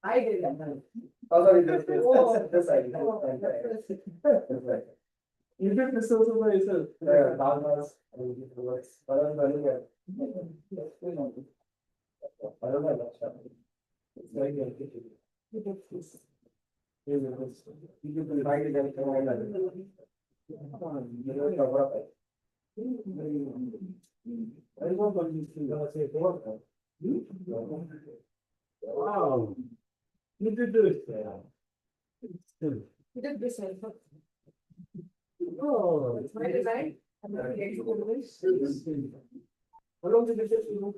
S10: I did. You did this also by yourself. It's very good. You can write it and come wow. You did this.
S5: You did this.
S10: Oh,
S5: It's my design.
S10: how long did it take you?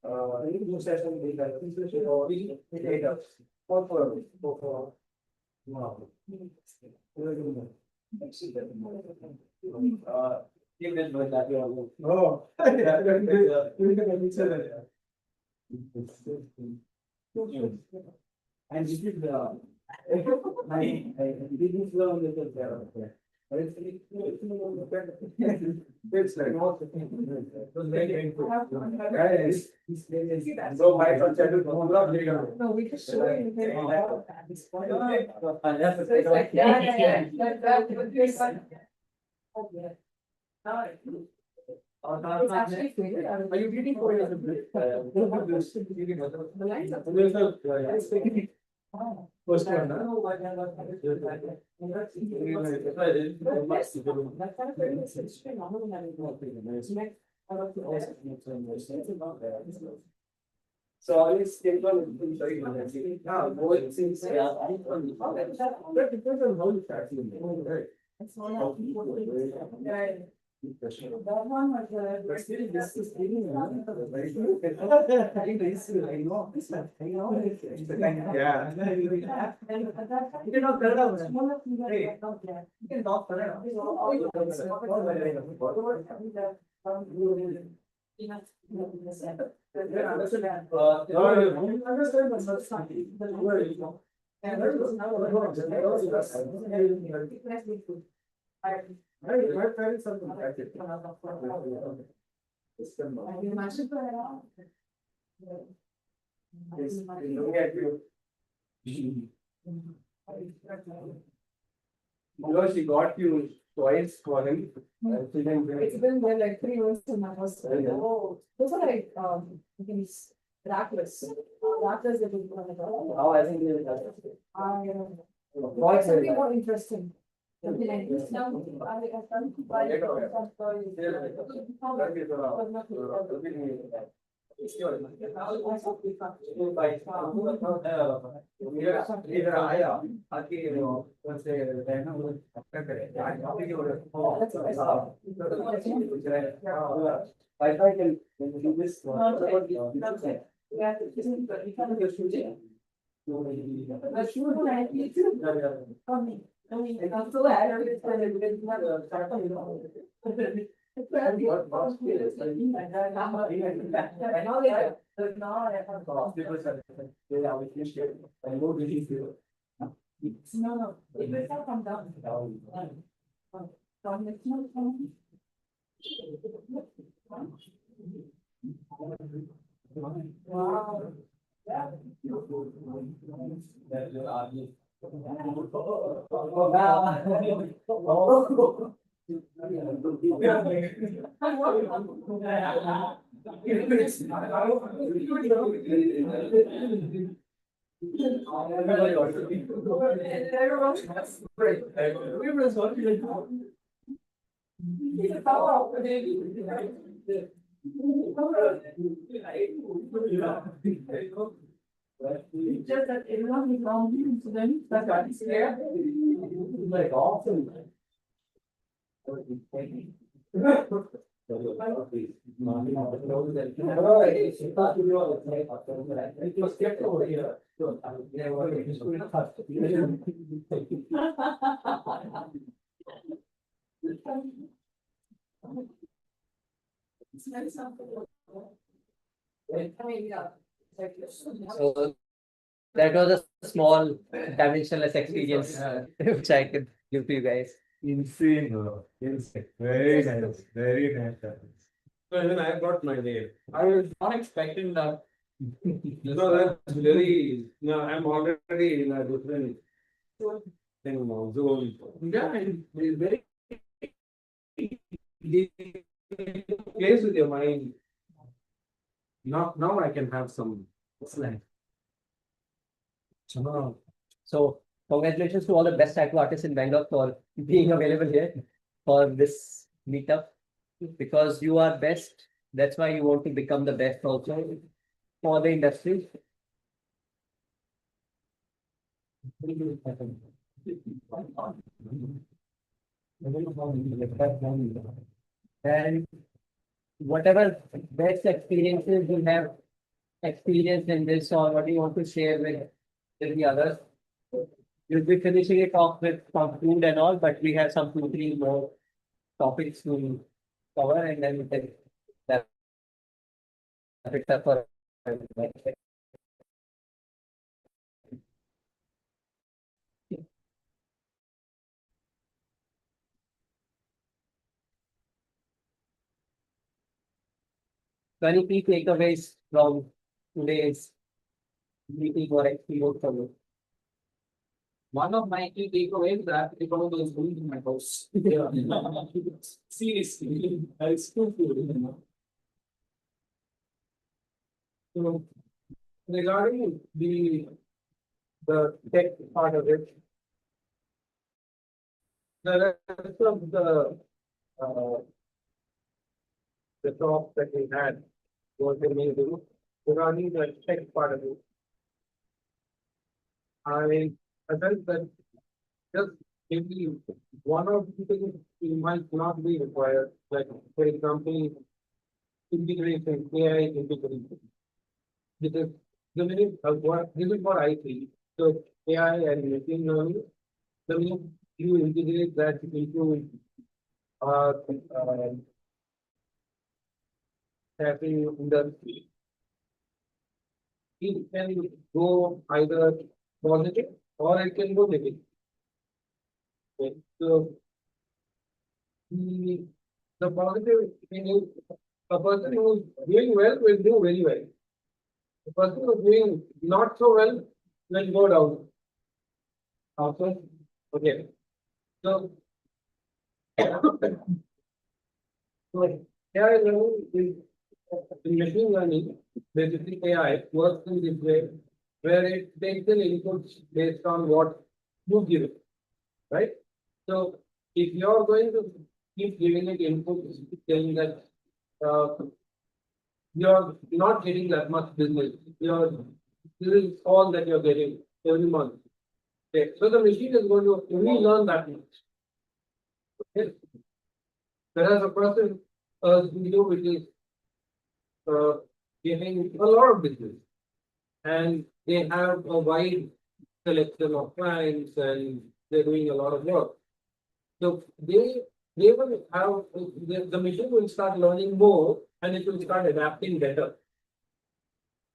S10: You session, 8 hours. For wow. You did with that. Oh, and this is my business loan is there. It's like so my
S5: No, we just show you. It's actually faded.
S10: Are you reading for your first one? So I will stay on since that depends on how you start feeling, right? That one was this is yeah. You cannot turn out. You cannot turn out. Because she got you twice for him.
S5: It's been there like 3 years in my house. Oh, those are like these rackless. Rackless that we put on the door.
S10: Oh, I think you
S5: Something more interesting. Something like this.
S10: Wi-Fi can do this.
S5: Yeah, I mean, I'm so happy it's kind of been no, it will not come down. Wow. It's just that everyone is around you, so then that's why it's there.
S10: Like awesome.
S1: So that was a small dimensionless experience which I could give to you guys.
S9: Insane, bro. Insane. Very nice. Very nice.
S4: When I got my name,
S6: I was not expecting that.
S4: no, that's very, no, I'm already in a different thing now, zone.
S6: Yeah, and it's very
S4: Plays with your mind. Now I can have some.
S6: excellent.
S10: So congratulations to all the best tattoo artists in Bangalore for being available here for this meetup. Because you are best, that's why you want to become the best also for the industry. And whatever best experiences you have experienced in this, or what you want to share with the others. You'll be finishing it off with some food and all, but we have some 2, 3 more topics to cover, and then we can wrap it up for. 20 key takeaways from today's meeting or experience from you.
S6: One of my key takeaways that if I was going to my house. Yeah. Seriously, it's too cool.
S4: So regarding the tech part of it, the rest of uh, the talk that we had was amazing. Regarding the tech part of it, I felt that just maybe one or two things might not be required, like for example, integration, AI integration. Because the minute this is what I see. So AI and machine learning, the minute you integrate that into tapping industry, it can go either positive or it can go negative. Okay. So the positive thing is a person who is doing well will do very well. The person who is doing not so well will go down. Also, okay. So, AI learning is in machine learning, basically AI works in this way where it takes an inputs based on what you give it, right? So if you're going to keep giving it inputs saying that you're not getting that much business, this is all that you're getting every month. Okay. So the machine is going to only learn that much. Okay. Whereas a person which is getting a lot of business and they have a wide selection of clients and they're doing a lot of work. So they will have the machine will start learning more and it will start adapting better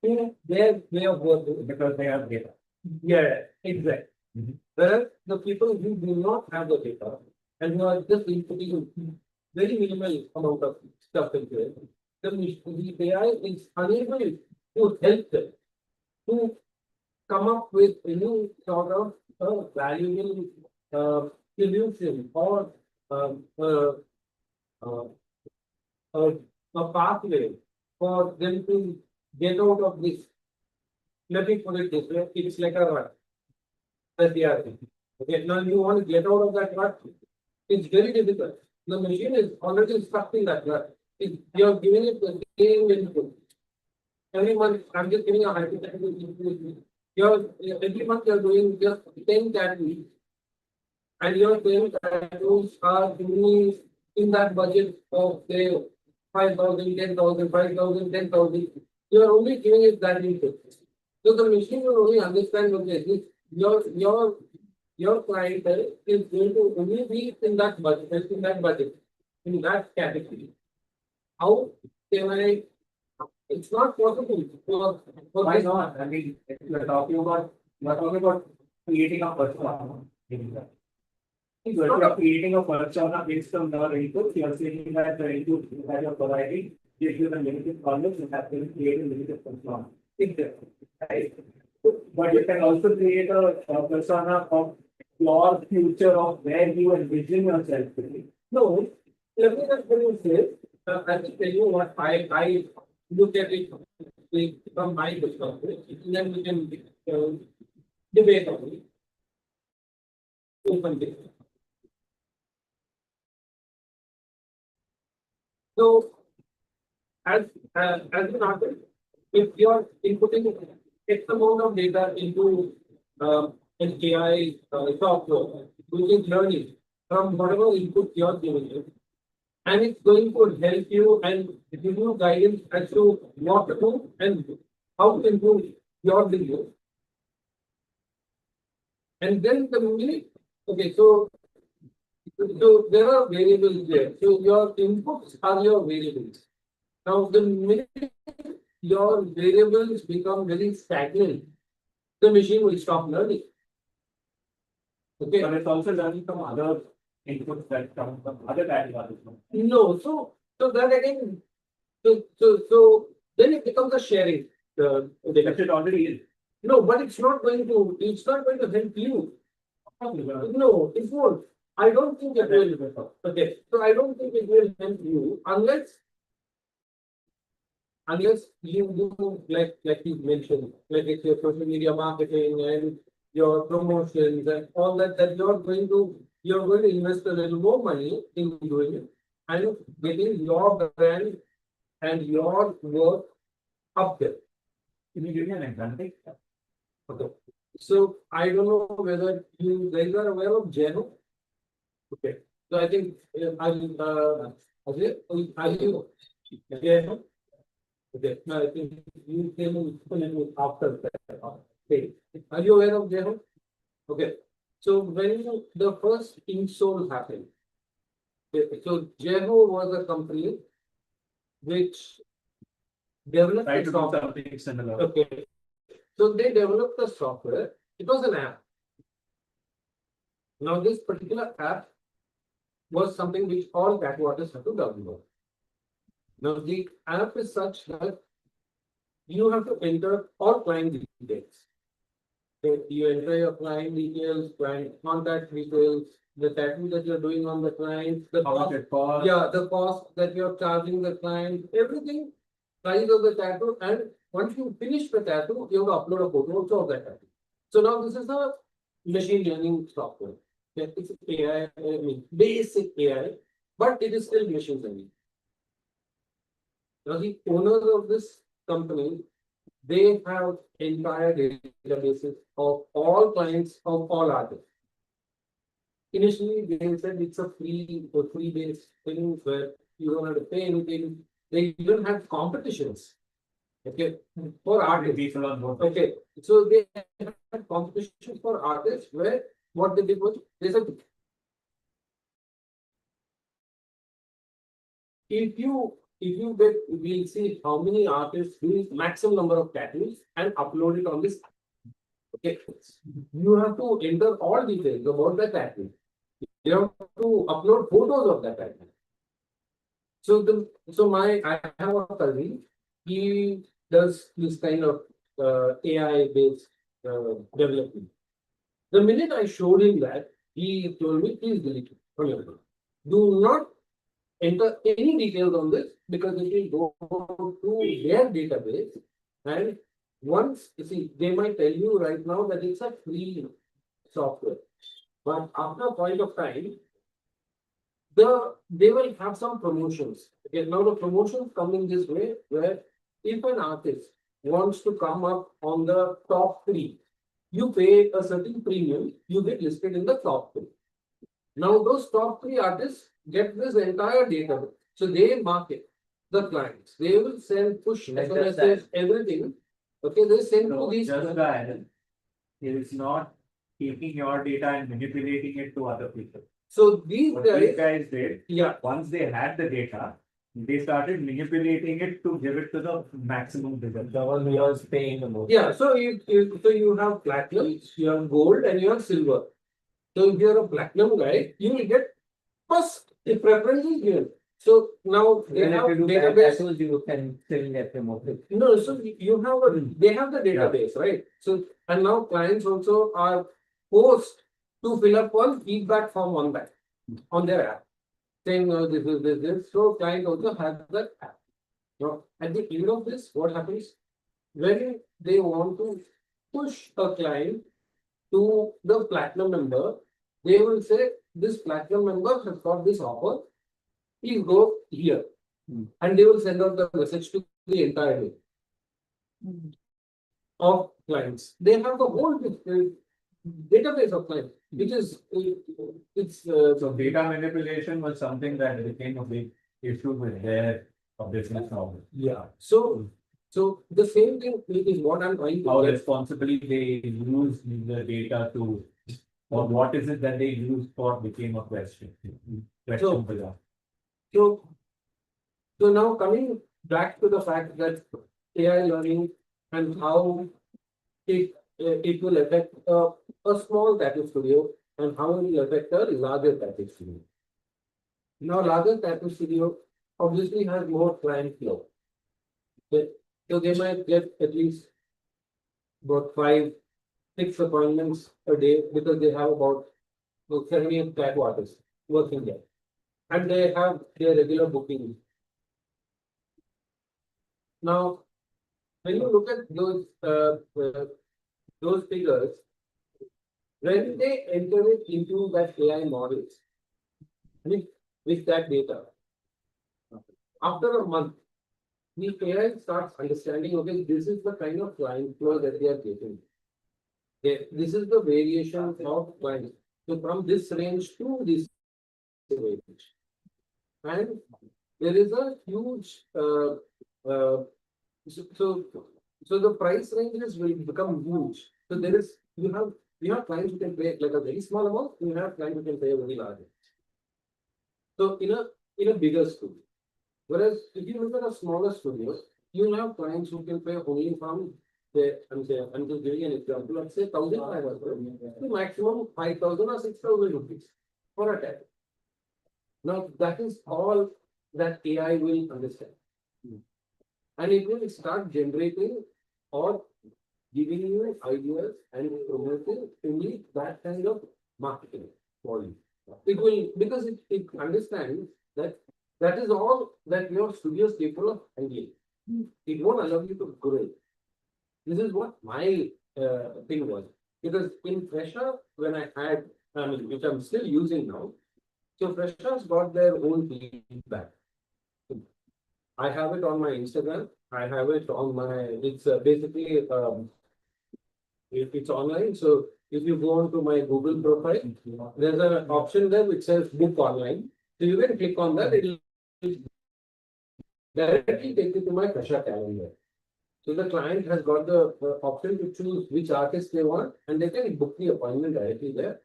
S4: to their way of working.
S9: Because they have data.
S4: Yeah, exactly. Whereas the people who do not have the data and who are just inputting very minimal amount of stuff into it, the AI is unable to help them to come up with any sort of valuable solution or um, uh, uh, a pathway for them to get out of this. Let me put it this way: it's like a rut that they are in. Okay, now you want to get out of that rut. It's very difficult. The machine is already stuck in that rut. You're giving it the same input. Every month, I'm just giving a hypothetical input. Every month you're doing just 10 categories. And your 10 categories are only in that budget of say 5,000, 10,000, 5,000, 10,000. You're only giving it that input. So the machine will only understand what this is. Your client is going to only be in that budget, in that category. How can I? It's not possible for
S9: Why not? I mean, if you're talking about creating a persona. If you're creating a persona based on your inputs, you're saying that the input that you're providing If you have limited columns, you have to create a limited persona. Right? But you can also create a persona of your future of where you envision yourself to be.
S4: No, let me just tell you this. I will tell you what I look at it from my perspective. Then we can debate on it. Open debate. So, as an artist, if you're inputting X amount of data into an AI software, which is learning from whatever input you're giving it, and it's going to help you and give you guidance as to what to do and how to improve your video. And then the minute, okay, so there are variables there. So your inputs are your variables. Now the minute your variables become very stagnant, the machine will stop learning. Okay.
S9: But it's also learning from other inputs that come from other categories.
S4: No, so that again, so then it becomes a sharing.
S9: That it already is.
S4: No, but it's not going to help you. No, it won't. I don't think it will. Okay, so I don't think it will help you unless you do like you mentioned, like it's your social media marketing and your promotions and all that you're going to invest a little more money in doing it and getting your brand and your work up there.
S9: Can you give me an example?
S4: Okay. So I don't know whether you guys are aware of Jeno. Okay. So I think are you Jeno? Okay. No, I think you came in after that. Okay. Are you aware of Jeno? Okay. So when the first InSole happened, okay, so Jeno was a company which developed
S9: Try
S4: a
S9: to do
S4: software.
S9: something similar.
S4: Okay. So they developed a software. It was an app. Now this particular app was something which all tattoo artists have to download. Now the app is such that you have to enter all client details. So you enter your client details, client contact details, the tattoo that you're doing on the client, the
S9: How much it costs.
S4: yeah, the cost that you're charging the client, everything, price of the tattoo, and once you finish the tattoo, you have to upload a photo also of that tattoo. So now this is a machine learning software. Okay, it's AI, I mean basic AI, but it is still machine learning. Now the owners of this company, they have entire databases of all clients of all artists. Initially, they said it's a free-based thing where you don't have to pay anything. They even have competitions. Okay, for artists. Okay, so they had competition for artists where what they did was they said if you get, we'll see how many artists do maximum number of tattoos and upload it on this. Okay, you have to enter all details about the tattoo. You have to upload photos of that tattoo. So I have a cousin. He does this kind of AI based development. The minute I showed him that, he told me, please delete it from your phone. Do not enter any details on this because it will go to their database. And once, you see, they might tell you right now that it's a free software. But after a point of time, they will have some promotions. Okay, now the promotions come in this way where if an artist wants to come up on the top 3, you pay a certain premium, you get listed in the top 3. Now those top 3 artists get this entire data. So they market the clients. They will send push SMSs, everything. Okay, they send to these.
S9: Just that it is not taking your data and manipulating it to other people.
S4: So these
S9: What
S4: guys,
S9: these guys did,
S4: yeah,
S9: once they had the data, they started manipulating it to give it to the maximum result. The one who was paying the most.
S4: yeah. So you have platinum, you have gold, and you have silver. So if you're a platinum guy, you will get first the preference is given. So now they
S10: Even if
S4: have
S10: you do bad
S4: database.
S10: tattoos, you can still get promoted.
S4: No, so you have they have the database, right? So, and now clients also are forced to fill up one feedback form on their app, saying, this is this. So client also has that app. Now, at the end of this, what happens? When they want to push a client to the platinum member, they will say, this platinum member has got this offer, please go here. And they will send out the message to the entire day of clients. They have the whole database of clients, which is it's
S9: So data manipulation was something that became a big issue with their business model.
S4: yeah. So the same thing is what I'm trying to
S9: How
S4: get.
S9: responsibly they use the data to, or what is it that they use for became a question.
S4: So-
S9: for that.
S4: So now coming back to the fact that AI learning and how it will affect a small tattoo studio and how it will affect a larger tattoo studio. Now, larger tattoo studio obviously has more client flow. So they might get at least about 5-6 appointments a day because they have about 70 tattoo artists working there. And they have their regular bookings. Now, when you look at those figures, when they enter it into that AI models, with that data, after a month, the AI starts understanding, okay, this is the kind of client flow that they are getting. This is the variation of clients. So from this range to this range. And there is a huge so the price ranges will become huge. So there is you have clients who can pay like a very small amount, you have clients who can pay a very large amount. So in a bigger studio. Whereas if you look at a smaller studio, you have clients who can pay only from I'm just giving an example, let's say 1,500 to maximum 5,000 or 6,000 rupees for a tattoo. Now that is all that AI will understand. And it will start generating or giving you ideas and promoting only that kind of marketing for you. It will, because it understands that is all that your studio is capable of handling. It won't allow you to grow. This is what my thing was. Because in Fresher, when I had, which I'm still using now, so Fresher's got their own feedback. I have it on my Instagram. I have it on my, it's basically, it's online. So if you go onto my Google profile, there's an option there which says book online. So you can click on that. It will directly take you to my Fresher calendar. So the client has got the option to choose which artist they want and they can book the appointment directly there.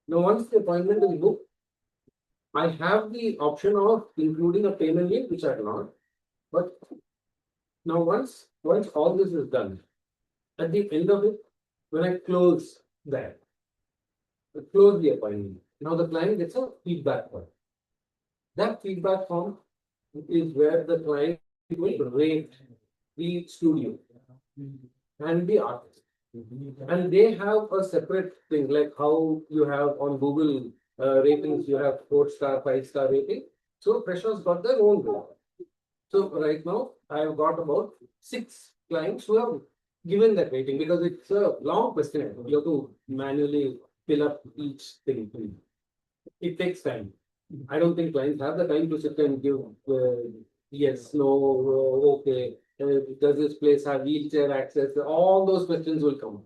S4: Now, once the appointment is booked, I have the option of including a payment link, which I not. But now once all this is done, at the end of it, when I close that, I close the appointment. Now the client gets a feedback form. That feedback form is where the client will rate the studio and the artist. And they have a separate thing, like how you have on Google ratings, you have 4-star, 5-star rating. So Fresher's got their own rating. So right now, I've got about 6 clients who have given that rating because it's a long questionnaire. You have to manually fill up each thing. It takes time. I don't think clients have the time to sit and give yes, no, okay. Does this place have wheelchair access? All those questions will come.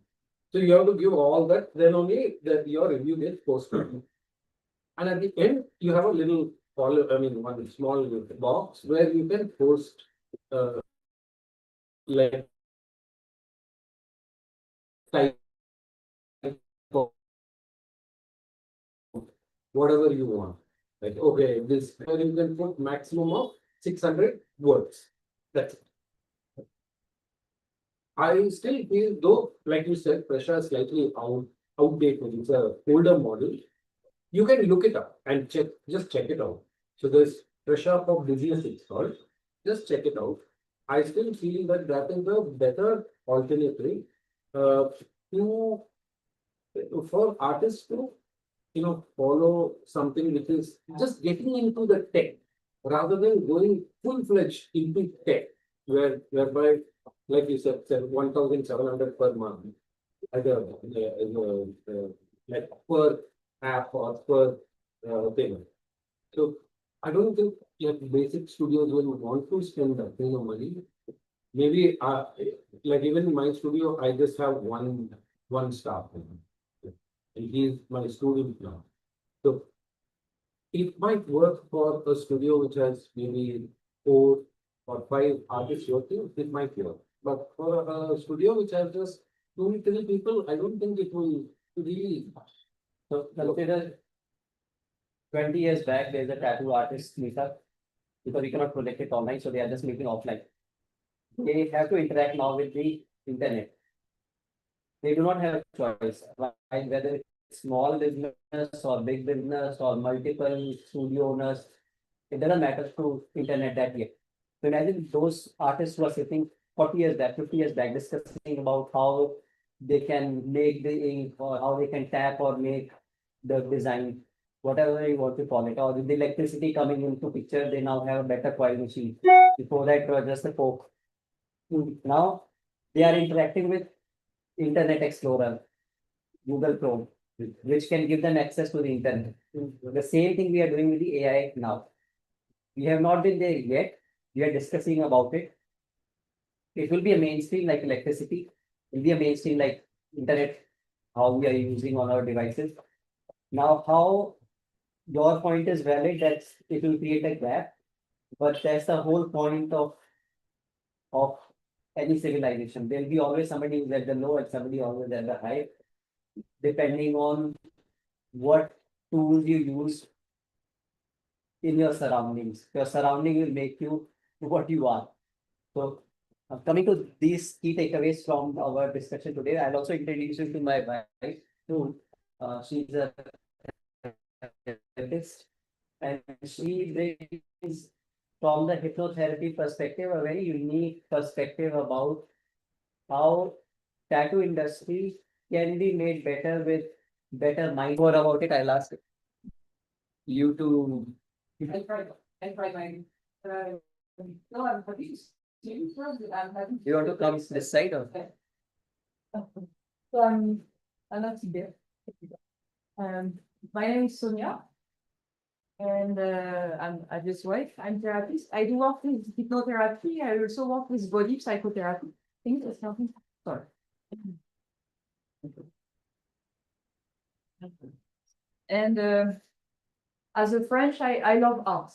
S4: So you have to give all that, then only that your review gets posted. And at the end, you have a little one small box where you can post like type of whatever you want. Like, okay, this where you can put maximum of 600 words. That's it. I still feel though, like you said, Fresher is slightly outdated. It's a older model. You can look it up and check it out. So there's Fresh Up of Business it's called. Just check it out. I still feel that that is a better alternative to for artists to follow something which is just getting into the tech rather than going full-fledged into tech, whereby, like you said 1,700 per month, either like per app or per payment. So I don't think basic studios will want to spend that kind of money. Maybe like even in my studio, I just have one staff, and he's my student now. So it might work for a studio which has maybe 4 or 5 artists working, it might work. But for a studio which has just 2 or 3 people, I don't think it will really.
S10: So consider 20 years back, there's a tattoo artist meetup because we cannot project it online, so they are just meeting offline. They have to interact now with the internet. They do not have a choice, right? Whether it's small business or big business or multiple studio owners, it doesn't matter to internet that yet. So imagine those artists who are sitting 40 years back, 50 years back, discussing about how they can make the ink or how they can tap or make the design, whatever you want to call it, or with the electricity coming into picture, they now have a better coil machine. Before that, it was just a fork. Now they are interacting with Internet Explorer, Google Chrome, which can give them access to the internet. The same thing we are doing with the AI now. We have not been there yet. We are discussing about it. It will be a mainstream like electricity. It will be a mainstream like internet, how we are using on our devices. Now, how your point is valid, that it will create a gap, but that's the whole point of any civilization. There'll be always somebody who's at the low and somebody always at the high, depending on what tools you use in your surroundings. Your surrounding will make you what you are. So, coming to these key takeaways from our discussion today, I'll also introduce you to my wife, too. She's a therapist, and she brings, from the hypnotherapy perspective, a very unique perspective about how tattoo industry can be made better with better mind. More about it, I'll ask you to.
S5: No, I'm happy.
S10: You want to come this side or?
S5: So I'm not there. My name is Sonia. And I'm his wife. I'm therapist. I do work with hypnotherapy. I also work with body psychotherapy. I think that's nothing. Sorry. And as a French, I love art.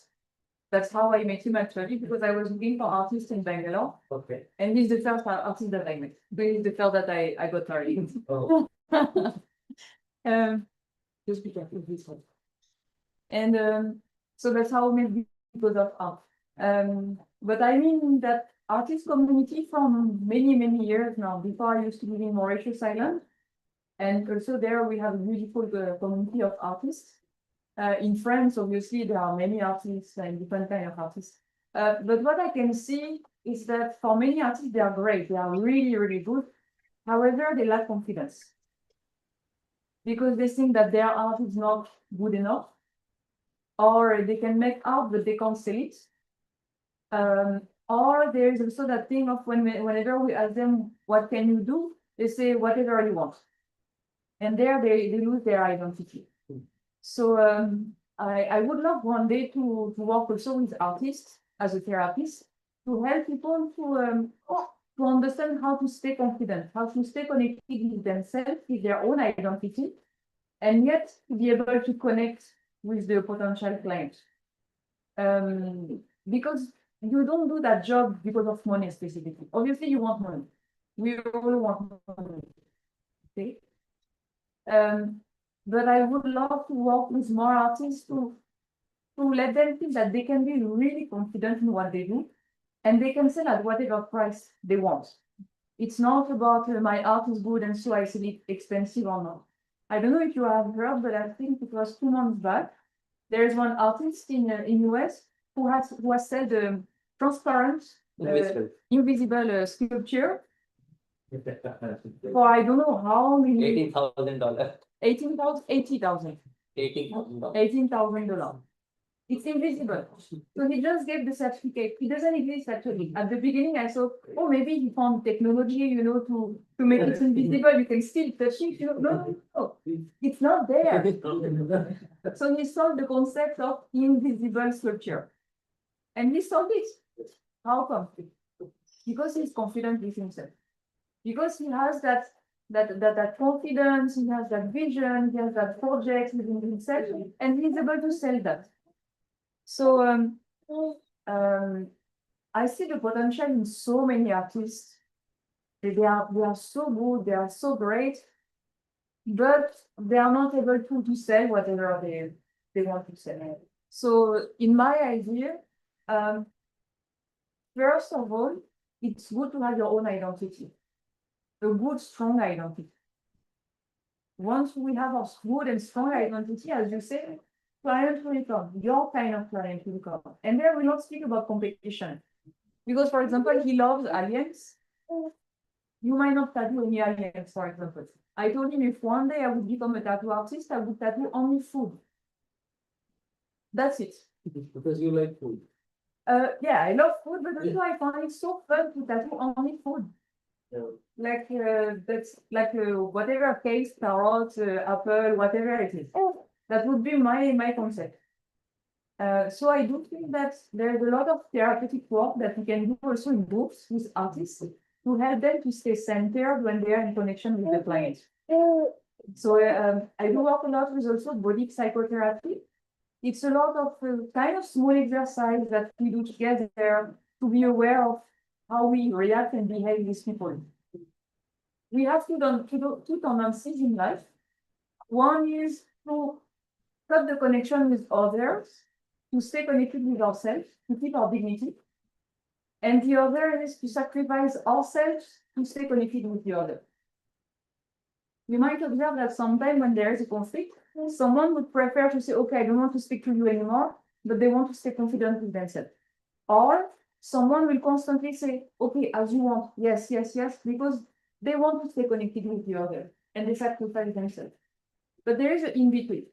S5: That's how I met him actually, because I was looking for artists in Bangalore.
S10: Okay.
S5: And he's the first artist that I met. But he's the first that I got married.
S10: Oh.
S5: Just be careful with this one. And so that's how we met because of art. But I mean that artist community from many years now. Before I used to live in Mauritius Island. And also there we have a beautiful community of artists. In France, obviously, there are many artists and different kind of artists. But what I can see is that for many artists, they are great. They are really good. However, they lack confidence. Because they think that their art is not good enough. Or they can make art, but they can't sell it. Or there is also that thing of whenever we ask them, what can you do? They say, whatever you want. And there they lose their identity. So I would love one day to work also with artists as a therapist to help people to understand how to stay confident, how to stay connected with themselves, with their own identity, and yet to be able to connect with the potential client. Because you don't do that job because of money specifically. Obviously, you want money. We all want money. Okay. But I would love to work with more artists to let them feel that they can be really confident in what they do, and they can sell at whatever price they want. It's not about my art is good and so I sell it expensive or not. I don't know if you have heard, but I think it was 2 months back. There is one artist in US
S11: who has said transparent, invisible sculpture for I don't know how many.
S10: $18,000.
S11: 18,000, 80,000.
S10: $18,000.
S11: $18,000. It's invisible. So he just gave the certificate. It doesn't exist actually. At the beginning, I thought, oh, maybe he found technology, you know, to make it invisible. You can still touch it. You know, no, it's not there. So he solved the concept of invisible sculpture. And he solved it. How come? Because he's confident with himself. Because he has that confidence, he has that vision, he has that project within himself, and he's able to sell that. So I see the potential in so many artists. They are so good, they are so great, but they are not able to sell whatever they want to sell. So in my idea, first of all, it's good to have your own identity, a good, strong identity. Once we have a good and strong identity, as you say, client will come, your kind of client will come. And there we don't speak about competition. Because, for example, he loves aliens. You might not tattoo any aliens, for example. I told him if one day I would become a tattoo artist, I would tattoo only food. That's it.
S4: Because you like food.
S11: Yeah, I love food, but also I find it so fun to tattoo only food.
S4: Yeah.
S11: Like that's like whatever case, carrot, apple, whatever it is. That would be my concept. So I do think that there's a lot of therapeutic work that we can do also in groups with artists to help them to stay centered when they are in connection with the client. So I do work a lot with also body psychotherapy. It's a lot of kind of small exercise that we do together to be aware of how we react and behave with people. We have two tendencies in life. One is to cut the connection with others, to stay connected with ourselves, to keep our dignity. And the other is to sacrifice ourselves to stay connected with the other. You might observe that sometimes when there is a conflict, someone would prefer to say, okay, I don't want to speak to you anymore, but they want to stay confident with themselves. Or someone will constantly say, okay, as you want, yes, yes, yes, because they want to stay connected with the other and they sacrifice themselves. But there is an in-between.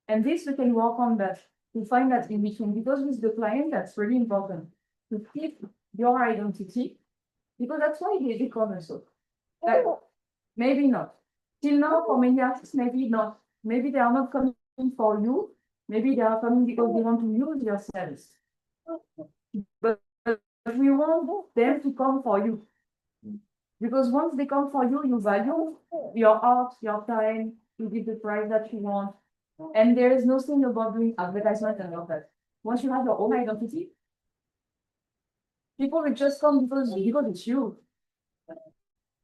S11: And this we can work on that, to find that in-between, because with the client, that's really important, to keep your identity, because that's why they come so. Maybe not. Till now, for many artists, maybe not. Maybe they are not coming for you. Maybe they are coming because they want to use your service. But we want them to come for you. Because once they come for you, you value your art, your time, you give the price that you want. And there is nothing about doing advertisement and all that. Once you have your own identity, people will just come because it's you.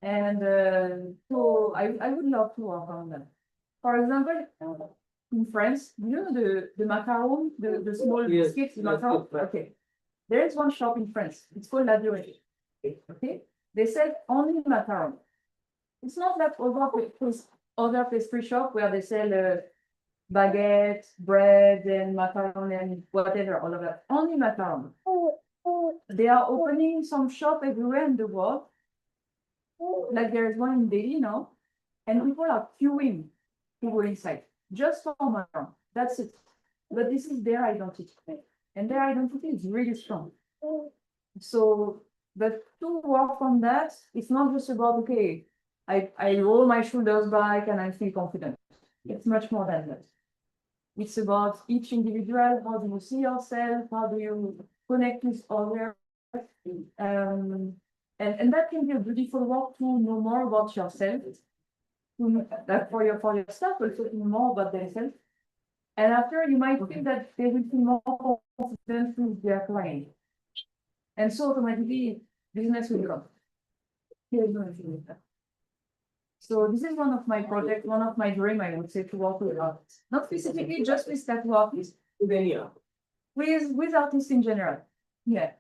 S11: And so I would love to work on that. For example, in France, you know the macaron, the small biscuits, macaron? Okay. There is one shop in France. It's called La Durée. Okay. They sell only macaron. It's not like other pastry shop where they sell baguette, bread, and macaron and whatever, all of that. Only macaron. They are opening some shop everywhere in the world. Like there is one in Delhi now, and people are queuing to go inside just for macaron. That's it. But this is their identity, and their identity is really strong. So, but to work on that, it's not just about okay, I roll my shoulders back and I feel confident. It's much more than that. It's about each individual. How do you see yourself? How do you connect with others? And that can be a beautiful work to know more about yourself, for your staff, also to know more about themselves. And after, you might feel that they will feel more confident with their client. And so automatically, business will come. So this is one of my projects, one of my dreams, I would say, to work with artists. Not specifically just with tattoo artists, with artists in general. Yeah.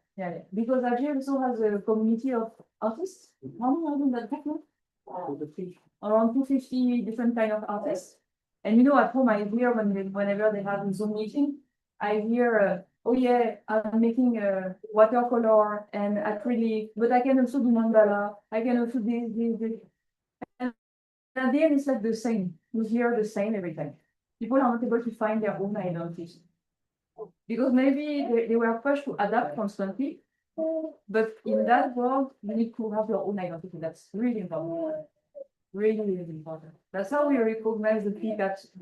S11: Because Alger also has a community of artists. How many are that now? Around 250 different kind of artists. And you know, at home I hear whenever they have a Zoom meeting, I hear, oh yeah, I'm making a watercolor and acrylic, but I can also do mandala. I can also do this. And at the end, it's like the same. You hear the same every time. People are not able to find their own identity. Because maybe they were pushed to adapt constantly. But in that world, you need to have your own identity. That's really important. Really, really important. That's how we recognize the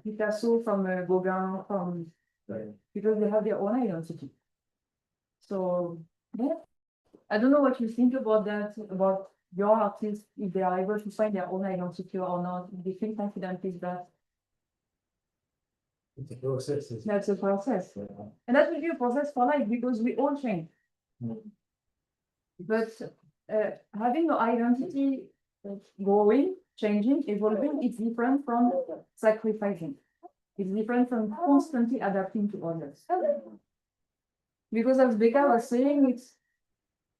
S11: Picasso from Gauguin, because they have their own identity. So, yeah. I don't know what you think about that, about your artists, if they are able to find their own identity or not, if they feel confident with that.
S9: It's a process.
S11: That's a process. And that will be a process for life because we all change. But having your identity growing, changing, evolving, it's different from sacrificing. It's different from constantly adapting to others. Because as Becca was saying, it's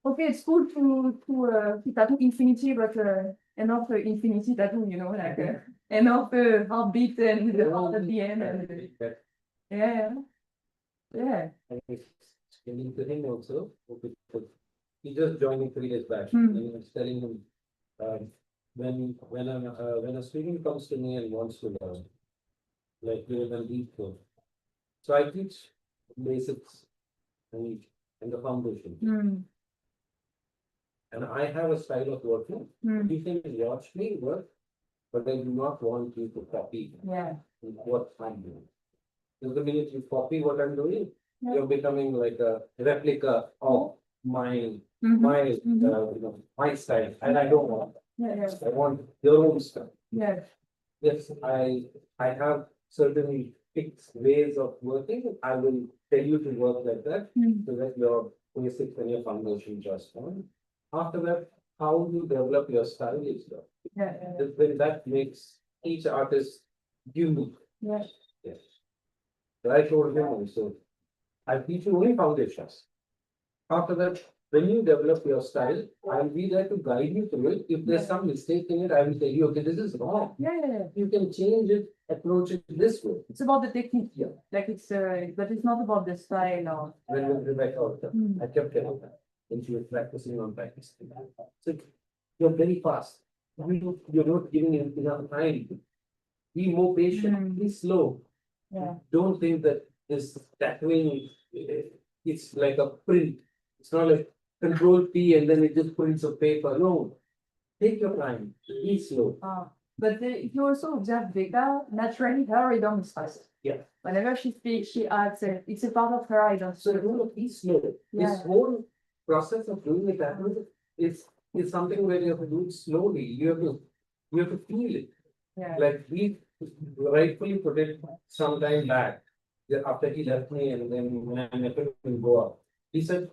S11: okay, it's cool to tattoo infinity, but enough infinity tattoo, you know, like enough heartbeat and the heart at the end. And, yeah. Yeah.
S4: And it's speaking to him also, because he just joined me 3 days back,
S11: Hmm.
S4: and I was telling him, when a student comes to me and wants to learn, like doing a lead code, so I teach basics and the foundation,
S11: Hmm.
S4: and I have a style of working.
S11: Hmm.
S4: You can watch me work, but I do not want you to copy
S11: Yeah.
S4: what I'm doing. Because the minute you copy what I'm doing,
S11: Yeah.
S4: you're becoming like a replica of my
S11: Mhm.
S4: my style, and I don't want that.
S11: Yeah.
S4: I want your own style.
S11: Yeah.
S4: Yes, I have certain fixed ways of working. I will tell you to work like that,
S11: Hmm.
S4: so that your basics and your foundation just fine. After that, how you develop your style is there.
S11: Yeah.
S4: Then that makes each artist unique.
S11: Yeah.
S4: Yes. So I told him also, I teach you only foundations. After that, when you develop your style, I'll be there to guide you through it. If there's some mistake in it, I will tell you, okay, this is wrong.
S11: Yeah.
S4: You can change it, approach it this way.
S11: It's about the technique here. Like it's but it's not about the style or.
S4: When Rebecca was there,
S11: Hmm.
S4: I kept telling her, when she was practicing on practicing. So you're very fast. You're not giving it enough time. Be more patient,
S11: Hmm.
S4: be slow.
S11: Yeah.
S4: Don't think that this tattooing, it's like a print. It's not like Control P and then it just prints a paper. No, take your time, be slow.
S11: But if you also observe Becca, naturally her rhythm is fast.
S4: Yeah.
S11: Whenever she speaks, she adds it's a part of her identity.
S4: So the rule of be slow.
S11: Yeah.
S4: This whole process of doing the tattoo is something where you have to do it slowly. You have to feel it.
S11: Yeah.
S4: Like we rightfully put it some time back, after he left me and then when I met him in Goa. He said,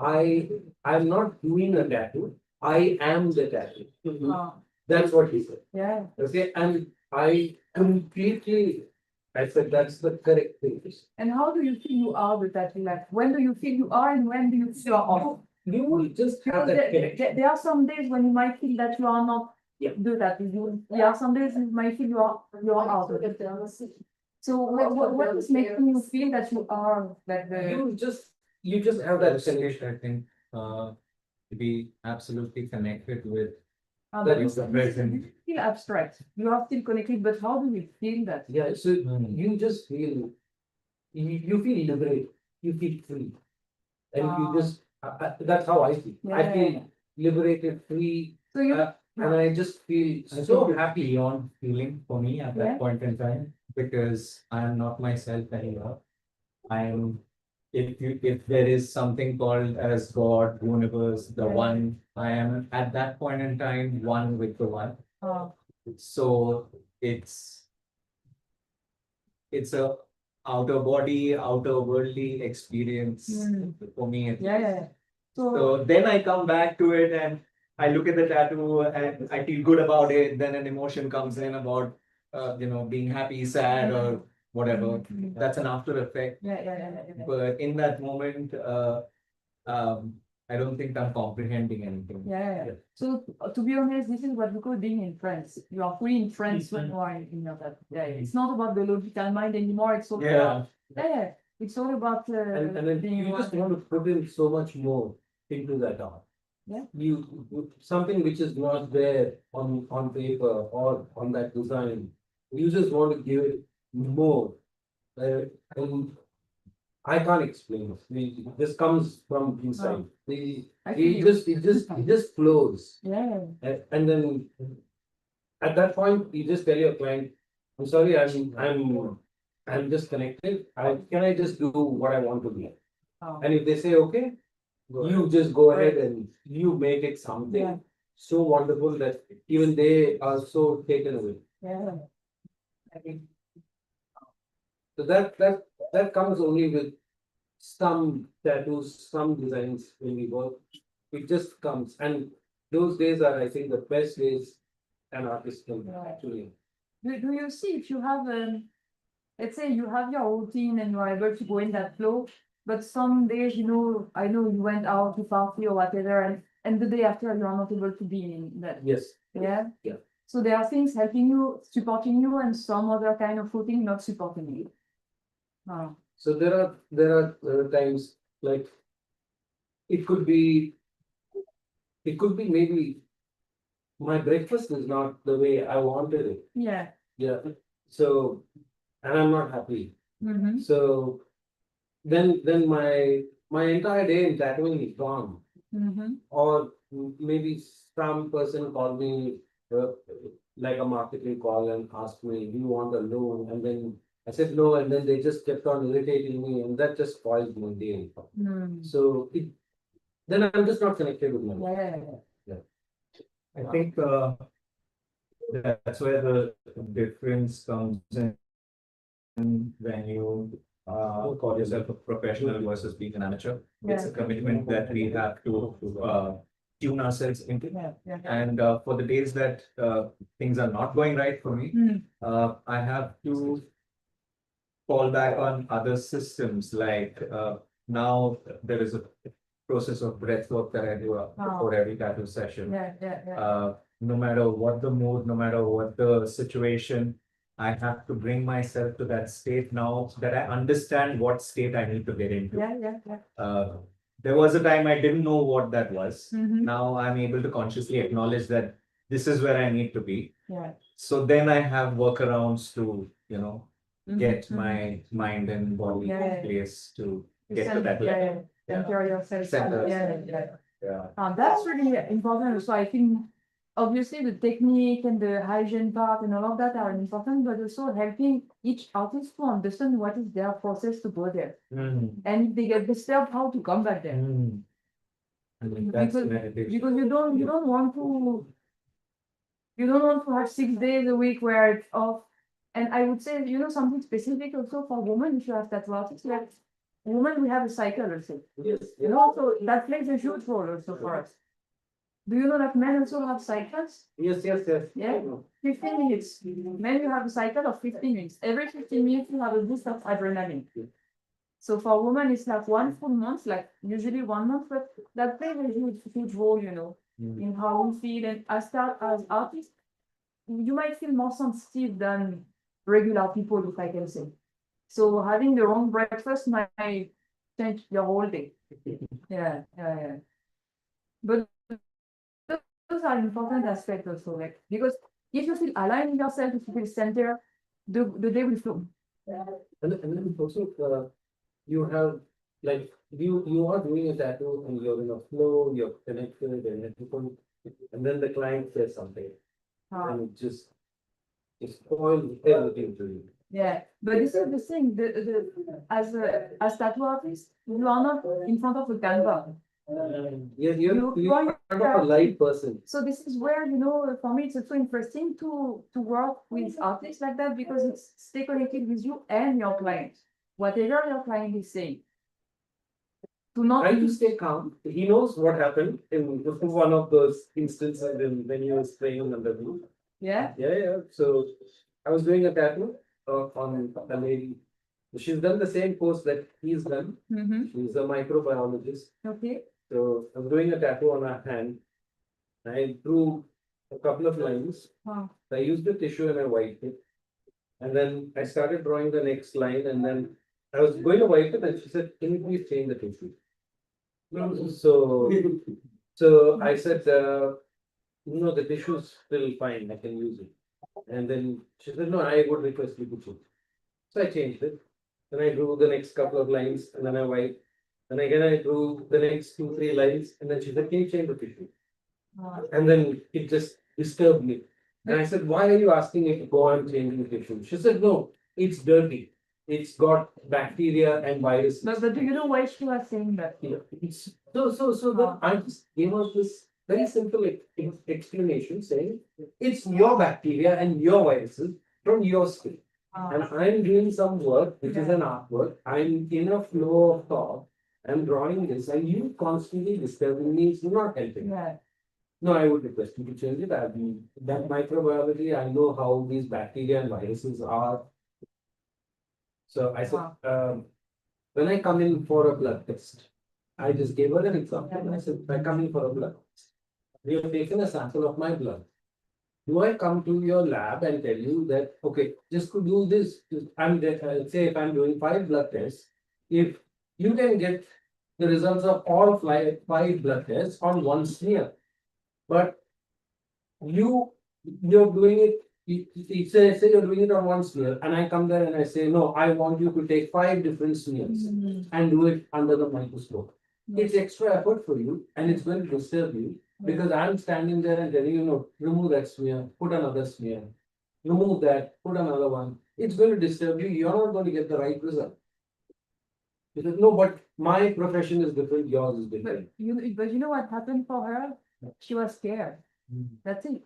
S4: I'm not doing a tattoo, I am the tattoo. That's what he said.
S11: Yeah.
S4: Okay, and I completely, I said that's the correct thing.
S11: And how do you feel you are with that? Like when do you feel you are and when do you feel you are off?
S4: You will just have
S11: Because
S4: that connection.
S11: there are some days when you might feel that you are not do that. There are some days you might feel you are out of it. So what is making you feel that you are like the
S4: You just have that
S3: Stage, I think, to be absolutely connected with
S11: but
S3: is the present.
S11: you feel abstract. You are still connected, but how do you feel that?
S4: Yeah, so you just feel, you feel liberated, you feel free. And you just, that's how I feel. I
S11: Yeah.
S4: feel liberated, free,
S11: So you
S4: and I just feel
S3: I
S4: so
S3: think
S4: happy.
S3: beyond feeling for me at
S11: Yeah.
S3: that point in time, because I am not myself anymore. I am, if there is something called as God, universe, the
S11: Yeah.
S3: one, I am at that point in time one with the one. So it's a outer body, outer worldly experience for me. at
S11: Yeah.
S3: least. So then I come back to it and I look at the tattoo and I feel good about it. Then an emotion comes in about, being happy, sad, or whatever. That's an after effect.
S11: Yeah.
S3: But in that moment, I don't think I'm comprehending anything.
S11: Yeah. So to be honest, this is what we call being in France. You are fully in France when you are in your tattoo. Yeah. It's not about the logical mind anymore. It's all about It's all about
S4: And then
S11: being
S4: you just
S11: one.
S4: want to put in so much more into that art.
S11: Yeah.
S4: Something which is not there on paper or on that design, you just want to give it more. And I can't explain it. This comes from inside.
S11: I feel
S4: It just flows.
S11: Yeah.
S4: And then at that point, you just tell your client, I'm sorry, I'm just connected. Can I just do what I want to do?
S11: Oh.
S4: And if they say okay, you just go ahead and you make it something
S11: Yeah.
S4: so wonderful that even they are so taken away.
S11: Yeah. I think.
S4: So that comes only with some tattoos, some designs when we work. It just comes, and those days are, I think, the best days an artist can actually.
S11: Do you see if you have let's say you have your routine and you're able to go in that flow, but some days, I know you went out to party or whatever, and the day after you are not able to be in that.
S4: Yes.
S11: Yeah.
S4: Yeah.
S11: So there are things helping you, supporting you, and some other kind of routine not supporting you. Oh.
S4: So there are times like it could be maybe my breakfast is not the way I wanted it.
S11: Yeah.
S4: Yeah. So and I'm not happy.
S11: Mm-hmm.
S4: So then my entire day in tattooing is gone.
S11: Mm-hmm.
S4: Or maybe some person called me like a marketing call and asked me, do you want a loan? And then I said no, and then they just kept on irritating me, and that just spoiled my day.
S11: Mm.
S4: So then I'm just not connected with my life.
S11: Yeah.
S3: I think that's where the difference comes in when you call yourself a professional versus being an amateur. It's a commitment that we have to tune ourselves into.
S11: Yeah.
S3: And for the days that things are not going right for me, I have to fall back on other systems. Like now there is a process of breath work that I do before every tattoo session.
S11: Yeah.
S3: No matter what the mood, no matter what the situation, I have to bring myself to that state now so that I understand what state I need to get into.
S11: Yeah.
S3: There was a time I didn't know what that was.
S11: Mm-hmm.
S3: Now I'm able to consciously acknowledge that this is where I need to be.
S11: Yeah.
S3: So then I have workarounds to, get
S11: Mm-hmm.
S3: my mind and body in place to get to that level.
S11: Center yourself.
S3: Center.
S11: Yeah. That's really important. So I think obviously the technique and the hygiene part and all of that are important, but also helping each artist to understand what is their process to go there. And if they get disturbed, how to come back there.
S3: That's meditation.
S11: Because you don't want to have 6 days a week where it's off. And I would say, something specific also for women, if you have tattoo artists, like women, we have a cycle also.
S4: Yes.
S11: So that plays a huge role also for us. Do you know that men also have cycles?
S4: Yes.
S11: Yeah. 15 minutes. Men, you have a cycle of 15 minutes. Every 15 minutes, you have a boost of adrenaline. So for women, it's like one full month, like usually 1 month, but that plays a huge role, in how we feel. And as artists, you might feel more sensitive than regular people, if I can say. So having the wrong breakfast might change your whole day. Yeah. But those are important aspects also, like, because if you feel aligned in yourself, if you feel centered, the day will flow.
S4: And then also you have like you are doing a tattoo and you're in a flow, you're connected and everything, and then the client says something and it just spoils everything to you.
S11: Yeah, but this is the thing. As tattoo artist, you are not in front of a canvas.
S4: Yes,
S11: You
S4: you're not a live person.
S11: So this is where, for me, it's also interesting to work with artists like that, because it's stay connected with you and your client, whatever your client is saying. To not
S4: Try to stay calm. He knows what happened in one of those instances when he was playing on the roof.
S11: Yeah.
S4: So I was doing a tattoo on a lady. She's done the same course that he's done.
S11: Mm-hmm.
S4: She's a microbiologist.
S11: Okay.
S4: So I'm doing a tattoo on her hand. I drew a couple of lines.
S11: Wow.
S4: I used the tissue and I wiped it. And then I started drawing the next line, and then I was going to wipe it and she said, can you please change the tissue? So I said, no, the tissue is still fine, I can use it. And then she said, no, I would request you to change. So I changed it. Then I drew the next couple of lines and then I wiped. And again I drew the next 2, 3 lines and then she said, can you change the tissue? And then it just disturbed me. And I said, why are you asking me to go and change the tissue? She said, no, it's dirty. It's got bacteria and viruses.
S11: But do you know why she was saying that?
S4: Yeah, I just gave her this very simple explanation saying it's your bacteria and your viruses from your skin. And I'm doing some work, which is an artwork. I'm in a flow of thought. I'm drawing this, and you constantly disturbing me is not helping.
S11: Yeah.
S4: No, I would request you to change it. I've done microbiology. I know how these bacteria and viruses are. So I said, when I come in for a blood test, I just gave her an example. I said, if I come in for a blood test, you have taken a sample of my blood. Do I come to your lab and tell you that, okay, just to do this, say if I'm doing 5 blood tests, if you can get the results of all 5 blood tests on one smear, but you're doing it, say you're doing it on one smear, and I come there and I say, no, I want you to take 5 different smears and do it under the microscope. It's extra effort for you and it's going to disturb you because I'm standing there and telling you, no, remove that smear, put another smear, remove that, put another one. It's going to disturb you. You're not going to get the right result. Because no, but my profession is different, yours is different.
S11: But you know what happened for her? She was scared. That's it.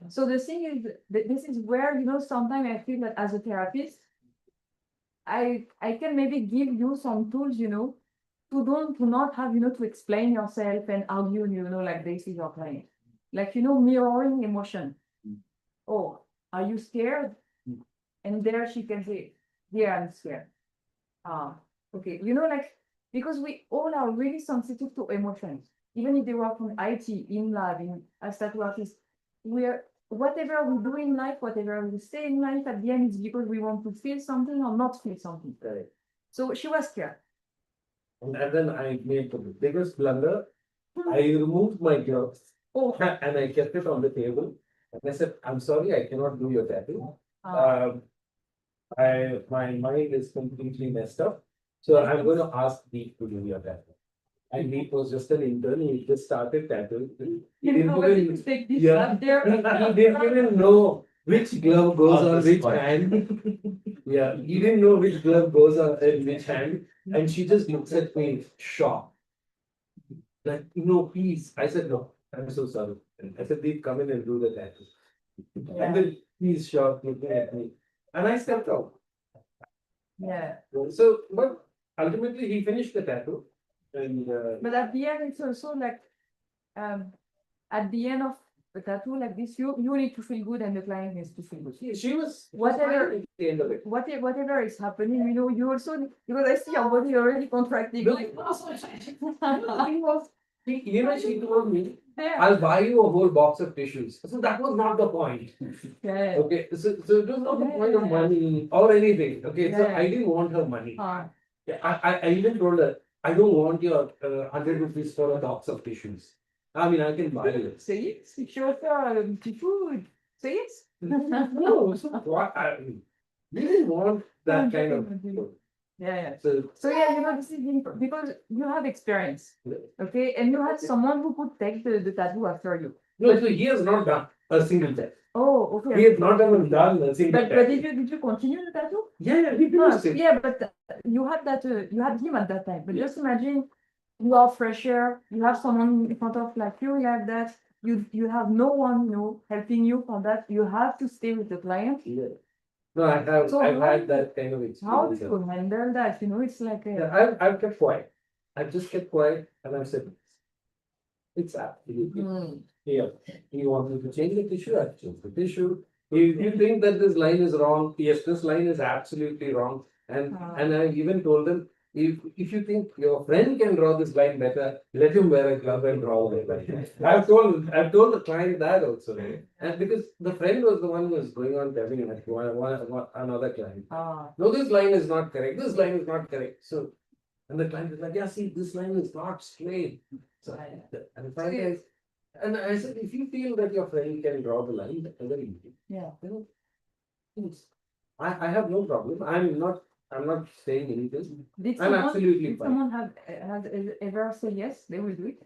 S11: So the thing is, this is where, sometimes I feel that as a therapist, I can maybe give you some tools, to not have, to explain yourself and argue, like this is your client. Like, mirroring emotion. Oh, are you scared? And there she can say, yeah, I'm scared. Okay. Because we all are really sensitive to emotions. Even if they work in IT, in lab, as tattoo artists, whatever we do in life, whatever we say in life, at the end it's because we want to feel something or not feel something.
S4: Correct.
S11: So she was scared.
S4: And then I made the biggest blunder. I removed my gloves and I kept it on the table. And I said, I'm sorry, I cannot do your tattoo. My mind is completely messed up. So I'm going to ask Deep to do your tattoo. And Deep was just an intern. He just started tattooing. He didn't even know which glove goes on which hand. Yeah, he didn't know which glove goes on which hand. And she just looks at me shocked. Like, no, please. I said, no, I'm so sorry. I said, Deep, come in and do the tattoo. And then he's shocked looking at me. And I stepped out.
S11: Yeah.
S4: So, but ultimately he finished the tattoo. And
S11: but at the end, it's also like, at the end of the tattoo like this, you need to feel good and the client needs to feel good.
S4: she was
S11: Whatever
S4: at the end of it.
S11: Whatever is happening, you also, because I see your body already contracting.
S4: She told me, I'll buy you a whole box of tissues. So that was not the point.
S11: Yeah.
S4: Okay, so it was not the point of money or anything. Okay, so I didn't want her money. I even told her, I don't want your 100 rupees for a box of tissues. I mean, I can buy it.
S11: Say it. If you offer tissue, say it.
S4: No, so what? We didn't want that kind of.
S11: Yeah.
S4: So
S11: yeah, this is because you have experience, okay, and you had someone who could take the tattoo after you.
S4: No, so he has not done a single tattoo.
S11: Oh, okay.
S4: He has not even done a single tattoo.
S11: But did you continue the tattoo?
S4: Yeah, he finished it.
S11: Yeah, but you had him at that time. But just imagine you are fresher, you have someone in front of like you like that. You have no one, helping you for that. You have to stay with the client.
S4: Yeah. No, I've had that kind of experience.
S11: How do you handle that? It's like
S4: I've kept quiet. I've just kept quiet and I've said it's absolutely. Yeah. You want me to change the tissue? I've changed the tissue. If you think that this line is wrong, yes, this line is absolutely wrong. And I even told them, if you think your friend can draw this line better, let him wear a glove and draw the line. I've told the client that also, and because the friend was the one who was going on telling him like another client. No, this line is not correct. This line is not correct. So, and the client is like, yeah, see, this line is not straight. So, and the client is, and I said, if you feel that your friend can draw the line better,
S11: Yeah.
S4: I have no problem. I'm not saying anything.
S11: Did
S4: I'm absolutely
S11: did
S4: fine.
S11: someone have ever said yes, they will do it?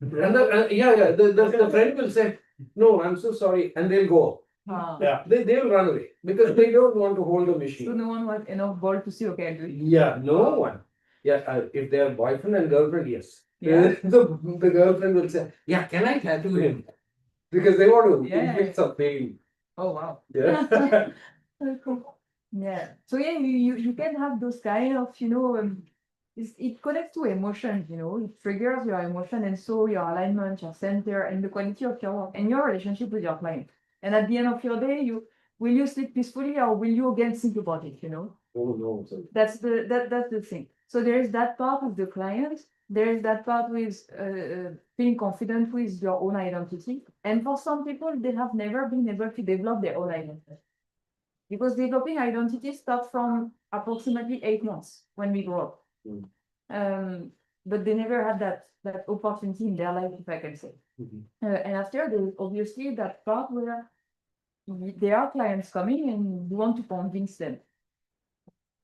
S4: And the friend will say, no, I'm so sorry, and they'll go.
S9: Yeah.
S4: They'll run away because they don't want to hold the
S11: So
S4: machine.
S11: no one was enough ball to see, okay, I'll do it.
S4: Yeah, no one. Yeah, if they are boyfriend and girlfriend, yes.
S11: Yeah.
S4: The girlfriend will say, yeah, can I tattoo him? Because they want to
S11: Yeah.
S4: inflict some pain.
S11: Oh wow.
S4: Yeah.
S11: Yeah. So yeah, you can have those kind of, it connects to emotions, it triggers your emotion and so your alignment, your center, and the quality of your work and your relationship with your client. And at the end of your day, will you sleep peacefully or will you again think about it,
S4: Oh no. So
S11: That's the thing. So there is that part with the client. There is that part with being confident with your own identity. And for some people, they have never been able to develop their own identity. Because developing identity starts from approximately 8 months when we grow up.
S4: Mm.
S11: But they never had that opportunity in their life, if I can say. And after, there is obviously that part where there are clients coming and you want to convince them.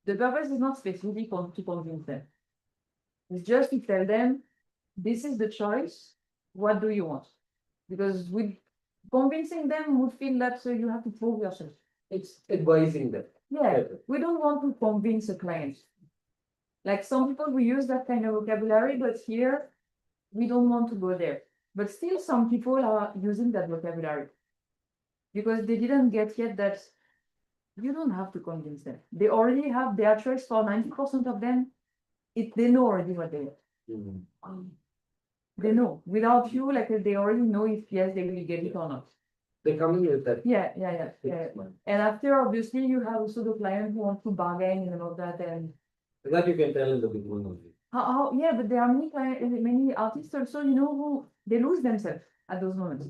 S11: The purpose is not specifically to convince them. It's just to tell them, this is the choice. What do you want? Because with convincing them would feel that you have to prove yourself.
S4: it's advising them.
S11: Yeah, we don't want to convince a client. Like some people, we use that kind of vocabulary, but here we don't want to go there. But still, some people are using that vocabulary because they didn't get yet that you don't have to convince them. They already have their choice for 90% of them. They know already what they want. They know. Without you, like they already know if yes, they will get it or not.
S4: They come in with that.
S11: Yeah. And after, obviously, you have also the client who wants to bargain and all that. And
S4: That you can tell in the beginning only.
S11: yeah, but there are many artists also, who they lose themselves at those moments.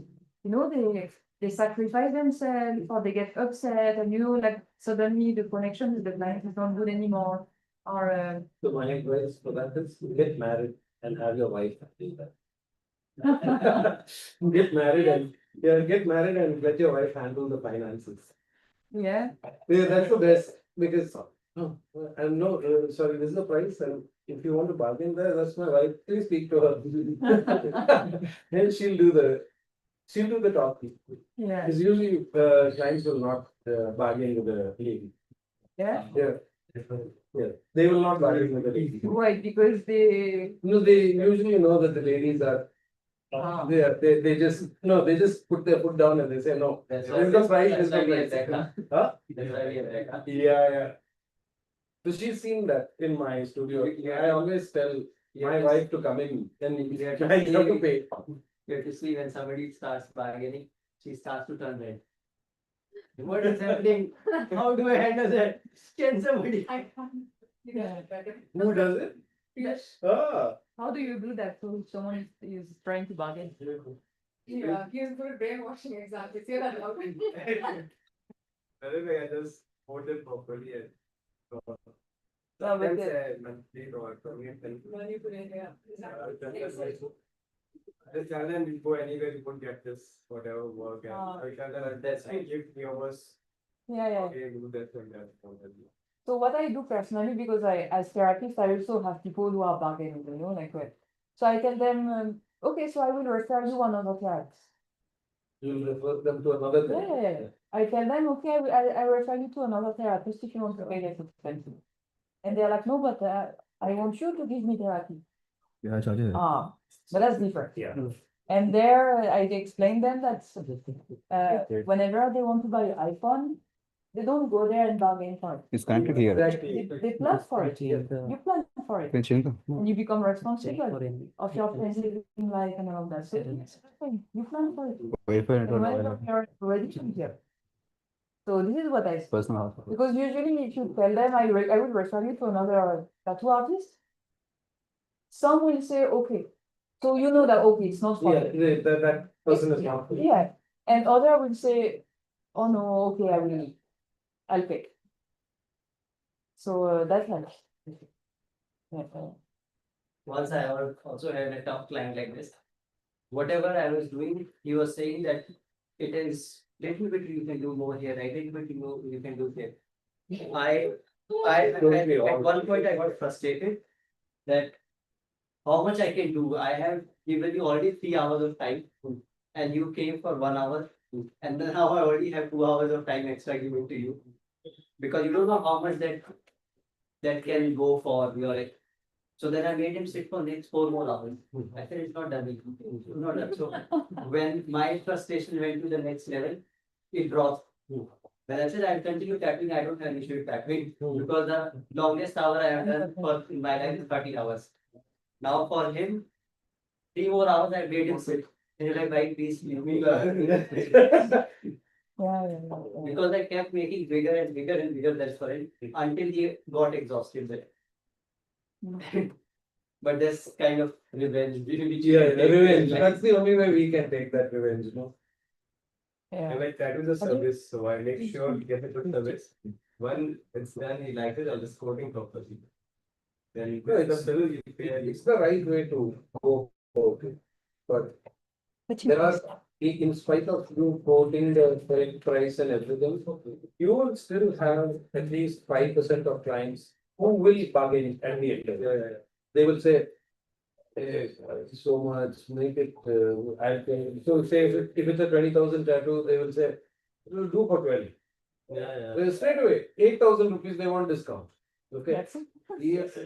S11: They sacrifice themselves or they get upset and like suddenly the connection with the client is not good anymore. Or
S4: So my advice for that is get married and have your wife do that. Get married and let your wife handle the finances.
S11: yeah.
S4: Yeah, that's the best because and no, sorry, this is the price, and if you want to bargain there, that's my wife. Please speak to her, and she'll do the talking.
S11: Yeah.
S4: Because usually clients will not bargain with the lady.
S11: Yeah.
S4: Yeah. Yeah, they will not bargain with the lady.
S11: Why? Because they
S4: usually know that the ladies are. They just put their foot down and they say no. This is the price. This is the price. Huh? Yeah. So she's seen that in my studio. I always tell my wife to come in, then I have to pay.
S10: You have to see when somebody starts bargaining, she starts to turn red. What is happening? How do I handle that? Can somebody?
S11: Yeah.
S4: Who does it?
S11: Yes.
S4: Ah.
S11: How do you do that? So someone is trying to bargain.
S5: Yeah, he's good brainwashing exactly. Say that loud.
S4: I just hold it properly and
S5: Manipulate, yeah.
S4: just tell them before anywhere you could get this whatever work and I tell them that's I give yours.
S11: Yeah.
S4: Okay, do that and that.
S11: So what I do personally, because as therapist, I also have people who are bargaining, like what. So I tell them, okay, so I will refer you another therapist.
S4: You'll refer them to another thing.
S11: Yeah. I tell them, okay, I refer you to another therapist if you want to pay less expensive. And they're like, no, but I want you to give me therapy. Ah, but that's different.
S4: Yeah.
S11: And there I explain them that whenever they want to buy an iPhone, they don't go there and bargain for it.
S3: It's connected here.
S4: Exactly.
S11: They plan for it. You plan for it. And you become responsible of your friends' living life and all that. So you plan for it. And whenever you're ready to hear. So this is what I say.
S3: Personal.
S11: Because usually if you tell them, I would refer you to another tattoo artist. Some will say, okay. So you know that, okay, it's not
S4: Yeah,
S11: fun.
S4: that person is not.
S11: Yeah, and other will say, oh no, okay, I'll pay. So that helps. Yeah.
S1: Once I also had a tough client like this. Whatever I was doing, he was saying that it is little bit you can do more here, right? Little bit you can do here. At one point I got frustrated that how much I can do. I have given you already 3 hours of time, and you came for 1 hour, and then now I already have 2 hours of time extra given to you, because you don't know how much that can go for your. So then I made him sit for next 4 more hours. I said it's not done. It's not done. So when my frustration went to the next level, it dropped. When I said I'll continue tapping, I don't have an issue with tapping, because the longest hour I have done for in my life is 30 hours. Now for him, 3 more hours I made him sit. And he's like, right, please leave me. Because I kept making bigger and bigger and bigger, that's for it, until he got exhausted there. But this kind of revenge.
S4: Revenge. That's the only way we can take that revenge, you know.
S11: Yeah.
S4: Like that is a service, so I make sure we get a good service. When it's done, he likes it, I'll just quoting properly. Then it's the right way to go about it. But there are, in spite of you quoting the correct price and everything, you will still have at least 5% of clients who will bargain at the end. They will say, hey, so much, make it, I'll pay. So say if it's a 20,000 tattoo, they will say, we'll do for 20. Well, straight away, 8,000 rupees, they want discount. Okay. Yes.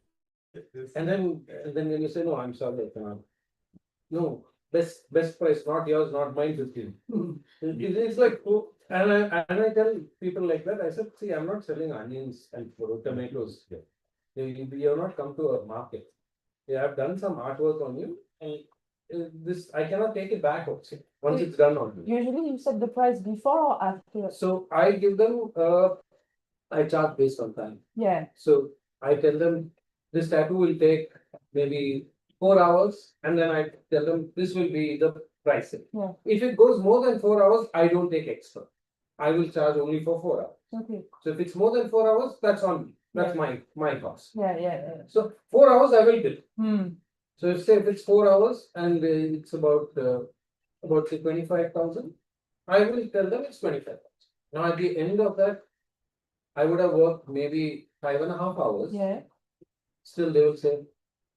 S4: And then when you say, no, I'm sorry, I cannot. No, best price, not yours, not mine, 15. It's like, oh, and I tell people like that, I said, see, I'm not selling onions and tomatoes here. You have not come to a market. You have done some artwork on you, and this I cannot take it back also once it's done on you.
S11: Usually you set the price before or after?
S4: So I give them, I charge based on time.
S11: Yeah.
S4: So I tell them this tattoo will take maybe 4 hours, and then I tell them this will be the pricing.
S11: Yeah.
S4: If it goes more than 4 hours, I don't take extra. I will charge only for 4 hours.
S11: Okay.
S4: So if it's more than 4 hours, that's on me. That's my cost.
S11: Yeah.
S4: So 4 hours I will bill.
S11: Hmm.
S4: So if it's 4 hours and it's about say 25,000, I will tell them it's 25,000. Now at the end of that, I would have worked maybe 5.5 hours.
S11: Yeah.
S4: Still they will say,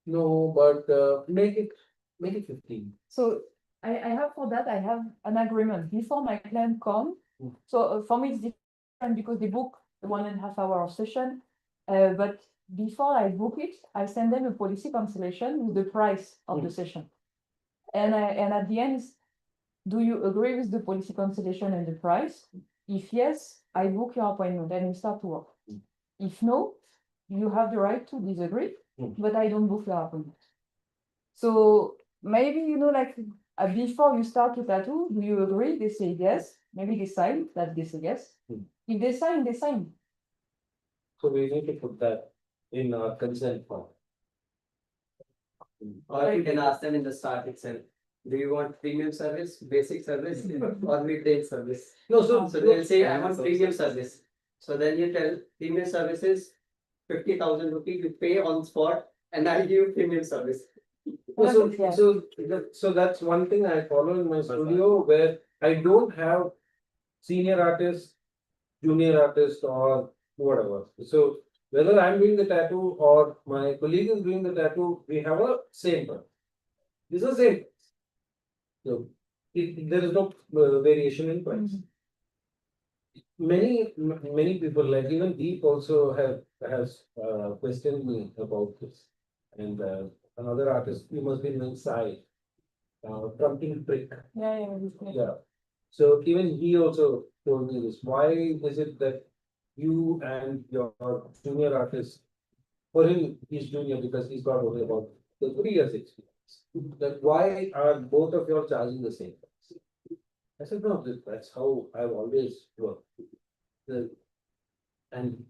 S4: no, but make it 15.
S11: So I have for that, I have an agreement before my client come. So for me, it's different because they book the 1.5 hour session. But before I book it, I send them a policy cancellation with the price of the session. And at the end, do you agree with the policy cancellation and the price? If yes, I book your appointment and we start to work. If no, you have the right to disagree, but I don't book your appointment. So maybe, like before you start to tattoo, do you agree? They say yes. Maybe they sign that they say yes. If they sign, they sign.
S4: So we need to put that in our consent form.
S1: Or you can ask them in the start itself. Do you want premium service, basic service, or mid-range service?
S4: No, so
S1: they'll say, I want premium service. So then you tell premium services 50,000 rupees, you pay on spot, and I'll give you premium service.
S4: So that's one thing I follow in my studio, where I don't have senior artist, junior artist, or whatever. So whether I'm doing the tattoo or my colleague is doing the tattoo, we have a same price. This is the same. So there is no variation in price. Many people, like even Deep, also has questioned me about this, and another artist, you must be inside, Trumping Prick. Yeah. So even he also told me this. Why is it that you and your junior artist, for him, he's junior because he's got only about 3 years experience. That why are both of you all charging the same price? I said, no, that's how I've always worked. And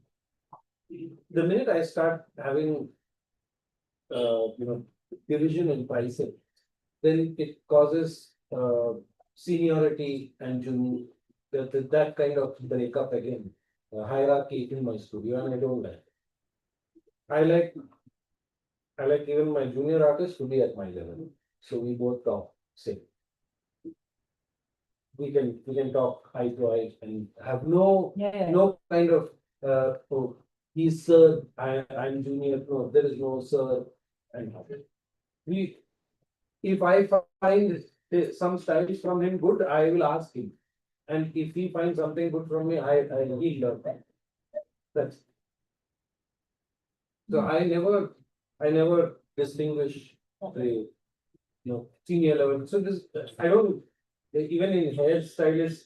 S4: the minute I start having, division in pricing, then it causes, seniority and that kind of breakup again, hierarchy in my studio, and I don't like. I like, even my junior artists to be at my level, so we both talk same. We can talk eye to eye and have no kind of, oh, he's sir, I'm junior. No, there is no sir. And we, if I find some styles from him good, I will ask him. And if he finds something good from me, I will learn that. That's so I never distinguish the, senior level. So this, I don't, even in hairstylist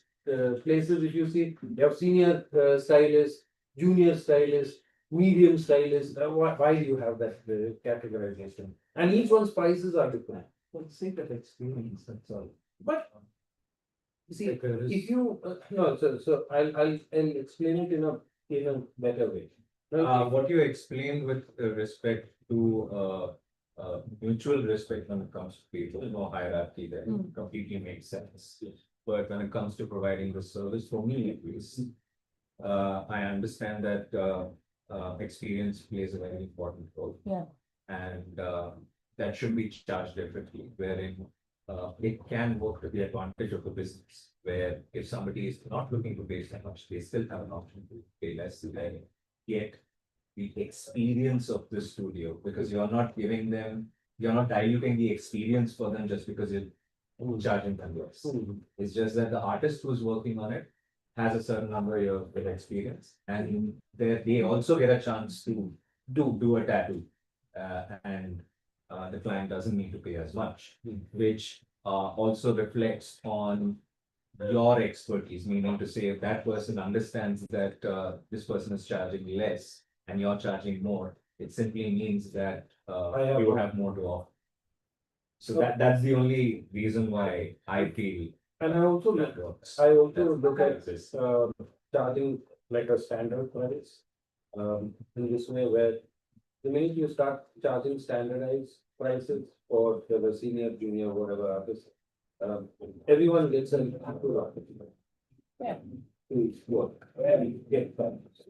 S4: places, if you see, you have senior stylist, junior stylist, medium stylist. Why do you have that categorization? And each one's prices are different. For the sake of experience, that's all. But you see, if you no, so I'll explain it in a better way.
S3: What you explained with respect to mutual respect when it comes to people, no hierarchy there, completely makes sense. But when it comes to providing the service, for me at least, I understand that experience plays a very important role.
S11: Yeah.
S3: And that should be charged differently, wherein it can work to the advantage of the business, where if somebody is not looking to pay so much, they still have an option to pay less and get the experience of the studio, because you're not giving them, you're not diluting the experience for them just because you're charging them less. It's just that the artist who's working on it has a certain number of years of experience, and they also get a chance to do a tattoo, and the client doesn't need to pay as much, which also reflects on your expertise, meaning to say if that person understands that this person is charging less and you're charging more, it simply means that you have more to offer. So that's the only reason why I feel.
S4: And I also look at this charging like a standard price in this way, where the minute you start charging standardized prices for the senior, junior, whatever artist, everyone gets an equal opportunity.
S11: Yeah.
S4: To work and get funds.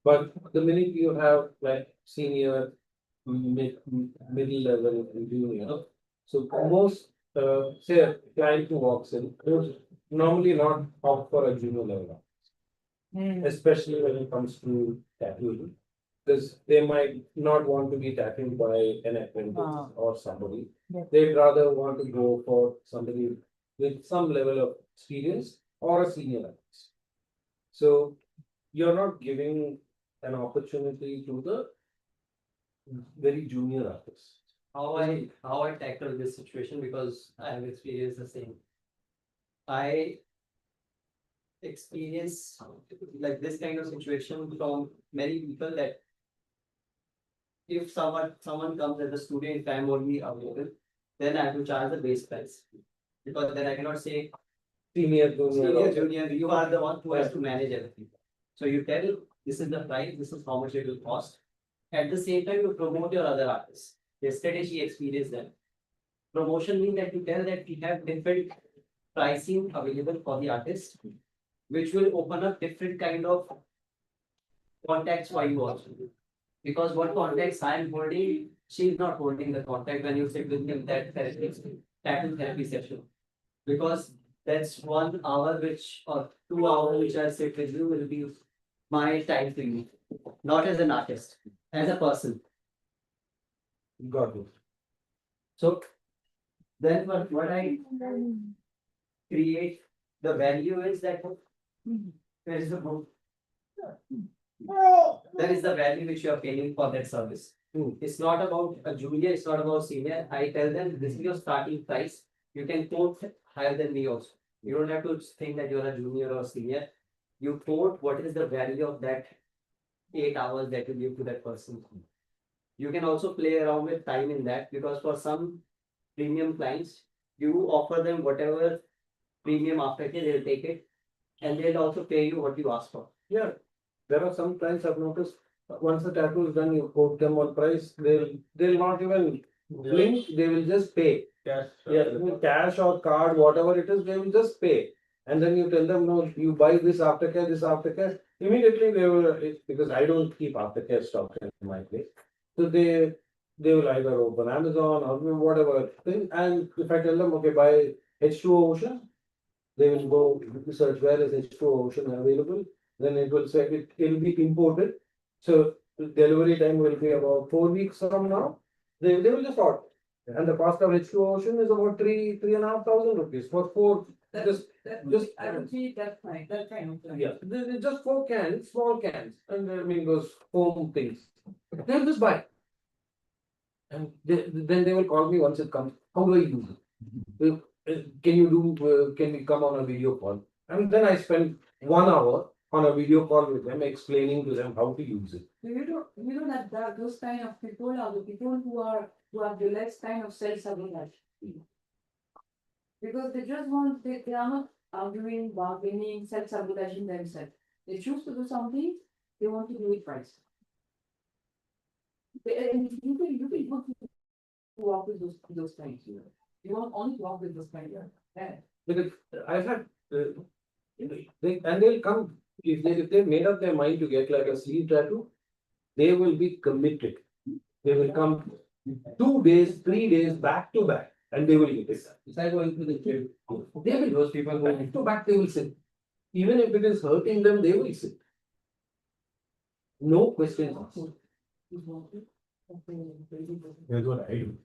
S4: But the minute you have like senior, middle level, and junior, so most say a client who walks in would normally not opt for a junior level, especially when it comes to tattooing, because they might not want to be tattooed by an apprentice or somebody.
S11: Yeah.
S4: They'd rather want to go for somebody with some level of experience or a senior artist. So you're not giving an opportunity to the very junior artists.
S1: How I tackle this situation, because I have experienced the same. I experience like this kind of situation from many people, that if someone comes at the studio if I'm only available, then I have to charge the base price, because then I cannot say
S4: Senior, junior,
S1: junior, you are the one who has to manage everything. So you tell this is the price, this is how much it will cost. At the same time, you promote your other artists. Yesterday she experienced that. Promotion means that you tell that we have different pricing available for the artist, which will open up different kind of contacts for you also. Because what contacts I am holding, she is not holding the contact when you sit with him that tattoo therapy session. Because that's 1 hour or 2 hours which I sit with you will be my time for you, not as an artist, as a person.
S4: Got it.
S1: So then what I create the value is that there is a book. That is the value which you are paying for that service. It's not about a junior, it's not about senior. I tell them this is your starting price. You can quote higher than me also. You don't have to think that you're a junior or senior. You quote what is the value of that 8 hours that you give to that person. You can also play around with time in that, because for some premium clients, you offer them whatever premium aftercare, they'll take it.
S12: and they'll also pay you what you ask for.
S4: Yeah, there are some clients I've noticed, once the tattoo is done, you quote them on price, they'll not even blink, they will just pay.
S8: Cash.
S4: Yeah, cash or card, whatever it is, they will just pay. And then you tell them, no, you buy this aftercare, immediately they will, because I don't keep aftercare stock in my place. So they will either open Amazon or whatever thing, and if I tell them, okay, buy H2O Ocean, they will go search where is H2O Ocean available, then it will say it'll be imported. So the delivery time will be about 4 weeks from now. They will just order. And the cost of H2O Ocean is about 3,500 rupees for four.
S11: I would say that's fine, that kind of thing.
S4: Yeah, just 4 cans, small cans, and I mean those foam things. They'll just buy. And then they will call me once it comes. How do I use it? Can we come on a video call? And then I spend 1 hour on a video call with them, explaining to them how to use it.
S11: You don't have that, those kind of people are the people who have the less kind of self-sabotage. Because they just want, they are not arguing, bargaining, self-sabotaging themselves. They choose to do something, they want to do it right. And you can want to work with those kinds. You want only to work with those kinds. Yeah.
S4: Because I've had, they'll come, if they've made up their mind to get like a sleeve tattoo, they will be committed. They will come 2 days, 3 days back to back, and they will get it.
S12: It's like going to the gym.
S4: They will,
S12: Those people who
S4: back to back, they will sit. Even if it is hurting them, they will sit. No questions asked.
S9: Here's what I do.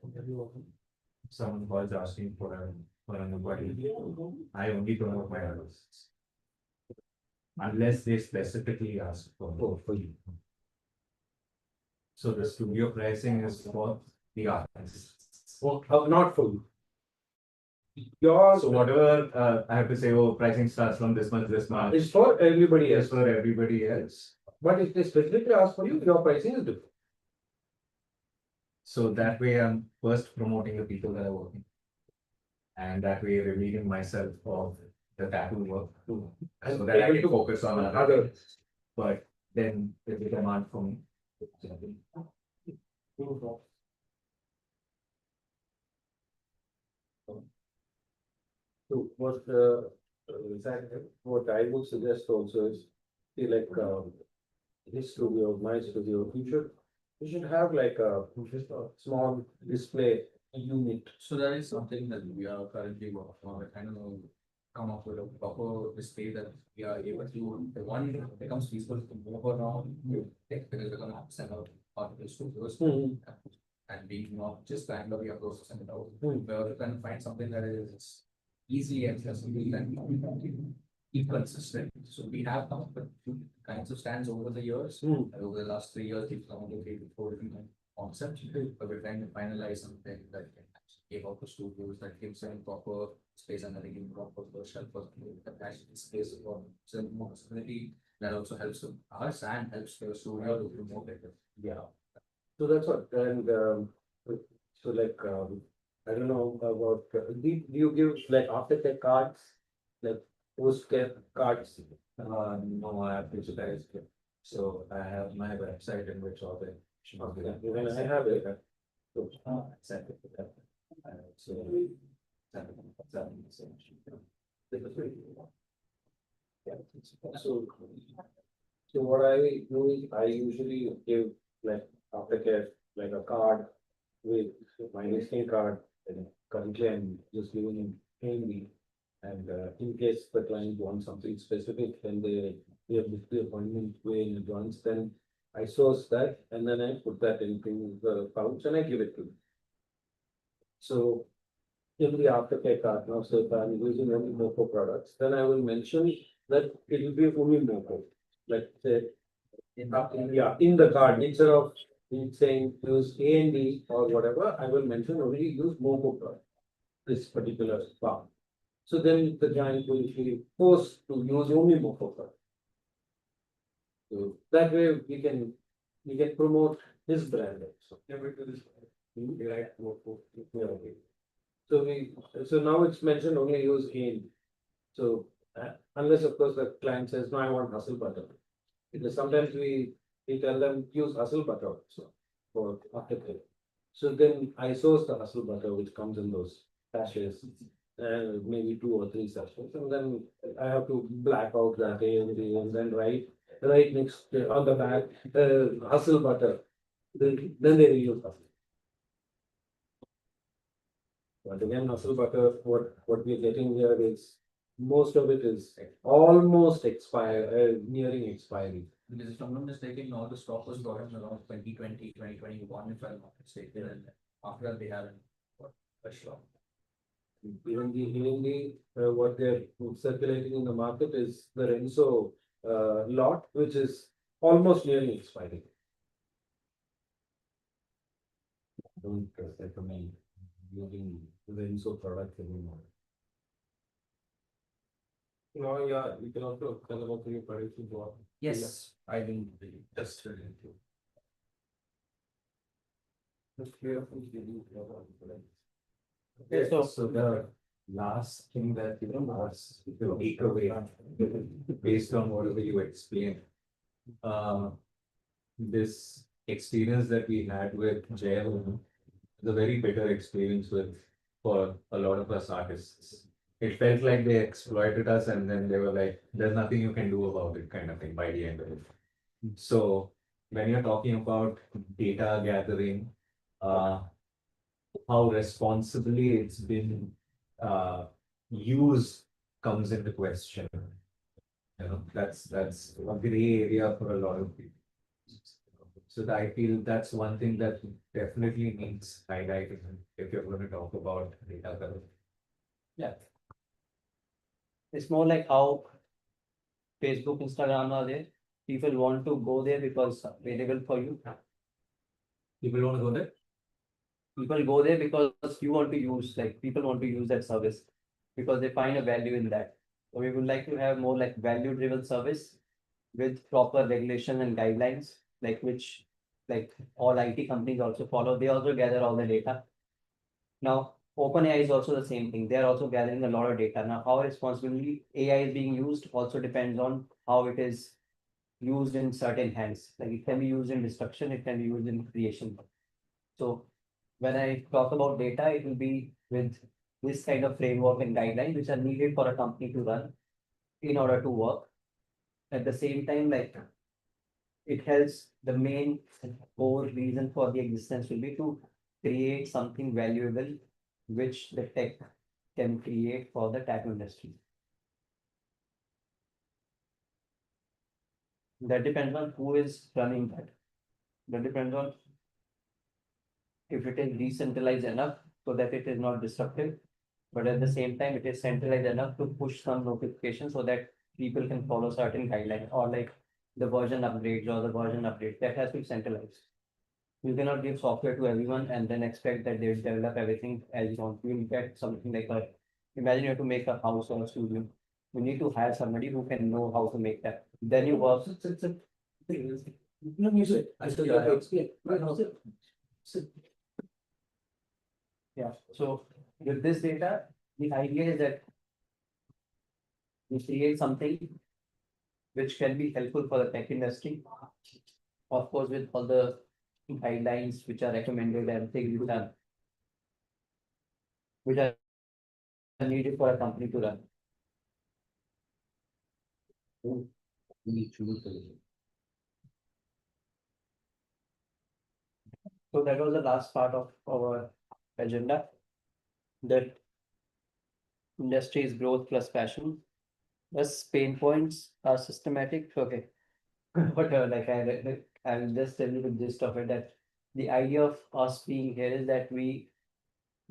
S9: Someone calls asking for an inquiry. I only promote my artists. Unless they specifically ask for you. So the studio pricing is for the artists.
S4: Not for you.
S9: So whatever I have to say, oh, pricing starts from this much, this much.
S4: It's for everybody
S9: It's
S4: else.
S9: for everybody else.
S4: But if they specifically ask for you, your pricing is different.
S9: So that way I'm first promoting the people that are working. And that way revealing myself of the tattoo work too. So that I can focus on other things. But then there's a demand for me.
S4: So what I would suggest also is, see, like his studio, my studio, you should have like a small display unit.
S6: So that is something that we are currently working on. I don't know, come up with a proper display that we are able to, the one becomes peaceful to move around, because we're gonna have to send out articles to those. And being not just Bangalore, we are close to send it out. We're gonna find something that is easy accessible and keep consistent. So we have come up with two kinds of stands over the years. Over the last 3 years, we've come up with 4 different concepts, but we're trying to finalize something that can actually give out the studios, that gives them proper space and then give proper shelf for that actually space for more possibility. That also helps us and helps the studio to do more better.
S4: Yeah. So that's what, and so like, I don't know about, do you give like aftercare cards, like post-care cards?
S9: No, I have digitized it. So I have my website in which all the.
S4: Even I have it.
S9: So, send it to them. So. Send it to them.
S4: So what I do is I usually give like aftercare, like a card with my listing card, and currently I'm just giving him handy. And in case the client wants something specific, then they have booked the appointment way in advance, then I source that and then I put that into the pouch and I give it to him. So in the aftercare card now, so if I'm using only Moco products, then I will mention that it will be only Moco. Like say, in the card, instead of saying use A and D or whatever, I will mention only use Moco product, this particular bar. So then the client will be forced to use only Moco product. So that way we can promote his brand also. So now it's mentioned only use A and D. So Unless of course the client says, no, I want hustle butter. Because sometimes we tell them use hustle butter also for aftercare. So then I source the hustle butter which comes in those sachets, maybe 2 or 3 sachets, and then I have to black out that and then write next on the back hustle butter. Then they will use hustle. But again, hustle butter, what we're getting here is most of it is almost nearing expiry.
S6: Because if I'm not mistaken, all the stock was brought in around 2020, 2021, if I'm not mistaken, and after that they haven't got a shot.
S4: Even what they're circulating in the market is the Renzo lot, which is almost nearly expiring. Don't recommend using Renzo products anymore. No, yeah, you can also tell about your products as well.
S6: Yes, I will just read it.
S4: Okay,
S12: So the last thing that was the takeaway based on whatever you explained. This experience that we had with jail is a very bitter experience for a lot of us artists. It felt like they exploited us and then they were like, there's nothing you can do about it, kind of thing by the end of it. So when you're talking about data gathering, how responsibly it's been used comes into question. That's a gray area for a lot of people. So I feel that's one thing that definitely needs highlighting if you're going to talk about data gathering.
S1: Yeah. It's more like how Facebook, Instagram are there. People want to go there because it's available for you.
S12: People want to go there?
S1: People go there because you want to use, like people want to use that service because they find a value in that. So we would like to have more like value-driven service with proper regulation and guidelines, like all IT companies also follow. They also gather all the data. Now, OpenAI is also the same thing. They are also gathering a lot of data. Now, how responsibly AI is being used also depends on how it is used in certain hands. Like it can be used in destruction, it can be used in creation. So when I talk about data, it will be with this kind of framework and guidelines which are needed for a company to run in order to work. At the same time, like it helps the main core reason for the existence will be to create something valuable which the tech can create for the tattoo industry. That depends on who is running that. That depends on if it is decentralized enough so that it is not disruptive, but at the same time, it is centralized enough to push some notifications so that people can follow certain guidelines or like the version upgrades or the version updates. That has to be centralized. You cannot give software to everyone and then expect that they will develop everything as you want. You will get something like imagine you have to make a house or a studio. You need to hire somebody who can know how to make that. Then you work. Yeah. So with this data, the idea is that we create something which can be helpful for the tech industry. Of course, with all the guidelines which are recommended and things which are needed for a company to run. So that was the last part of our agenda. That industry's growth plus passion. Thus, pain points are systematic. Okay. But I'll just tell you the gist of it that the idea of us being here is that we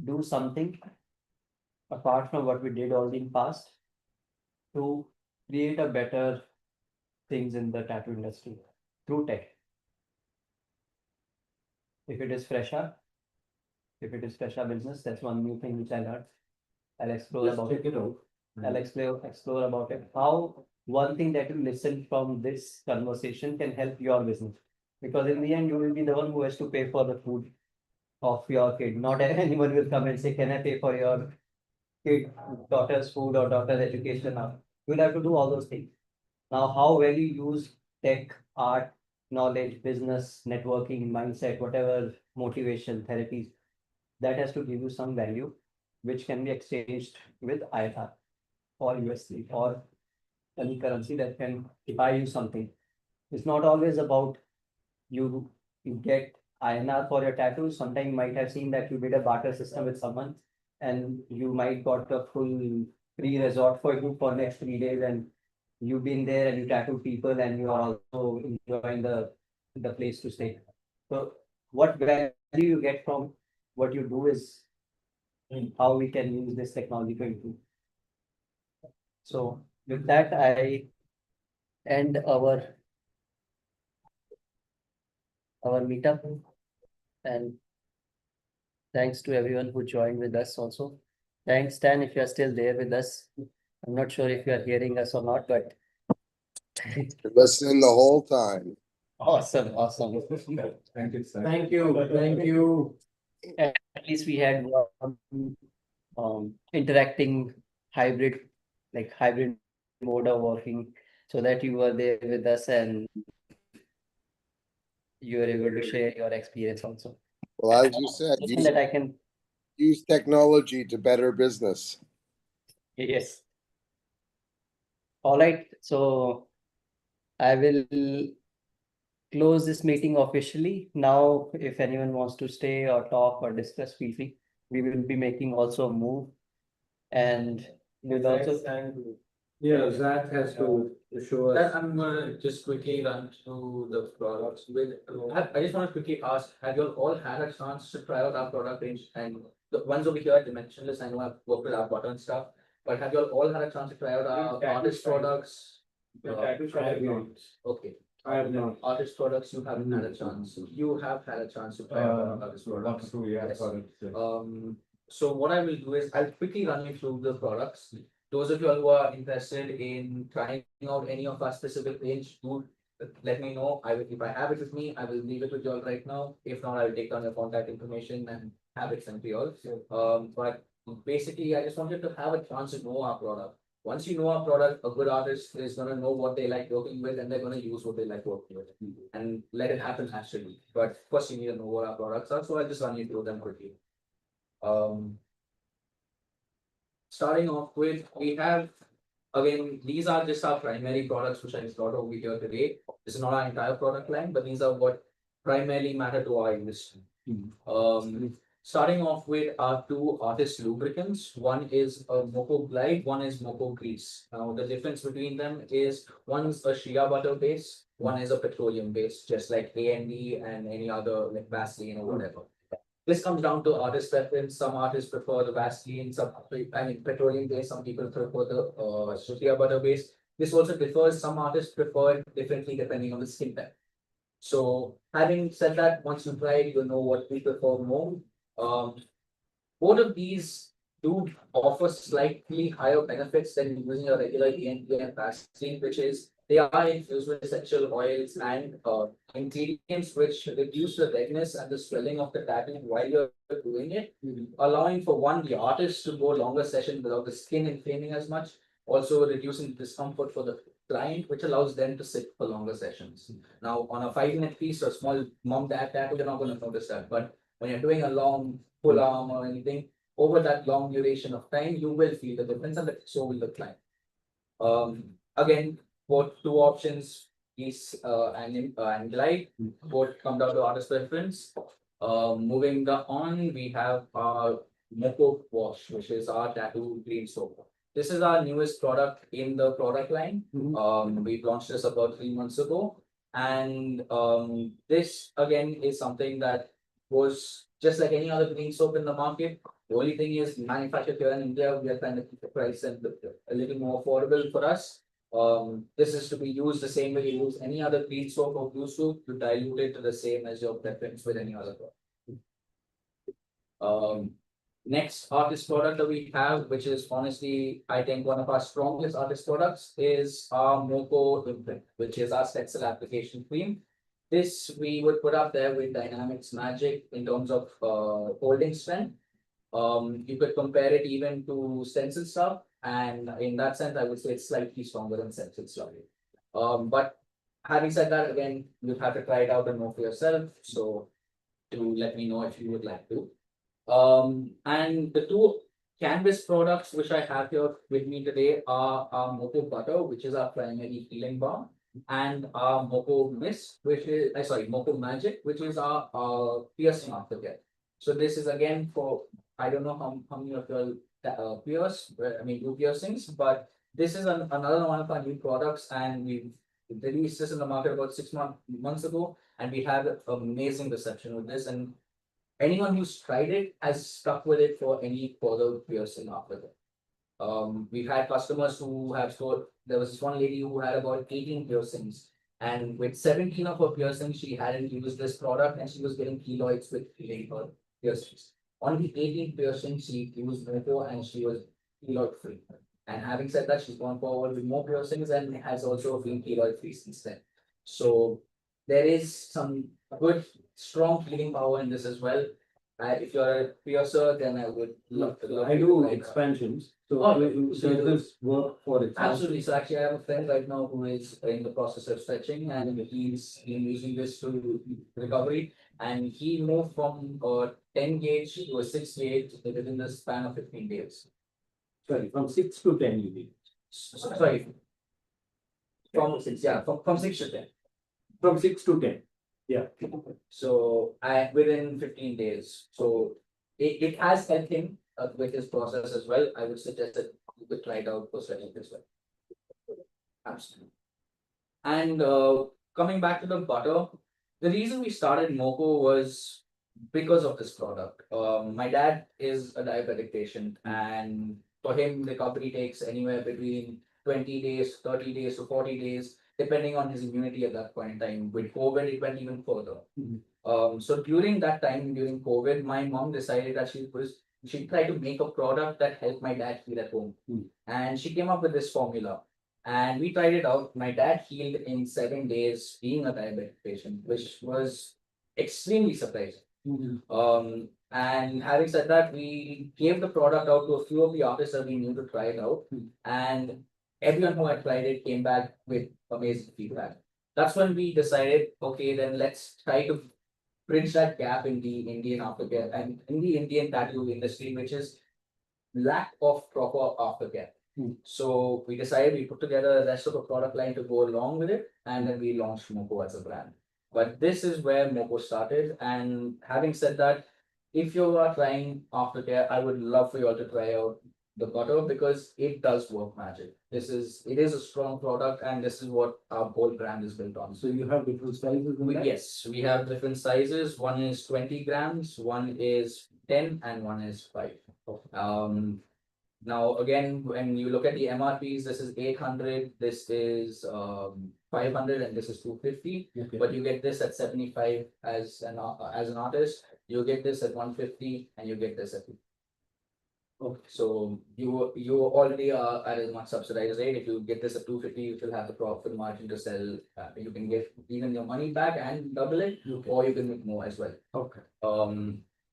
S1: do something apart from what we did all in past to create a better things in the tattoo industry through tech. If it is fresher, if it is fresher business, that's one new thing which I learned. I'll explore
S4: Just
S1: about
S4: check
S1: it.
S4: it out.
S1: I'll explore about it. How one thing that you listen from this conversation can help your business. Because in the end, you will be the one who has to pay for the food of your kid. Not anyone will come and say, can I pay for your kid, daughter's food or daughter's education now? You'll have to do all those things. Now, how well you use tech, art, knowledge, business, networking, mindset, whatever motivation, therapies, that has to give you some value, which can be exchanged with INR or USD or any currency that can buy you something. It's not always about you get INR for your tattoo. Sometimes you might have seen that you did a barter system with someone and you might got a full free resort for you for next 3 days, and you've been there and you tattoo people and you are also enjoying the place to stay. So what value you get from what you do is how we can use this technology to improve. So with that, I end our meetup, and thanks to everyone who joined with us also. Thanks, Stan, if you are still there with us. I'm not sure if you are hearing us or not, but
S2: Listening the whole time.
S1: awesome.
S12: Thank you, sir.
S4: Thank you.
S1: At least we had one interacting hybrid, like hybrid mode of working, so that you were there with us and you were able to share your experience also.
S2: Well, as you said,
S1: Something that I can,
S2: use technology to better business.
S1: yes. All right, so I will close this meeting officially. Now, if anyone wants to stay or talk or discuss, feel free. We will be making also a move, and we'll also.
S4: Yeah, Zach has to show us.
S6: I'm gonna just quickly run through the products with, I just want to quickly ask, have you all had a chance to try out our product range? And the ones over here, Dimensionless, I know I've worked with our butter and stuff, but have you all had a chance to try out our artist products? Okay.
S4: I have not.
S6: Artist products, you haven't had a chance. You have had a chance to try out our artist products. Yes. So what I will do is I'll quickly run you through the products. Those of you all who are interested in trying out any of our specific range, do let me know. If I have it with me, I will leave it with you all right now. If not, I will take down your contact information and have it sent to you all. But basically, I just wanted to have a chance to know our product. Once you know our product, a good artist is gonna know what they like working with, and they're gonna use what they like working with, and let it happen naturally. But first, you need to know what our products are. So I'll just run you through them quickly. Starting off with, we have, again, these are just our primary products, which I just got over here today. This is not our entire product line, but these are what primarily matter to our industry. Starting off with our two artist lubricants. One is a Moco Glide, one is Moco Grease. Now, the difference between them is one's a shea butter base, one is a petroleum base, just like AND and any other like Vaseline or whatever. This comes down to artist preference. Some artists prefer the Vaseline, petroleum base. Some people prefer the shea butter base. This also differs. Some artists prefer it differently depending on the skin type. So, having said that, once you try it, you'll know what we prefer more. Both of these do offer slightly higher benefits than using a regular ENP and Vaseline, which is they are infused with essential oils and ingredients which reduce the redness and the swelling of the tattoo while you're doing it, allowing for the artist to go longer session without the skin inflaming as much, also reducing discomfort for the client, which allows them to sit for longer sessions. Now, on a 5-minute piece or a small mom dad tattoo, you're not going to notice that, but when you're doing a long full arm or anything, over that long duration of time, you will feel the difference, and so will the client. Again, both two options, Grease and Glide, both come down to artist preference. Moving on, we have our Moco Wash, which is our tattoo green soap. This is our newest product in the product line. We launched this about 3 months ago, and this again is something that was just like any other green soap in the market. The only thing is manufactured here in India, we are trying to keep the price and a little more affordable for us. This is to be used the same way you use any other green soap or blue soap, to dilute it to the same as your preference with any other product. Next artist product that we have, which is honestly, I think one of our strongest artist products, is our Moco Imprint, which is our stencil application cream. This we would put up there with Dynamics Magic in terms of holding strength. You could compare it even to stencil stuff. And in that sense, I would say it's slightly stronger than sensitive slurry. But having said that, again, you have to try it out and know for yourself. So to let me know if you would like to. And the two canvas products which I have here with me today are our Moco Butter, which is our primary healing balm, and our Moco Mist, which is, sorry, Moco Magic, which is our piercing aftercare. So this is again for, I don't know how many of you pierce, I mean, do piercings, but this is another one of our new products, and we released this in the market about 6 months ago, and we had amazing reception with this. And anyone who's tried it has stuck with it for any further piercing after that. We've had customers who have told, there was this one lady who had about 18 piercings, and with 17 of her piercings, she hadn't used this product, and she was getting keloids with healing her piercings. On the 18th piercing, she used Moco, and she was keloid free. And having said that, she's gone forward with more piercings and has also been keloid free since then. So there is some good, strong healing power in this as well. If you're a piercer, then I would love to.
S4: I do expansions. So
S6: Oh,
S4: does
S6: so you do.
S4: this work for expansion?
S6: Absolutely. So actually, I have a friend right now who is in the process of stretching, and he's been using this to recovery. And he moved from 10 gauge to a 6 gauge within the span of 15 days.
S4: Sorry, from 6 to 10 you mean?
S6: Sorry. From 6, yeah, from 6 to 10.
S4: From 6 to 10. Yeah.
S6: So within 15 days. So it has helped him with his process as well. I would suggest that you could try it out for stretching as well. Absolutely. And coming back to the butter, the reason we started Moco was because of this product. My dad is a diabetic patient, and for him, the recovery takes anywhere between 20 days, 30 days to 40 days, depending on his immunity at that point in time. With COVID, it went even further. So during that time, during COVID, my mom decided that she'd try to make a product that helped my dad heal at home. And she came up with this formula. And we tried it out. My dad healed in 7 days being a diabetic patient, which was extremely surprising. And having said that, we gave the product out to a few of the artists that we knew to try it out. And everyone who had tried it came back with amazing feedback. That's when we decided, okay, then let's try to bridge that gap in the Indian aftercare and in the Indian tattoo industry, which is lack of proper aftercare. So we decided we put together the rest of the product line to go along with it, and then we launched Moco as a brand. But this is where Moco started. And having said that, if you are trying aftercare, I would love for you all to try out the butter, because it does work magic. It is a strong product, and this is what our whole brand is built on.
S4: So you have different sizes in that?
S6: Yes, we have different sizes. One is 20 grams, one is 10, and one is 5. Now, again, when you look at the MRPs, this is 800, this is 500, and this is 250.
S4: Okay.
S6: But you get this at 75 as an artist. You get this at 150, and you get this at 2.
S4: Okay.
S6: So you already are at a much subsidized rate. If you get this at 250, you will have the profit margin to sell. You can get even your money back and double it, or you can make more as well.
S4: Okay.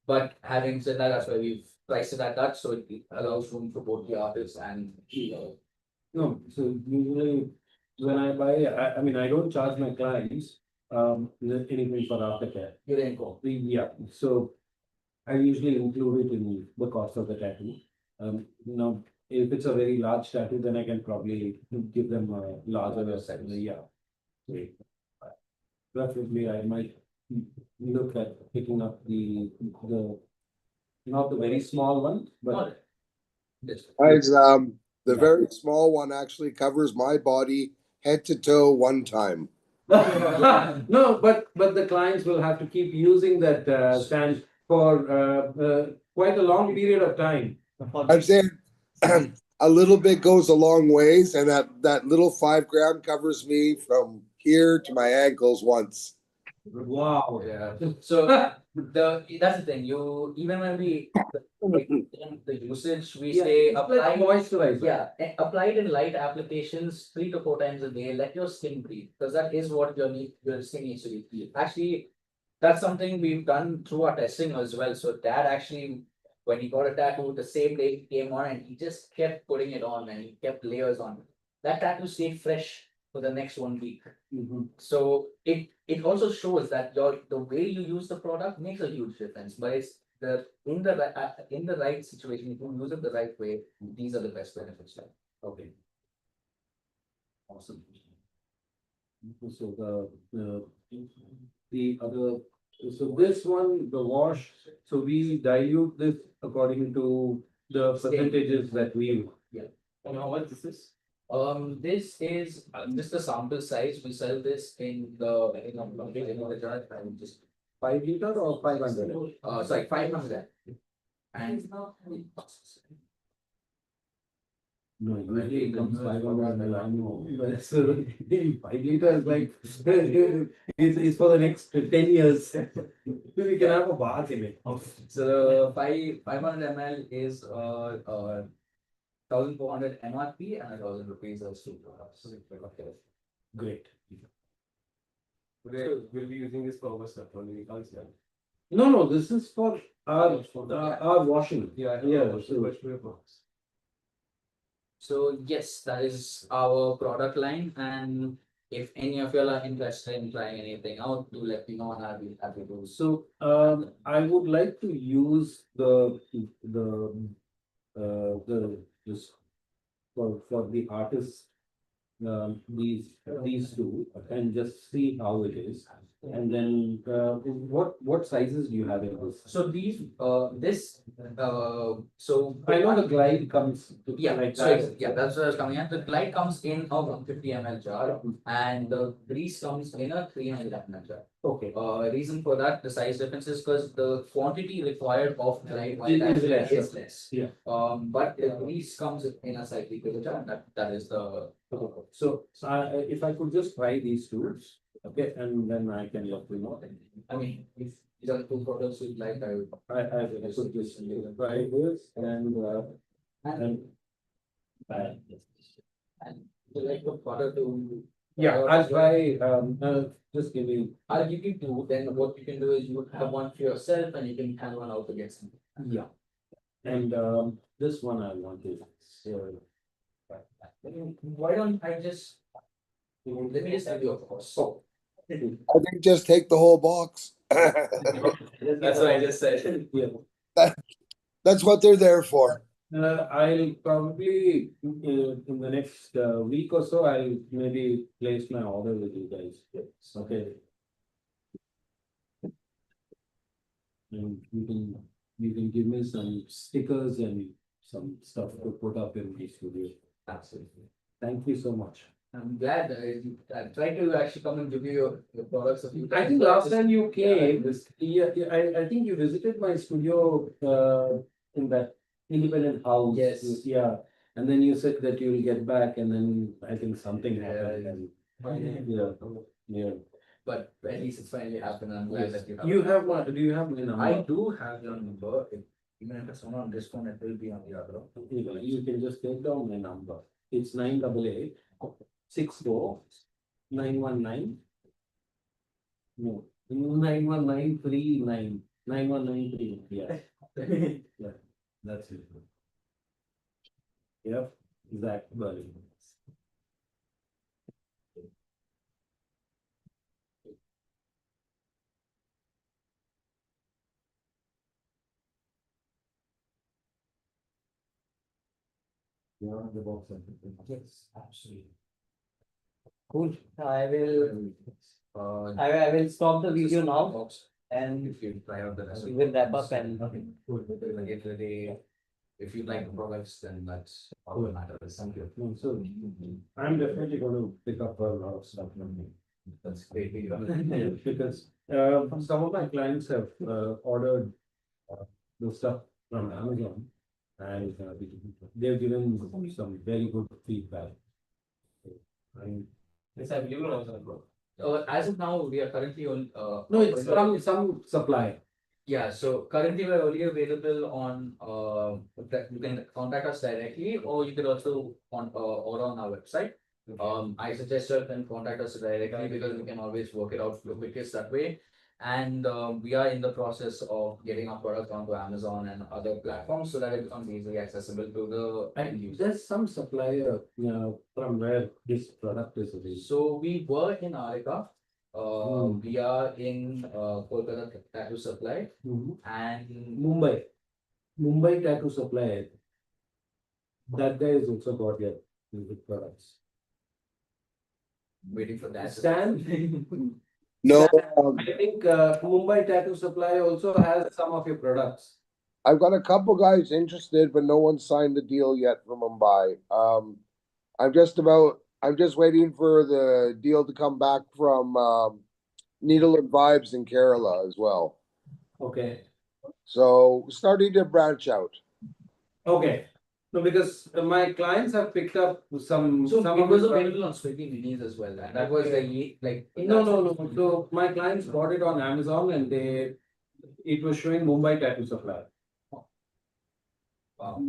S6: But having said that, that's why we've priced it at that, so it allows room for both the artists and
S4: No, so usually when I buy, I mean, I don't charge my clients anything for aftercare.
S6: you didn't go.
S4: Yeah, so I usually include it in the cost of the tattoo. Now, if it's a very large tattoo, then I can probably give them a larger size. Yeah. Preferably, I might look at picking up the not the very small one, but
S2: Guys, the very small one actually covers my body head to toe one time.
S4: no, but the clients will have to keep using that stand for quite a long period of time.
S2: I'm saying a little bit goes a long ways, and that little 5 gram covers me from here to my ankles once.
S4: Wow.
S6: Yeah. So that's the thing. Even when we the usage, we say
S4: it's
S6: apply
S4: like moisturizer.
S6: Yeah, apply it in light applications 3 to 4 times a day. Let your skin breathe, because that is what your skin needs to be. Actually, that's something we've done through our testing as well. So Dad actually when he got a tattoo, the same day it came on and he just kept putting it on and he kept layers on. That tattoo stayed fresh for the next 1 week. So it also shows that the way you use the product makes a huge difference. But it's in the right situation, if you use it the right way, these are the best benefits.
S4: Okay. Awesome. So the other, so this one, the wash, so we dilute this according to the percentages that we.
S6: And how much is this? This is just a sample size. We sell this in the jar. I will just
S4: 5 liter or 500?
S6: sorry, 500. And
S4: No, usually it comes 500 ml, I know, but so 5 liter is like, it's for the next 10 years. We can have a bath in it.
S6: so 500 ml is 1,400 MRP and 1,000 rupees as $2.
S4: Great.
S12: We'll be using this for our stuff only.
S4: No, this is for our washing.
S12: Yeah,
S4: so
S6: So yes, that is our product line, and if any of you are interested in trying anything out, do let me know and I'll be happy to.
S4: So, I would like to use this for the artists, these two, and just see how it is. And then, what sizes do you have in this?
S6: So these, so
S4: I know the glide comes
S6: yeah,
S4: like
S6: so
S4: that.
S6: yeah, that's what I was coming at. The glide comes in a 150 ml jar, and the grease comes in a 300 ml jar.
S4: Okay.
S6: Reason for that, the size difference is because the quantity required of glide
S4: Is less.
S6: is less.
S4: Yeah.
S6: But the grease comes in a slightly bigger jar. That is the.
S4: So, if I could just try these two, okay, and then I can let you know.
S6: I mean, if these are the two products you'd like, I would.
S4: I could just try this and
S6: And you like the product to.
S4: yeah, I'll try, just give me.
S6: I'll give you two, then what you can do is you have one for yourself and you can hand one out against me.
S4: Yeah. And, this one I want to.
S6: Why don't I just, let me just have your course. So.
S2: I think just take the whole box.
S6: That's what I just said.
S4: Yeah.
S2: That's what they're there for.
S4: I'll probably, in the next week or so, I'll maybe place my order with you guys. Okay. And you can give me some stickers and some stuff to put up in the studio.
S6: Absolutely.
S4: Thank you so much.
S6: I'm glad I tried to actually come and give you your products a few times.
S4: I think last time you came, I think you visited my studio in that independent house.
S6: Yes.
S4: Yeah, and then you said that you will get back, and then I think something happened. Yeah.
S6: But at least it's finally happened. I'm glad that you have.
S4: You have my, do you have my number?
S6: I do have your number. Even if it's not on this phone, it will be on the other.
S4: You can just take down my number. It's 988 64 919. No, 91939. 9193. Yeah. Yeah, that's it. Yep, exactly. You're on the box.
S6: Yes, absolutely.
S10: Cool. I will stop the video now and
S6: If you try out the rest.
S10: we will wrap up and.
S6: If you like the products, then that's all that matters. Thank you.
S4: So I'm definitely going to pick up a lot of stuff from me.
S6: That's great.
S4: Because some of my clients have ordered the stuff from Amazon, and they've given some very good feedback.
S6: Yes, I believe also. As of now, we are currently on.
S4: No, it's from some supply.
S6: Yeah, so currently we're only available on, you can contact us directly, or you could also order on our website. I suggest you can contact us directly because we can always work it out the quickest that way. And we are in the process of getting our product onto Amazon and other platforms so that it becomes easily accessible to the end user.
S4: There's some supplier, from where this product is released.
S6: So we were in Arika. We are in Kolkata Tattoo Supply and
S4: Mumbai Tattoo Supply. That guy has also got your products.
S6: waiting for that.
S4: Stan,
S2: No,
S4: I think Mumbai Tattoo Supply also has some of your products.
S2: I've got a couple guys interested, but no one signed the deal yet from Mumbai. I'm just waiting for the deal to come back from Needle and Vibes in Kerala as well.
S4: Okay.
S2: So starting to branch out.
S4: Okay. No, because my clients have picked up some.
S6: So
S4: some
S6: it
S4: of
S6: was
S4: his
S6: available on Swiggy minis as well. And that was like
S4: No. So my clients bought it on Amazon and it was showing Mumbai Tattoo Supply.
S6: Wow.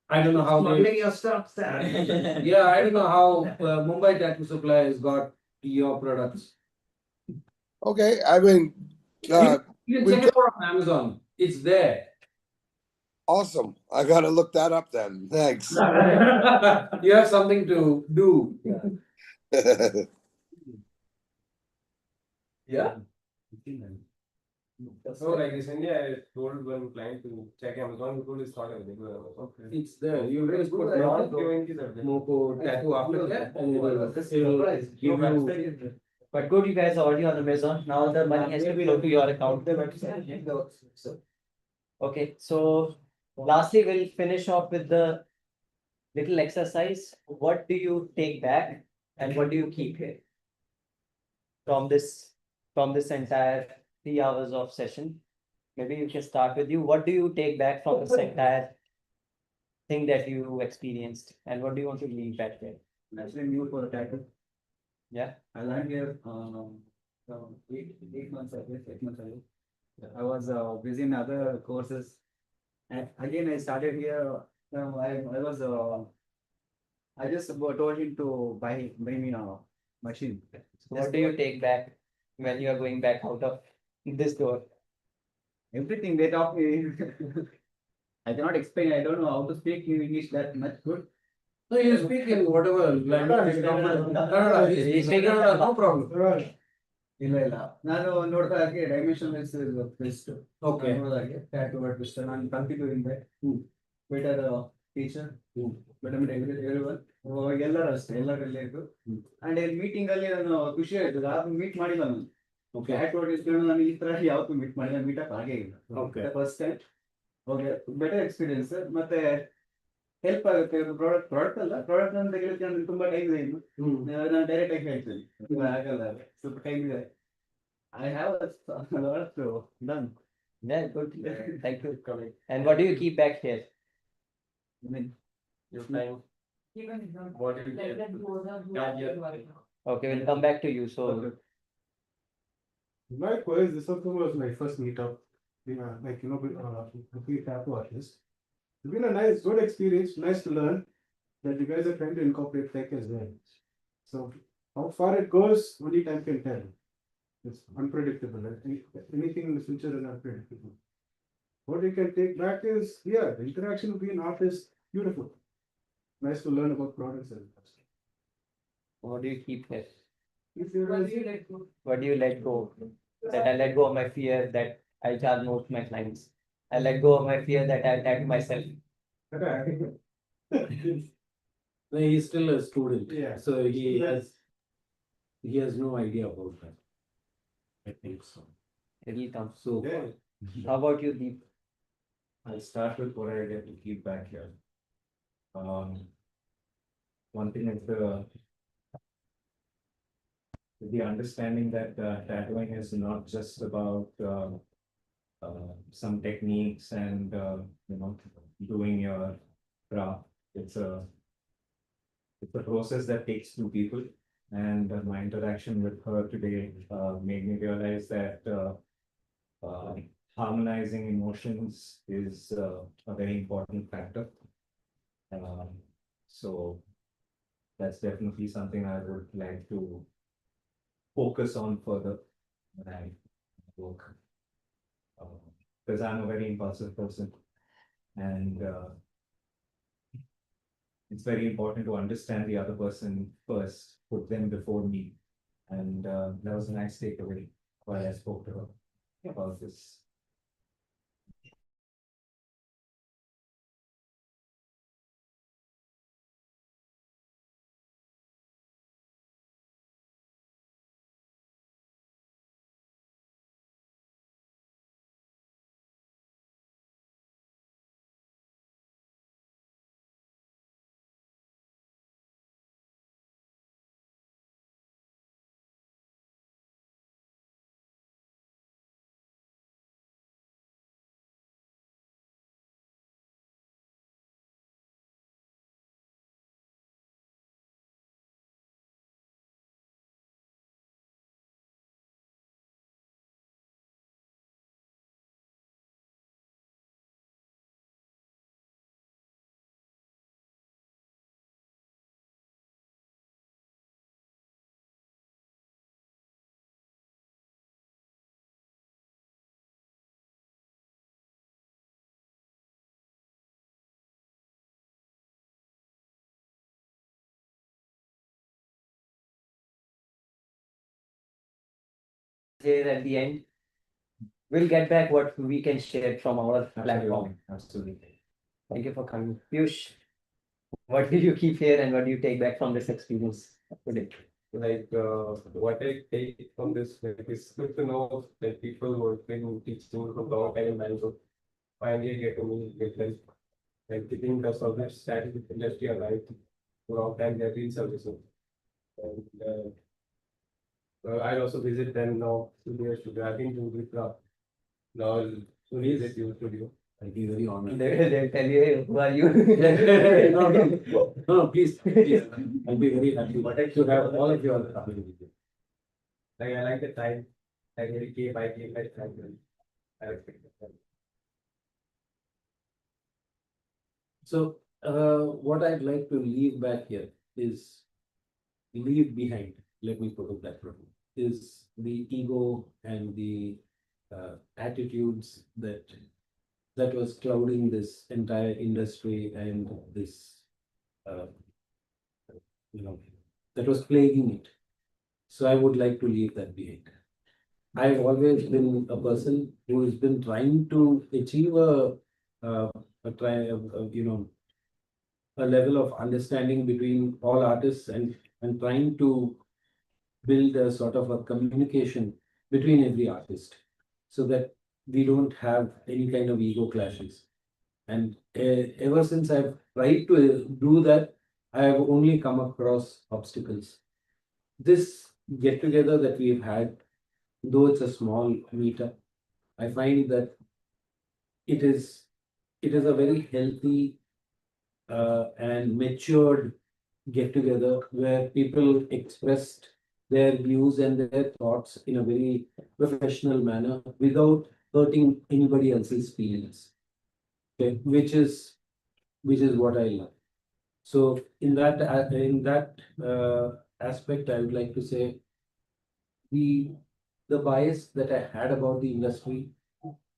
S4: I don't know how
S6: Smuggling your stuff, Stan.
S4: Yeah, I don't know how Mumbai Tattoo Supply has got your products.
S2: Okay, I mean,
S4: You can
S2: we
S4: check it out on Amazon. It's there.
S2: awesome. I gotta look that up then. Thanks.
S4: You have something to do.
S6: Yeah.
S8: So like recently I told one client to check Amazon, because it's not available. Okay.
S4: It's there. You just put Moko tattoo after that and it will give you.
S1: But good, you guys are already on Amazon. Now the money has to flow to your account. Okay, so lastly, we'll finish off with the little exercise. What do you take back and what do you keep here? From this entire 3 hours of session. Maybe you can start with you. What do you take back from this entire thing that you experienced? And what do you want to leave back there?
S13: Actually new for the tattoo.
S1: Yeah.
S13: I learned here from 8 months ago, 8 months ago. I was busy in other courses. And again I started here. I just told him to buy me a machine.
S1: So what do you take back when you are going back out of this door?
S13: Everything they taught me. I cannot explain. I don't know how to speak in English that much good.
S4: No, you speak in whatever language. No problem.
S13: ಇಲ್ಲ ನಾನು ನೋಡ್ತಾ ಹಾಗೆ dimension best
S4: Okay.
S13: ನೋಡೋದಾಗೆ tattoo artist ನಾನು ಕಲ್ತಿದ್ದೆ better teacher better everyone ಎಲ್ಲರೂ ಅಷ್ಟೇ ಎಲ್ಲರಲ್ಲಿ ಇದ್ದು ಅಂಡ್ ಮೀಟಿಂಗ್ ಅಲ್ಲಿ ನಾನು ಖುಷಿ ಆಯ್ತು ಯಾರು ಮೀಟ್ ಮಾಡಿಲ್ಲ ನಾನು ಟ್ಯಾಟೂ ಆರ್ಟಿಸ್ಟ್ ನಾನು ಈ ತರ ಯಾವತ್ತೂ ಮೀಟ್ ಮಾಡಿಲ್ಲ ಮೀಟಪ್ ಆಗೇ ಇಲ್ಲ first time okay better experience ಮತ್ತೆ ಹೆಲ್ಪ್ ಆಗುತ್ತೆ ಪ್ರಾಡಕ್ಟ್ ಅಲ್ಲ ಪ್ರಾಡಕ್ಟ್ ಅಂತ ತೆಗೆಲಿಕ್ಕೆ ತುಂಬಾ ಟೈಮ್ ಇದೆ ಇನ್ನು ನಾನು ಡೈರೆಕ್ಟ್ ಆಗಿ ಹೇಳ್ತೀನಿ ಆಗಲ್ಲ ಸ್ವಲ್ಪ ಟೈಮ್ ಇದೆ I have a lot to done.
S1: Yeah, good. Thank you. And what do you keep back here?
S13: I mean,
S1: Your time.
S11: What
S1: do you Okay, we'll come back to you. So
S8: Likewise, this also was my first meetup. Yeah, like complete tattoo artist. It's been a nice, good experience. Nice to learn that you guys are trying to incorporate tech as well. So how far it goes, only time can tell. It's unpredictable. Anything in the future is unpredictable. What you can take back is, yeah, the interaction between artists, beautiful. Nice to learn about products and stuff.
S1: what do you keep here?
S8: If you
S11: What do you let go?
S1: What do you let go? That I let go of my fear that I charge more to my clients. I let go of my fear that I tattoo myself.
S4: No, he's still a student.
S8: Yeah.
S4: So he has no idea about that. I think so.
S1: It'll come.
S4: So
S8: Yeah.
S1: How about you, Deep?
S12: I'll start with what I get to keep back here. One thing is the understanding that tattooing is not just about some techniques and doing your craft. It's a process that takes two people. And my interaction with her today made me realize that harmonizing emotions is a very important factor. So that's definitely something I would like to focus on further. work. Because I'm a very impulsive person, and it's very important to understand the other person first, put them before me. And that was a nice takeaway while I spoke to her about this.
S10: Here at the end, we'll get back what we can share from our platform.
S12: Absolutely.
S10: Thank you for coming. Piyush, what did you keep here and what do you take back from this experience today?
S4: Like what I take from this, like, it's good to know that people who have been teaching for a long time and so finally get to meet with them. Like keeping the service static industry alive for a long time they've been servicing. And I'll also visit them now to their studio. I've been to Vipra. Now I'll visit your studio.
S6: I'll be very honored.
S10: They'll tell you, hey, who are you?
S6: No, no, no, please, please. I'll be very happy to have all of you on the company with you.
S4: Like I like the time. I really I came like time. I respect it.
S6: So, what I'd like to leave back here is leave behind, let me put it that way, is the ego and the attitudes that was clouding this entire industry and this, that was plaguing it. So I would like to leave that behind. I've always been a person who has been trying to achieve a level of understanding between all artists and trying to build a sort of a communication between every artist so that we don't have any kind of ego clashes. And ever since I've tried to do that, I have only come across obstacles. This get together that we've had, though it's a small meetup, I find that it is a very healthy and matured get together where people expressed their views and their thoughts in a very professional manner without hurting anybody else's feelings. Okay, which is what I love. So in that aspect, I would like to say the bias that I had about the industry,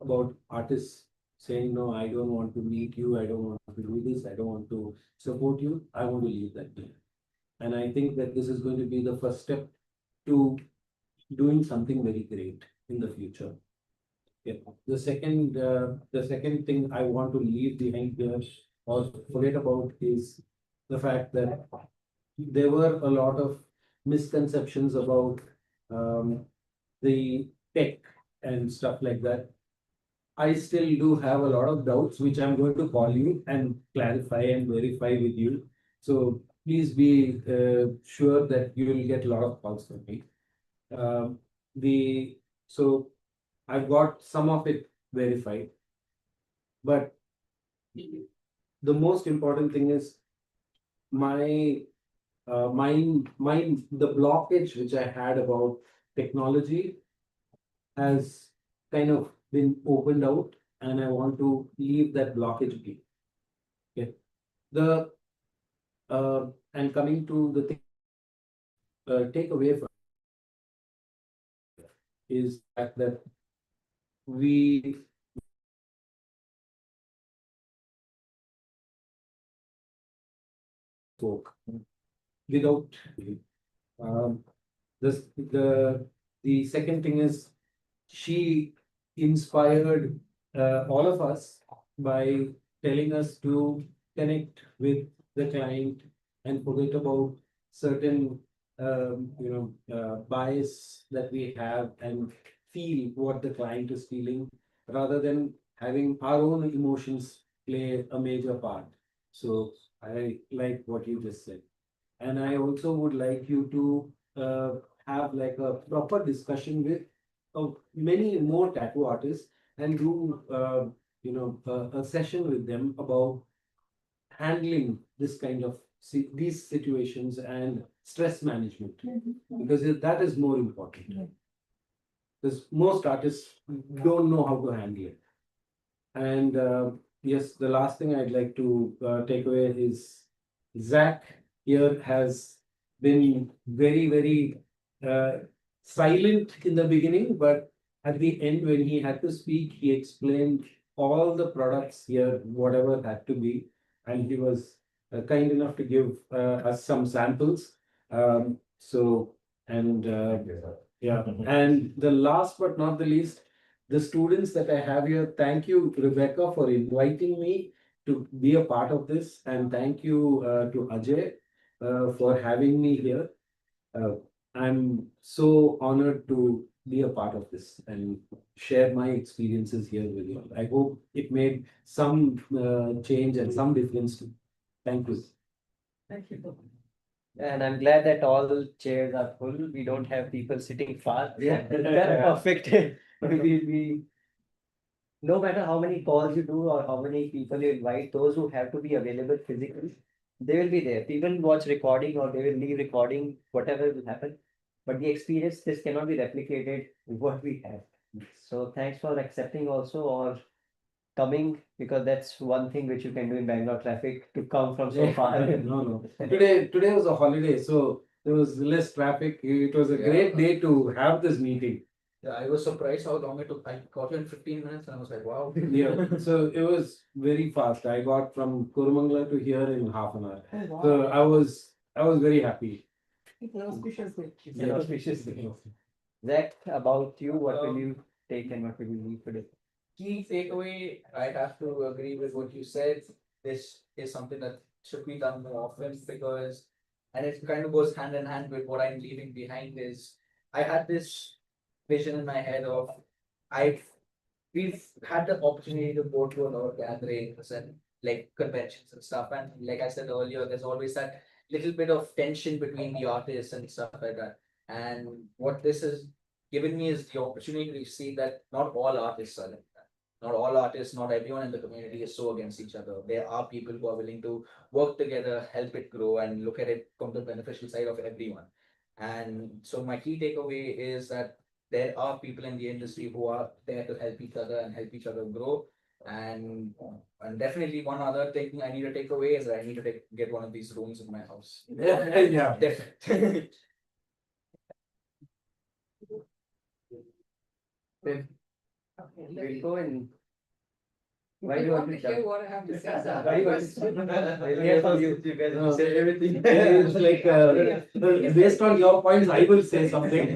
S6: about artists saying, no, I don't want to meet you, I don't want to do this, I don't want to support you, I want to leave that there. And I think that this is going to be the first step to doing something very great in the future. Yeah. The second thing I want to leave behind here or forget about is the fact that there were a lot of misconceptions about the tech and stuff like that. I still do have a lot of doubts, which I'm going to call you and clarify and verify with you. So please be sure that you will get a lot of calls from me. So I've got some of it verified, but the most important thing is my the blockage which I had about technology has kind of been opened out, and I want to leave that blockage be. Okay. And coming to the thing, take away from is that
S4: we spoke without um, this the second thing is she inspired all of us by telling us to connect with the client and forget about certain bias that we have and feel what the client is feeling rather than having our own emotions play a major part. So I like what you just said. And I also would like you to have like a proper discussion with many more tattoo artists and do a session with them about handling this kind of these situations and stress management because that is more important because most artists don't know how to handle it. And yes, the last thing I'd like to take away is Zach here has been very silent in the beginning, but at the end, when he had to speak, he explained all the products here, whatever had to be, and he was kind enough to give us some samples. So, and yeah, and the last but not the least, the students that I have here, thank you, Rebecca, for inviting me to be a part of this. And thank you to Ajay for having me here. I'm so honored to be a part of this and share my experiences here with you. I hope it made some change and some difference. Thank you.
S1: Thank you. And I'm glad that all chairs are full. We don't have people sitting far.
S4: Yeah.
S1: That's perfect. We no matter how many calls you do or how many people you invite, those who have to be available physically, they will be there. People watch recording or they will leave recording, whatever will happen. But the experience, this cannot be replicated with what we have. So thanks for accepting also or coming because that's one thing which you can do in Bangalore traffic to come from so far.
S4: No. Today was a holiday, so there was less traffic. It was a great day to have this meeting.
S6: Yeah, I was surprised how long it took. I got you in 15 minutes and I was like, wow.
S4: Yeah, so it was very fast. I got from Kurumangala to here in half an hour. So I was very happy.
S1: It's an auspicious day. It's an auspicious day. Zach, about you, what will you take and what will you leave today?
S6: Key takeaway, I have to agree with what you said. This is something that should be done more often because, and it kind of goes hand in hand with what I'm leaving behind is I had this vision in my head of I've we've had the opportunity to go to a lot of gatherings and like conventions and stuff. And like I said earlier, there's always that little bit of tension between the artists and stuff like that. And what this has given me is the opportunity to see that not all artists are like that. Not all artists, not everyone in the community is so against each other. There are people who are willing to work together, help it grow, and look at it from the beneficial side of everyone. And so my key takeaway is that there are people in the industry who are there to help each other and help each other grow. And definitely one other thing I need to take away is that I need to get one of these rooms in my house.
S4: Yeah.
S6: Definitely.
S1: Okay, we'll go and why do
S5: You
S1: you want
S5: want
S1: to
S5: to hear
S1: jump?
S5: what I have to say?
S1: Why do you want to We'll hear from you. You guys will say everything.
S4: It's like based on your points, I will say something.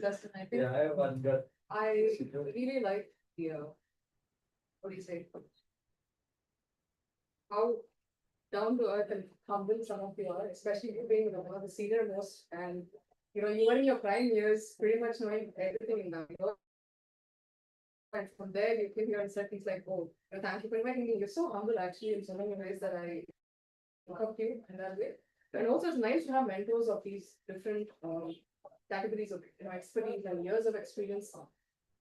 S5: Justin, I think
S1: Yeah, I have one.
S5: I really like the, what do you say? How down to earth and humble some of you are, especially you being one of the senior most and you were in your prime years, pretty much knowing everything in Bangalore. And from there you came here and said things like, oh, thank you for inviting me. You're so humble actually in so many ways that I look up to you in that way. And also it's nice to have mentors of these different categories of expertise and years of experience.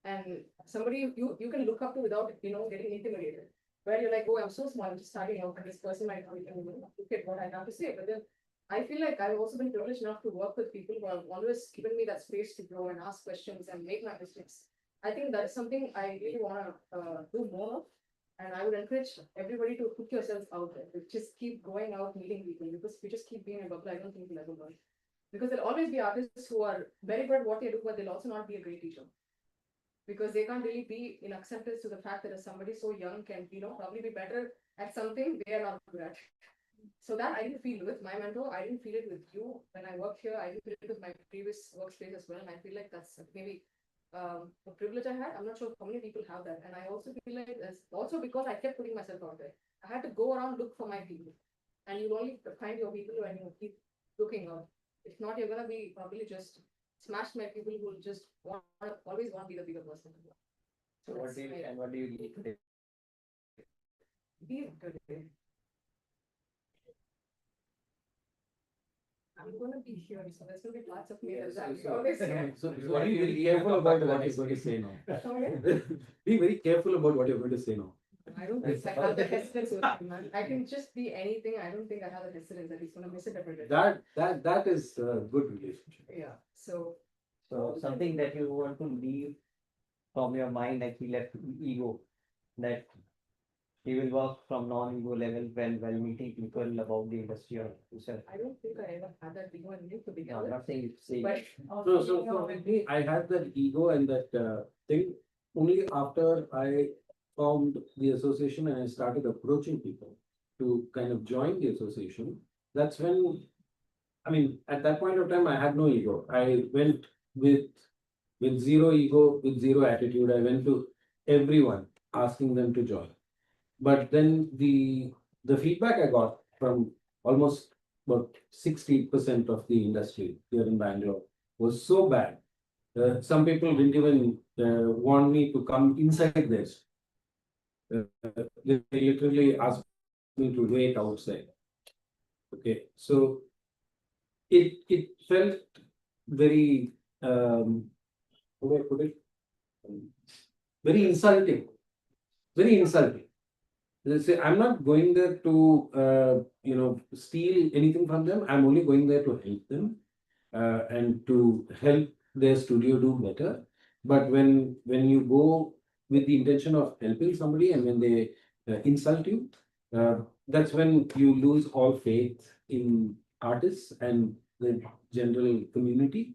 S5: And somebody you can look up to without getting intimidated. Where you're like, oh, I'm so small, I'm just starting out, and this person might look at what I have to say. But then I feel like I've also been privileged enough to work with people who have always given me that space to grow and ask questions and make my mistakes. I think that is something I really want to do more of. And I would encourage everybody to put yourself out there, to just keep going out, meeting people, because if you just keep being a bubble, I don't think you'll ever learn. Because there'll always be artists who are very good at what they do, but they'll also not be a great teacher. because they can't really be in acceptance to the fact that somebody so young can, probably be better at something they are not good at. So that I didn't feel with my mentor. I didn't feel it with you when I worked here. I didn't feel it with my previous workspace as well. And I feel like that's maybe a privilege I had. I'm not sure how many people have that. And I also feel like that's also because I kept putting myself out there. I had to go around look for my people. And you only find your people when you keep looking out. If not, you're gonna be probably just smashed by people who will just always want to be the bigger person.
S10: So what do you need today?
S5: Be today. I'm gonna be here, so there's gonna be lots of me.
S12: So be careful about what you're going to say now. Be very careful about what you're going to say now.
S5: I don't think I have the hesitance with him, man. I can just be anything. I don't think I have the hesitance that he's gonna misinterpret it.
S12: That is a good relationship.
S5: Yeah, so.
S10: So something that you want to leave from your mind, like he left ego, that he will work from non-ego level while meeting people about the industry or yourself.
S5: I don't think I ever had that ego in me to begin
S10: No, I'm
S5: with.
S10: not saying you say.
S5: But
S12: So with me, I had that ego and that thing only after I formed the association and I started approaching people to kind of join the association. That's when, I mean, at that point of time, I had no ego. I went with zero ego, with zero attitude. I went to everyone asking them to join. But then the feedback I got from almost about 60% of the industry here in Bangalore was so bad. Some people didn't even want me to come inside this. They literally asked me to wait outside. Okay, so it felt very how do I put it? Very insulting. Very insulting. They say, I'm not going there to steal anything from them. I'm only going there to help them and to help their studio do better. But when you go with the intention of helping somebody and when they insult you, that's when you lose all faith in artists and the general community.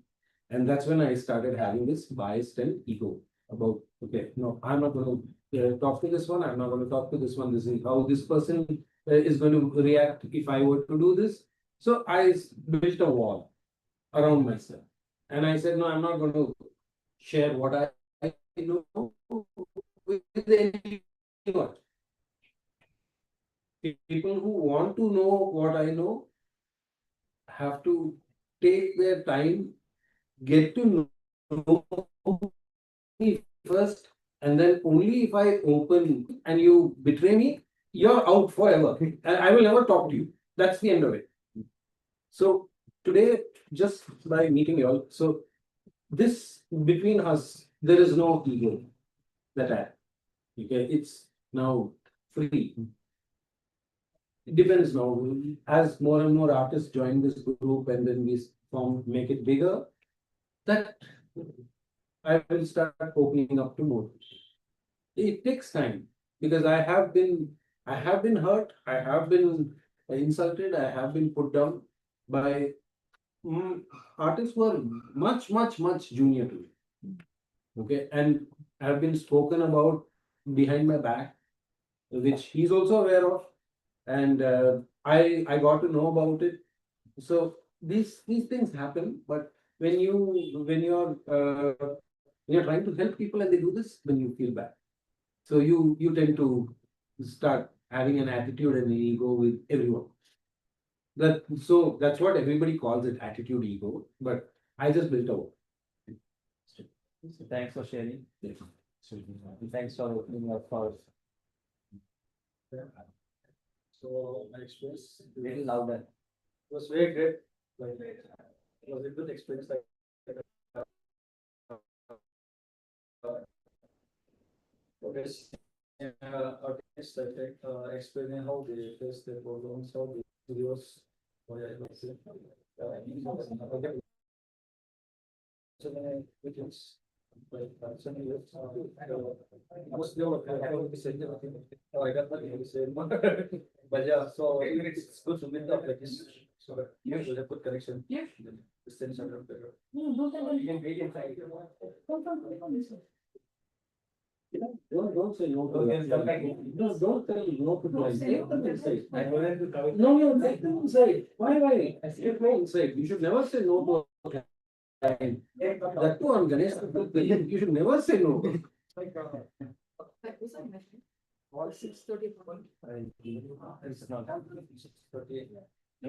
S12: And that's when I started having this bias and ego about, okay, no, I'm not going to talk to this one. I'm not going to talk to this one. This is how this person is going to react if I were to do this. So I built a wall around myself. And I said, no, I'm not going to share what I know with anyone. People who want to know what I know have to take their time, get to know me first, and then only if I open and you betray me, you're out forever. And I will never talk to you. That's the end of it. So today, just by meeting you all, so this between us, there is no ego that I have. Okay, it's now free. It depends now. As more and more artists join this group and then we make it bigger, that I will start opening up to more. It takes time because I have been hurt, I have been insulted, I have been put down by artists who are much junior to me. Okay, and have been spoken about behind my back, which he's also aware of, and I got to know about it. So these things happen, but when you're trying to help people and they do this, then you feel bad. So you tend to start having an attitude and an ego with everyone. That's what everybody calls it, attitude ego. But I just built a wall.
S10: So thanks for sharing. And thanks for opening up for us.
S8: So my experience
S10: Little louder.
S8: was very great. Like, it was a good experience. Artists, I think, explaining how they face their problems, how they videos. So many videos. Like so many years. Most of them I don't say anything. I got nothing to say. But yeah, so it's good to meet up like this. So that you have a good connection.
S11: Yeah.
S8: The sense of better.
S11: No, don't tell them.
S8: You can wait inside.
S11: Don't tell them.
S4: Don't say no to no, don't tell no to
S11: Don't say no to
S4: inside.
S9: I wanted to come.
S4: No, you make them inside. Why? You go inside. You should never say no to a client. That too on Ganesh Chaturthi, you should never say no.
S5: All 6:30.
S10: It's not.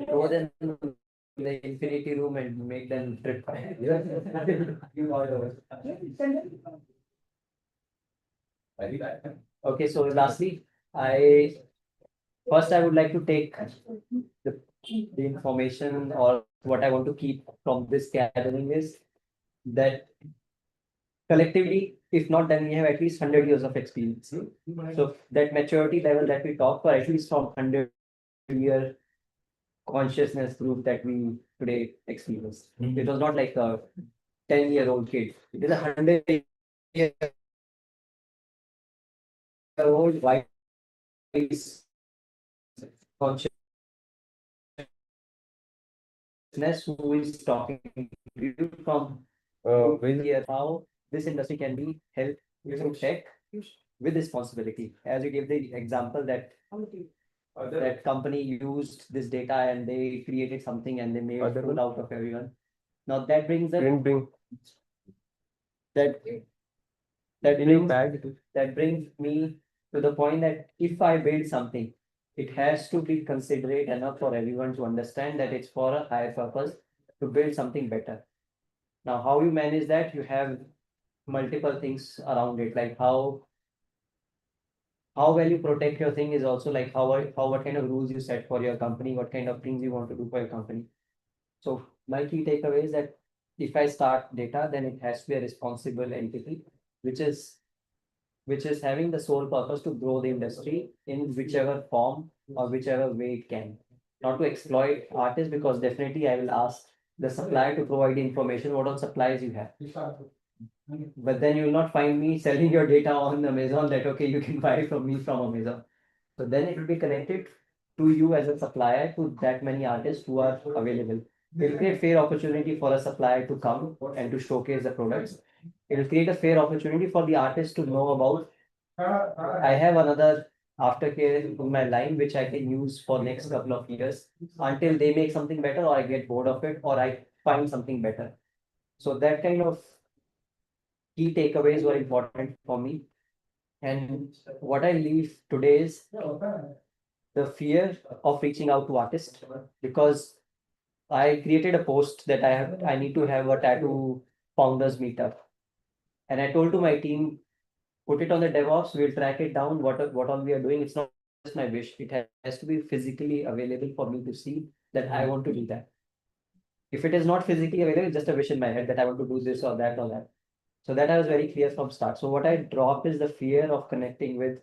S10: Go then the infinity room and make them trip. Okay, so lastly, I would like to take the information or what I want to keep from this gathering is that collectively, if not, then we have at least 100 years of experience. So that maturity level that we talk for, at least from 100-year consciousness group that we today experience. It was not like a 10-year-old kid. It is a 100-year-old wise consciousness who is talking to you from here how this industry can be helped using tech with responsibility. As you gave the example that that company used this data and they created something and they made food out of everyone. Now that brings that that brings me to the point that if I build something, it has to be considerate enough for everyone to understand that it's for a higher purpose to build something better. Now, how you manage that, you have multiple things around it, like how well you protect your thing is also like how what kind of rules you set for your company, what kind of things you want to do for your company. So my key takeaway is that if I start data, then it has to be a responsible entity, which is having the sole purpose to grow the industry in whichever form or whichever way it can. Not to exploit artists, because definitely I will ask the supplier to provide information what all supplies you have. But then you will not find me selling your data on Amazon that okay, you can buy from me from Amazon. So then it will be connected to you as a supplier to that many artists who are available. It will create fair opportunity for a supplier to come and to showcase the products. It will create a fair opportunity for the artist to know about. I have another aftercare in my line which I can use for next couple of years until they make something better or I get bored of it or I find something better. So that kind of key takeaways were important for me. And what I leave today is the fear of reaching out to artists, because I created a post that I need to have a tattoo founders meetup. And I told to my team, put it on the DevOps, we'll track it down, what all we are doing. It's not just my wish. It has to be physically available for me to see that I want to do that. If it is not physically available, it's just a wish in my head that I want to do this or that or that. So that I was very clear from start. So what I dropped is the fear of connecting with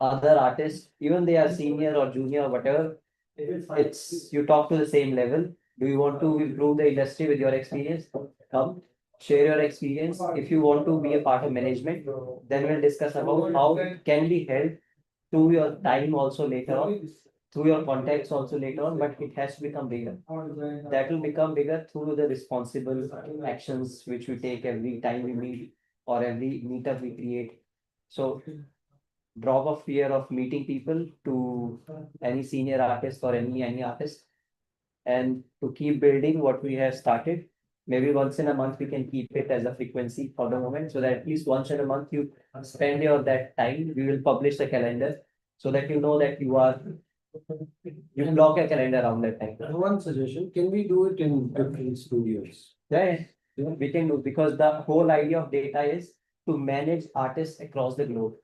S10: other artists, even they are senior or junior or whatever. It's you talk to the same level. Do you want to improve the industry with your experience? Come, share your experience. If you want to be a part of management, then we'll discuss about how it can be helped through your time also later on, through your contacts also later on, but it has to become bigger. That will become bigger through the responsible actions which we take every time we meet or every meetup we create. So drop of fear of meeting people to any senior artist or any artist, and to keep building what we have started. Maybe once in a month we can keep it as a frequency for the moment, so that at least once in a month you spend your that time. We will publish the calendar so that you know that you block a calendar around that time.
S4: One suggestion, can we do it in different studios?
S10: Yeah, we can do, because the whole idea of data is to manage artists across the globe.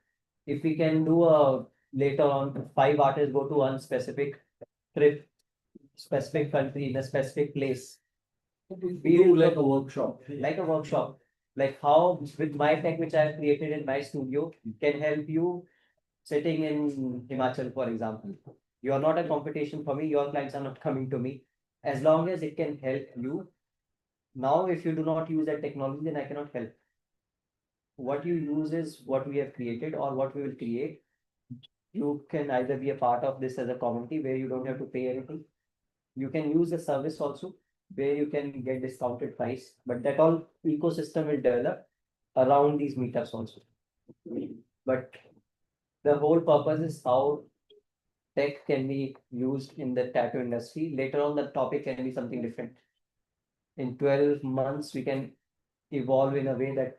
S10: If we can do a later on 5 artists go to one specific trip, specific country in a specific place.
S4: We do like a workshop.
S10: Like a workshop, like how with my tech which I have created in my studio can help you sitting in Himachal, for example. You are not a competition for me, your clients are not coming to me. As long as it can help you. Now, if you do not use that technology, then I cannot help. What you use is what we have created or what we will create. You can either be a part of this as a community where you don't have to pay anything. You can use the service also where you can get discounted price, but that all ecosystem will develop around these meetups also.
S1: But the whole purpose is how tech can be used in the tattoo industry. Later on, the topic can be something different. In 12 months, we can evolve in a way that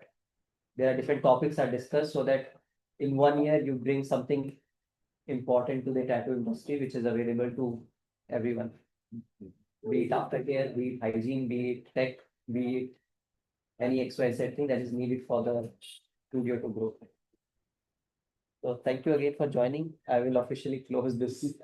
S1: there are different topics are discussed so that in 1 year you bring something important to the tattoo industry, which is available to everyone. Be it aftercare, be it hygiene, be it tech, be it any XYZ thing that is needed for the studio to grow. So thank you again for joining. I will officially close this.